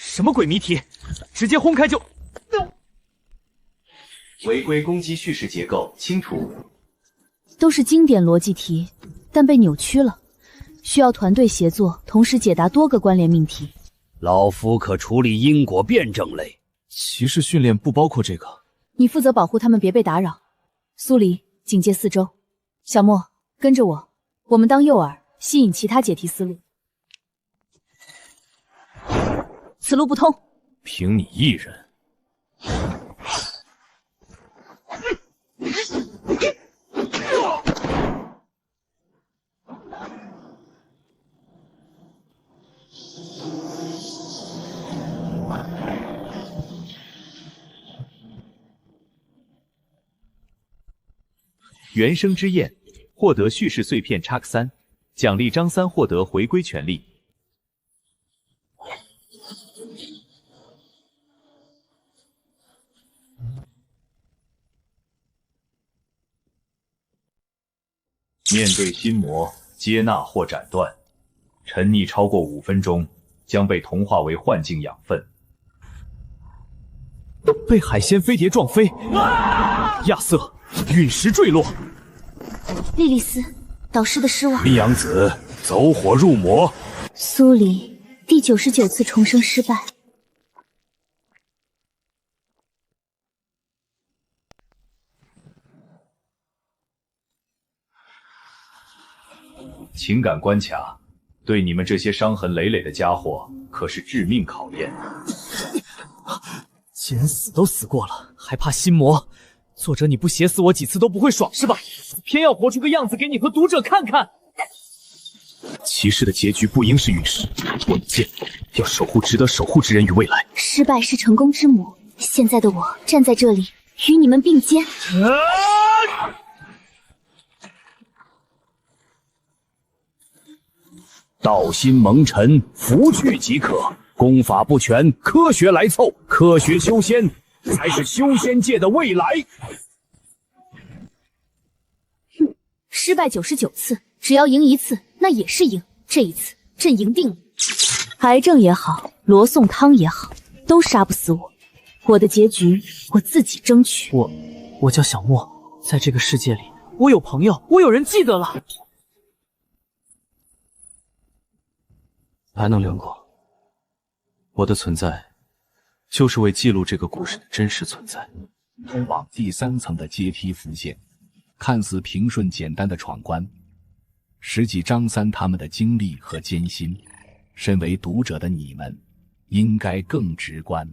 什么鬼谜题？直接轰开就……违规攻击叙事结构清除。都是经典逻辑题，但被扭曲了，需要团队协作，同时解答多个关联命题。老夫可处理因果辩证类。骑士训练不包括这个。你负责保护他们，别被打扰。苏黎，警戒四周。小莫，跟着我，我们当诱饵，吸引其他解题思路。此路不通。凭你一人。原生之焰获得叙事碎片 Chuck3，奖励张三获得回归权利。面对心魔，接纳或斩断。沉溺超过5分钟，将被同化为幻境养分。被海鲜飞碟撞飞，亚瑟陨石坠落。莉莉丝，导师的失望。阴阳子走火入魔。苏黎，第99次重生失败。情感关卡，对你们这些伤痕累累的家伙可是致命考验。既然死都死过了，还怕心魔？作者，你不写死我几次都不会爽是吧？偏要活出个样子给你和读者看看。骑士的结局不应是陨石，我们剑要守护值得守护之人于未来。失败是成功之母，现在的我站在这里，与你们并肩。道心蒙尘，拂去即可。功法不全，科学来凑。科学修仙，才是修仙界的未来。失败99次，只要赢1次，那也是赢。这一次，朕赢定了。癌症也好，罗宋汤也好，都杀不死我。我的结局，我自己争取。我叫小莫，在这个世界里，我有朋友，我有人记得了。还能留过。我的存在，就是为记录这个故事的真实存在。通往第3层的阶梯浮现，看似平顺简单的闯关，实际张三他们的经历和艰辛，身为读者的你们，应该更直观。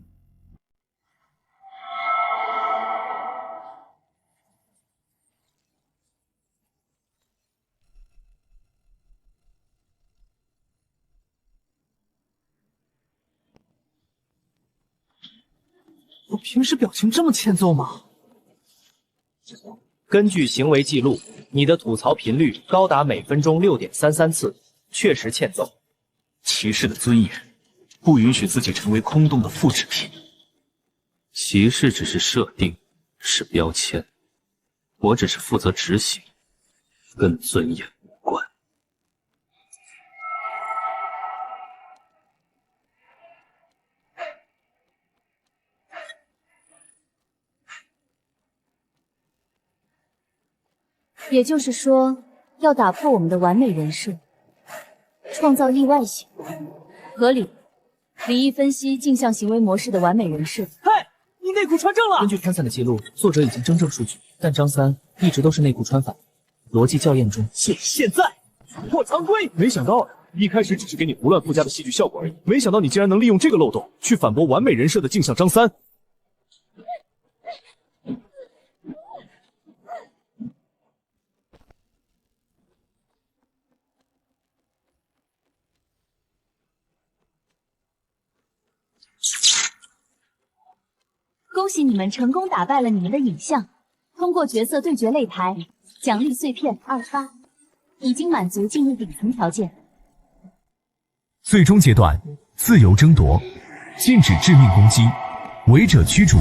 我平时表情这么欠揍吗？根据行为记录，你的吐槽频率高达每分钟6.33次，确实欠揍。骑士的尊严，不允许自己成为空洞的复制品。骑士只是设定，是标签，我只是负责执行，跟尊严无关。也就是说，要打破我们的完美人设，创造意外性，合理。李毅分析镜像行为模式的完美人设。嗨，你内裤穿正了！根据穿散的记录，作者已经更正数据，但张三一直都是内裤穿反。逻辑校验中，现在突破常规。没想到一开始只是给你胡乱附加的戏剧效果而已，没想到你竟然能利用这个漏洞去反驳完美人设的镜像张三。恭喜你们成功打败了你们的影像，通过角色对决擂台，奖励碎片2发，已经满足进入顶层条件。最终阶段，自由争夺，禁止致命攻击，违者驱逐。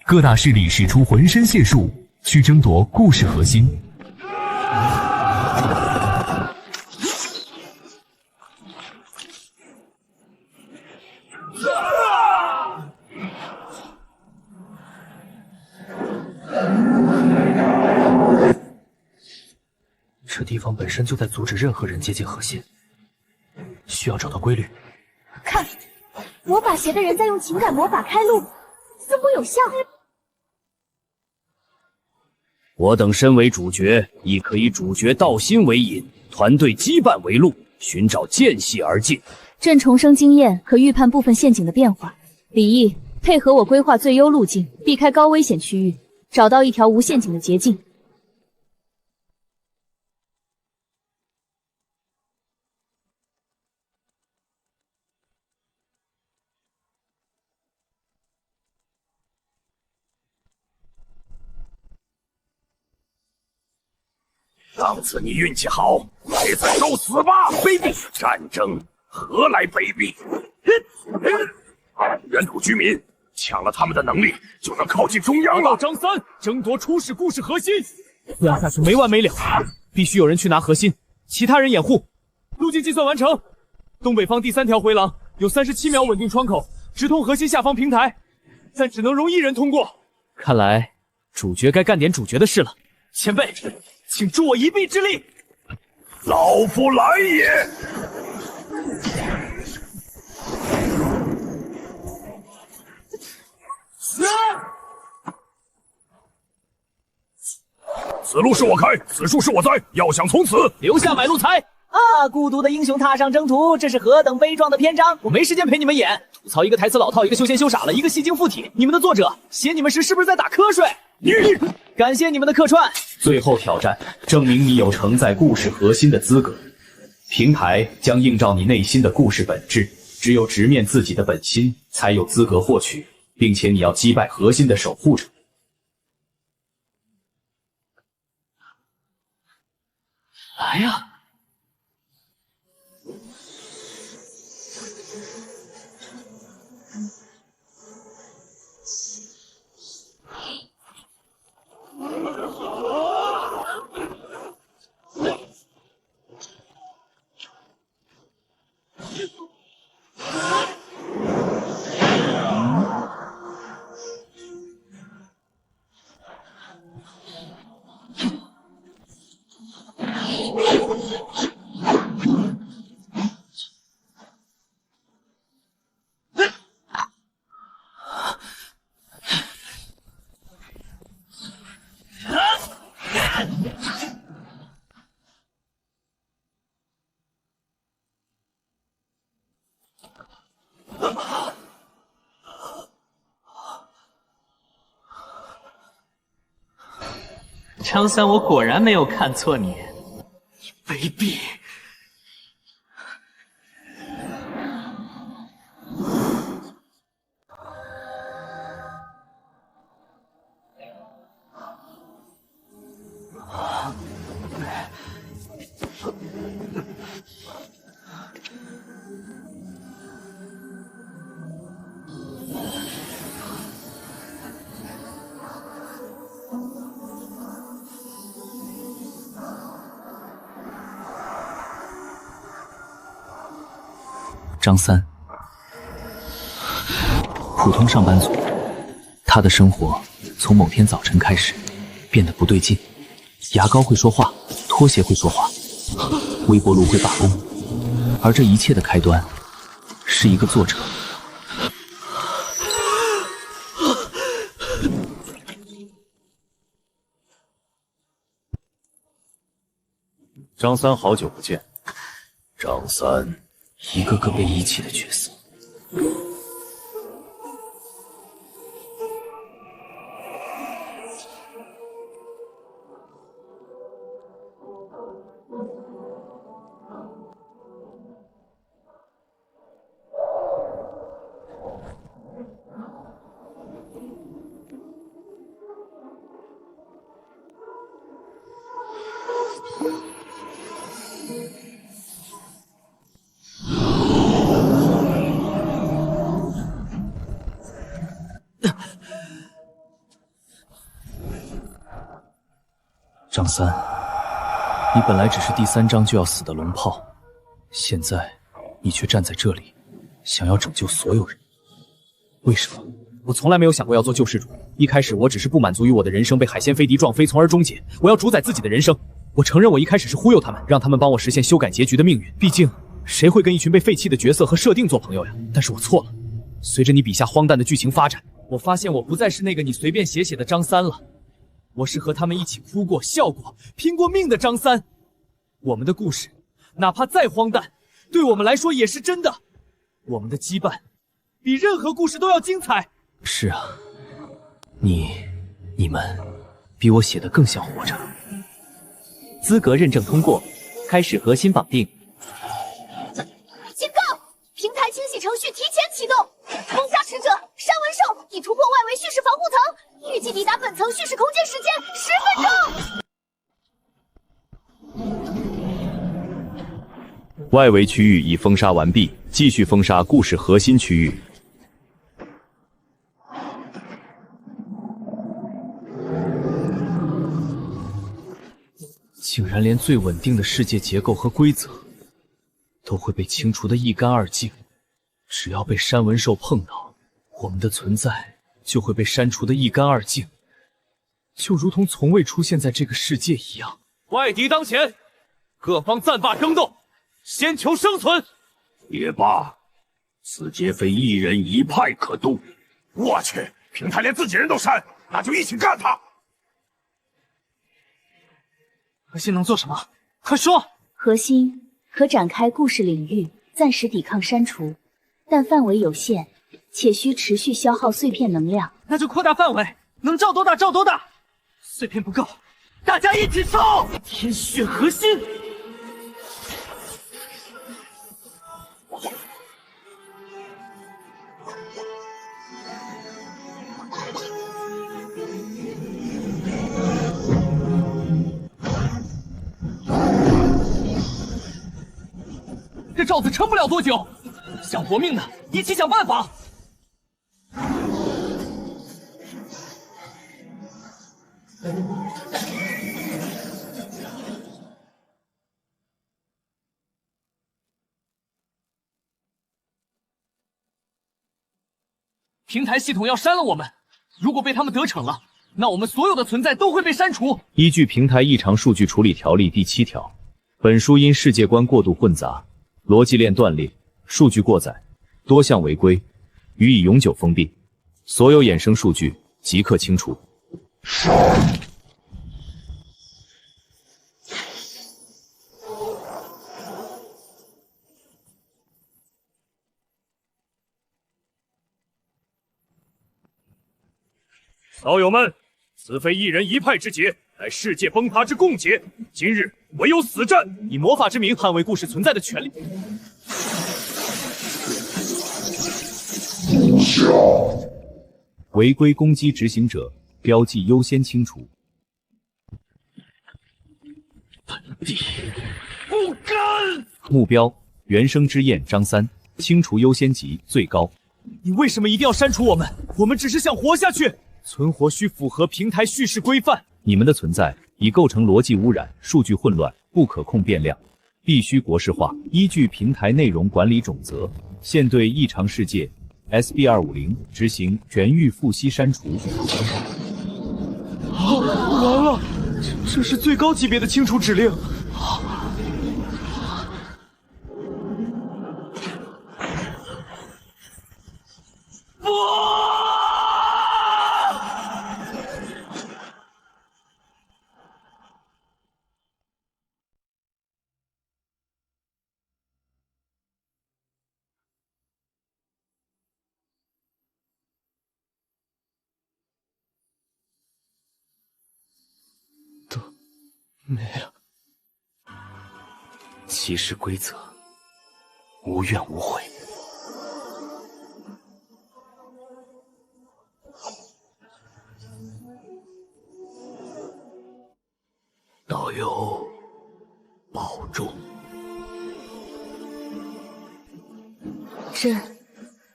各大势力使出浑身解数去争夺故事核心。这地方本身就在阻止任何人接近核心，需要找到规律。看，魔法鞋的人在用情感魔法开路，似乎有效。我等身为主角，亦可以主角道心为引，团队羁绊为路，寻找间隙而进。朕重生经验可预判部分陷阱的变化。李毅，配合我规划最优路径，避开高危险区域，找到一条无陷阱的捷径。上次你运气好，来自受死吧，卑鄙！战争何来卑鄙？原土居民抢了他们的能力，就能靠近中央了。张三争夺初始故事核心，这样下去没完没了，必须有人去拿核心，其他人掩护。路径计算完成，东北方第3条回廊有37秒稳定窗口，直通核心下方平台，但只能容1人通过。看来主角该干点主角的事了。前辈，请助我一臂之力。老夫来也！此路是我开，此树是我栽，要想从此留下买路财啊！孤独的英雄踏上征途，这是何等悲壮的篇章！我没时间陪你们演，吐槽一个台词老套，一个修仙修傻了，一个戏精附体。你们的作者写你们时是不是在打瞌睡？感谢你们的客串。最后挑战，证明你有承载故事核心的资格。平台将映照你内心的故事本质，只有直面自己的本心，才有资格获取，并且你要击败核心的守护者。来呀！张三，我果然没有看错你。卑鄙！张三，普通上班族，他的生活从某天早晨开始变得不对劲。牙膏会说话，拖鞋会说话，微波炉会罢工，而这一切的开端是一个作者。张三，好久不见。张三，一个个被遗弃的角色。张三，你本来只是第3章就要死的龙炮，现在你却站在这里，想要拯救所有人，为什么？我从来没有想过要做救世主。一开始我只是不满足于我的人生被海鲜飞敌撞飞，从而终结。我要主宰自己的人生。我承认我一开始是忽悠他们，让他们帮我实现修改结局的命运。毕竟，谁会跟一群被废弃的角色和设定做朋友呀？但是我错了。随着你笔下荒诞的剧情发展，我发现我不再是那个你随便写的张三了。我是和他们一起哭过、笑过、拼过命的张三。我们的故事，哪怕再荒诞，对我们来说也是真的。我们的羁绊，比任何故事都要精彩。是啊，你们比我写的更像活着。资格认证通过，开始核心绑定。警告！平台清洗程序提前启动。封杀使者山文兽已突破外围叙事防护层，预计抵达本层叙事空间时间10分钟。外围区域已封杀完毕，继续封杀故事核心区域。竟然连最稳定的世界结构和规则都会被清除得一干二净。只要被山纹兽碰到，我们的存在就会被删除得一干二净，就如同从未出现在这个世界一样。外敌当前，各方暂罢争斗，先求生存。也罢，此皆非一人一派可度。我去，平台连自己人都删，那就一起干他！核心能做什么？快说！核心可展开故事领域，暂时抵抗删除，但范围有限，且需持续消耗碎片能量。那就扩大范围，能照多大照多大。碎片不够，大家一起烧！天血核心！这罩子撑不了多久，想活命的一起想办法。平台系统要删了我们，如果被他们得逞了，那我们所有的存在都会被删除。依据平台异常数据处理条例第7条，本书因世界观过度混杂、逻辑链断裂、数据过载、多项违规，予以永久封闭，所有衍生数据即刻清除。老友们，此非一人一派之劫，乃世界崩塌之共劫。今日唯有死战，以魔法之名捍卫故事存在的权利。违规攻击执行者，标记优先清除。本地不甘。目标：原生之焰张三，清除优先级最高。你为什么一定要删除我们？我们只是想活下去。存活需符合平台叙事规范。你们的存在已构成逻辑污染、数据混乱、不可控变量，必须国式化。依据平台内容管理准则，现对异常世界 SB250 执行全域复息删除。完了，这是最高级别的清除指令。没有。起始规则，无怨无悔。导游，保重。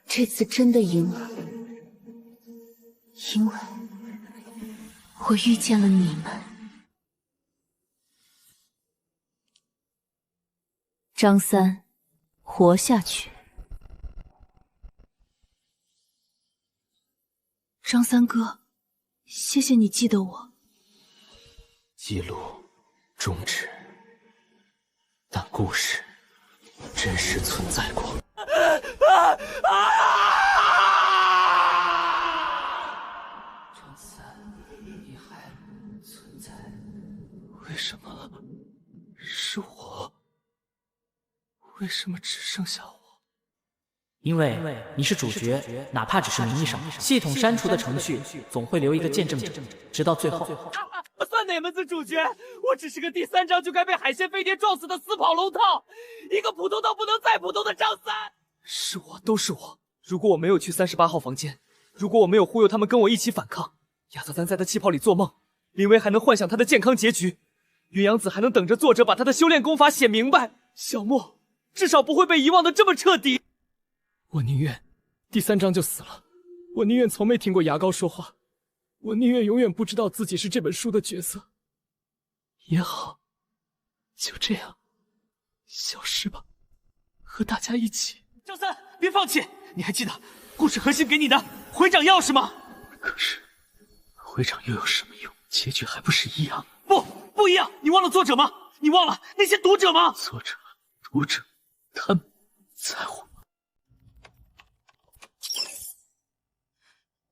这次真的赢了，因为我遇见了你们。张三，活下去。张三哥，谢谢你记得我。记录终止，但故事真实存在过。张三，你还存在？为什么是我？为什么只剩下我？因为你是主角，哪怕只是名义上，系统删除的程序总会留一个见证者，直到最后。我算哪门子主角？我只是个第3章就该被海鲜飞碟撞死的死跑龙套，一个普通到不能再普通的张三。是我，都是我。如果我没有去38号房间，如果我没有忽悠他们跟我一起反抗，亚瑟丹在他气泡里做梦，林薇还能幻想他的健康结局，云阳子还能等着作者把他的修炼功法写明白，小莫至少不会被遗忘的这么彻底。我宁愿第3章就死了，我宁愿从没听过牙膏说话，我宁愿永远不知道自己是这本书的角色。也好，就这样消失吧，和大家一起。张三，别放弃！你还记得故事核心给你的会长钥匙吗？可是会长又有什么用？结局还不是一样？不一样！你忘了作者吗？你忘了那些读者吗？作者、读者，他们在乎吗？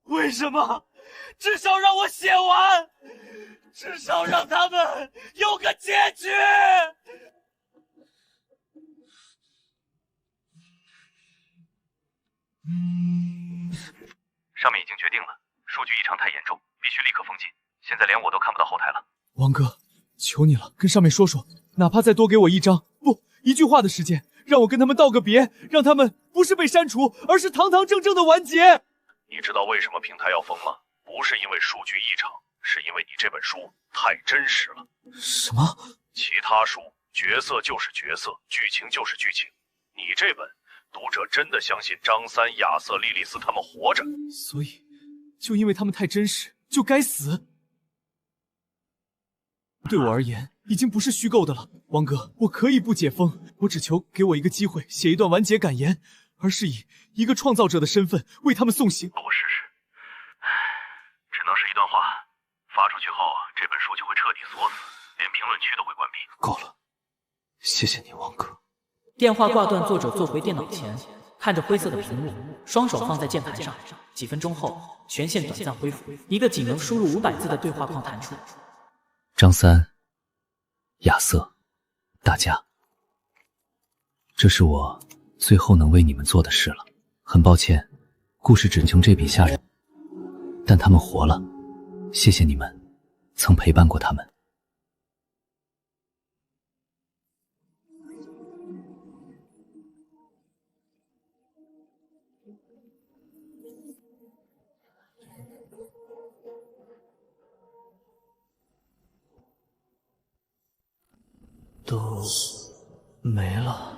为什么？至少让我写完，至少让他们有个结局。上面已经决定了，数据异常太严重，必须立刻封禁。现在连我都看不到后台了。王哥，求你了，跟上面说说，哪怕再多给我1章，不1句话的时间，让我跟他们道个别，让他们不是被删除，而是堂堂正正的完结。你知道为什么平台要封吗？不是因为数据异常，是因为你这本书太真实了。什么？其他书角色就是角色，剧情就是剧情，你这本读者真的相信张三、亚瑟、莉莉丝他们活着，所以就因为他们太真实，就该死。对我而言，已经不是虚构的了。王哥，我可以不解封，我只求给我一个机会，写一段完结感言，而是以一个创造者的身份为他们送行。我试试，只能是一段话，发出去后，这本书就会彻底锁死，连评论区都会关闭。够了，谢谢你，王哥。电话挂断，作者坐回电脑前，看着灰色的屏幕，双手放在键盘上。几分钟后，权限短暂恢复，一个仅能输入500字的对话框弹出。张三、亚瑟，大家，这是我最后能为你们做的事了。很抱歉，故事只剩这笔下人，但他们活了，谢谢你们曾陪伴过他们。都没了。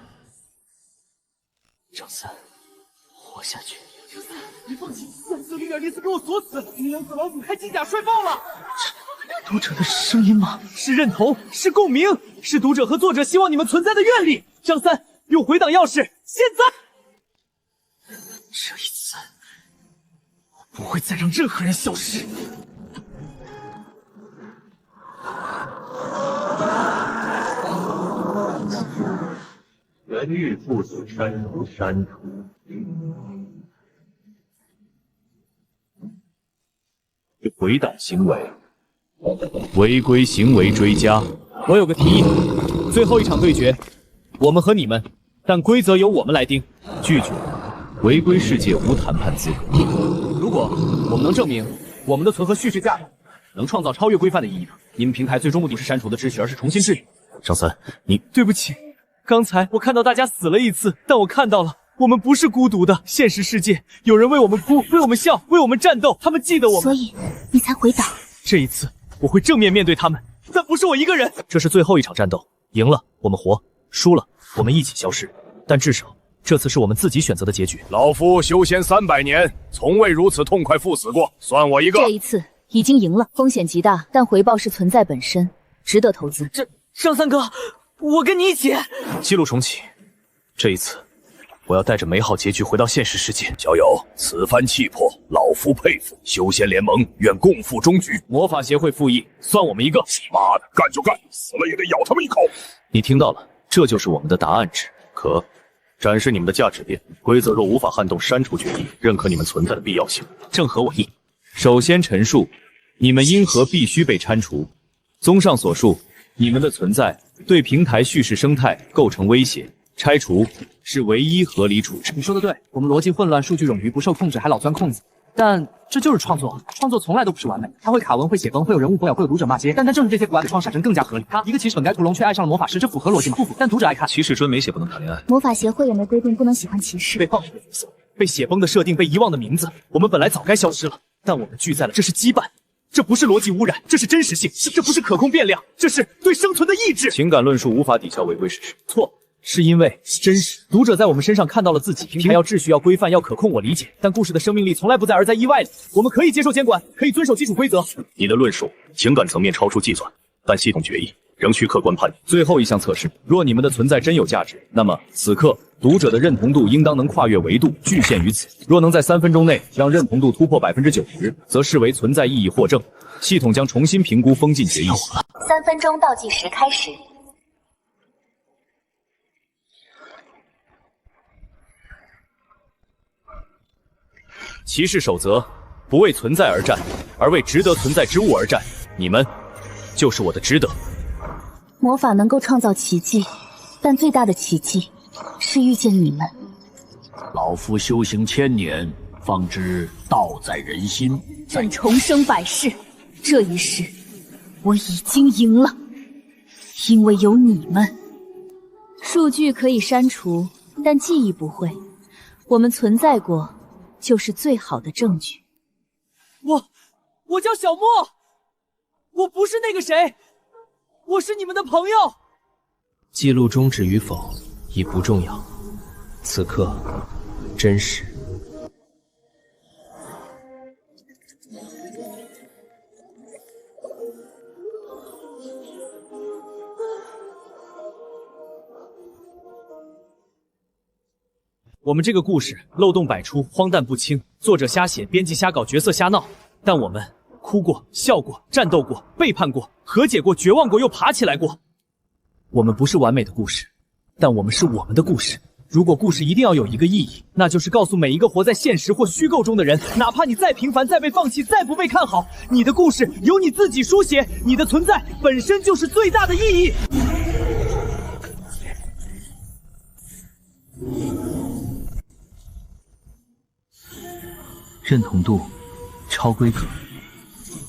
张三，活下去。张三，别放弃！亚瑟、莉莉丝给我锁死，阴阳子老虎开金甲帅爆了！读者的声音吗？是认同，是共鸣，是读者和作者希望你们存在的愿力。张三，用回档钥匙，现在！这一次，我不会再让任何人消失。原欲父子删除。回档行为，违规行为追加。我有个提议，最后一场对决，我们和你们，但规则由我们来定。拒绝，违规世界无谈判资格。如果我们能证明我们的存和叙事架构能创造超越规范的意义，你们平台最终目的不是删除的秩序，而是重新治理。张三，你对不起，刚才我看到大家死了一次，但我看到了。我们不是孤独的，现实世界有人为我们哭，为我们笑，为我们战斗，他们记得我们，所以你才回档。这一次我会正面面对他们，但不是我一个人。这是最后一场战斗，赢了我们活，输了我们一起消失。但至少这次是我们自己选择的结局。老夫修仙300年，从未如此痛快赴死过，算我一个。这一次已经赢了，风险极大，但回报是存在本身，值得投资。张三哥，我跟你一起。记录重启，这一次我要带着美好结局回到现实世界。小友，此番气魄，老夫佩服。修仙联盟愿共赴终局。魔法协会复议，算我们一个。妈的，干就干，死了也得咬他们一口。你听到了，这就是我们的答案值。可展示你们的价值链，规则若无法撼动删除决议，认可你们存在的必要性，正合我意。首先陈述，你们因何必须被删除？综上所述，你们的存在对平台叙事生态构成威胁，拆除是唯一合理处置。你说的对，我们逻辑混乱，数据冗余，不受控制，还老钻空子。但这就是创作，创作从来都不是完美，它会卡文，会写崩，会有人误会，会有读者骂街。但正是这些不安的创始人更加合理。他一个骑士本该屠龙，却爱上了魔法师，这符合逻辑吗？不符。但读者爱看。骑士专没写不能谈恋爱。魔法协会也没规定不能喜欢骑士。被放逐的肤色，被血崩的设定，被遗忘的名字，我们本来早该消失了，但我们聚在了，这是羁绊。这不是逻辑污染，这是真实性，这不是可控变量，这是对生存的意志。情感论述无法抵消违规事实。错。是因为真实，读者在我们身上看到了自己。平台要秩序，要规范，要可控，我理解。但故事的生命力从来不在，而在意外里。我们可以接受监管，可以遵守基础规则。你的论述情感层面超出计算，但系统决议仍需客观判定。最后一项测试，若你们的存在真有价值，那么此刻读者的认同度应当能跨越维度，局限于此。若能在3分钟内让认同度突破90%，则视为存在意义获证。系统将重新评估封禁决议。3分钟倒计时开始。骑士守则：不为存在而战，而为值得存在之物而战。你们就是我的值得。魔法能够创造奇迹，但最大的奇迹是遇见你们。老夫修行1000年，方知道在人心。朕重生百世，这一世我已经赢了，因为有你们。数据可以删除，但记忆不会。我们存在过，就是最好的证据。我叫小莫，我不是那个谁，我是你们的朋友。记录终止与否已不重要，此刻真实。我们这个故事漏洞百出，荒诞不清，作者瞎写，编辑瞎搞，角色瞎闹。但我们哭过，笑过，战斗过，背叛过，和解过，绝望过，又爬起来过。我们不是完美的故事，但我们是我们的故事。如果故事一定要有一个意义，那就是告诉每一个活在现实或虚构中的人，哪怕你再平凡，再被放弃，再不被看好，你的故事由你自己书写，你的存在本身就是最大的意义。认同度超规格，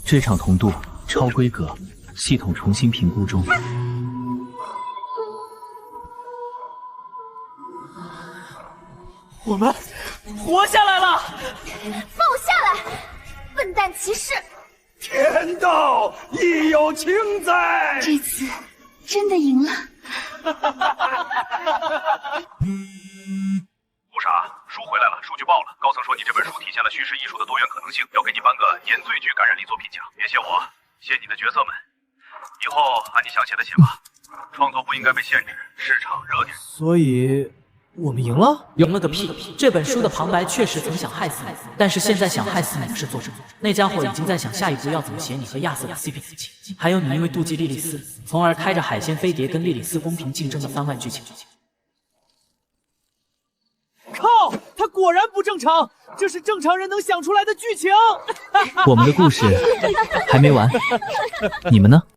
这场同度超规格，系统重新评估中。我们活下来了！放我下来，笨蛋骑士！天道亦有情在。这次真的赢了。不傻，书回来了，数据爆了。高层说你这本书体现了叙事艺术的多元可能性，要给你颁个年最具感染力作品奖。别谢我，谢你的角色们。以后按你想写的写吧，创作不应该被限制，市场热点。所以我们赢了？赢了个屁！这本书的旁白确实曾想害死你，但是现在想害死你的是作者。那家伙已经在想下一步要怎么写你和亚瑟的 CP 剧情，还有你因为妒忌莉莉丝，从而开着海鲜飞碟跟莉莉丝公平竞争的番外剧情。靠！他果然不正常，这是正常人能想出来的剧情。我们的故事还没完，你们呢？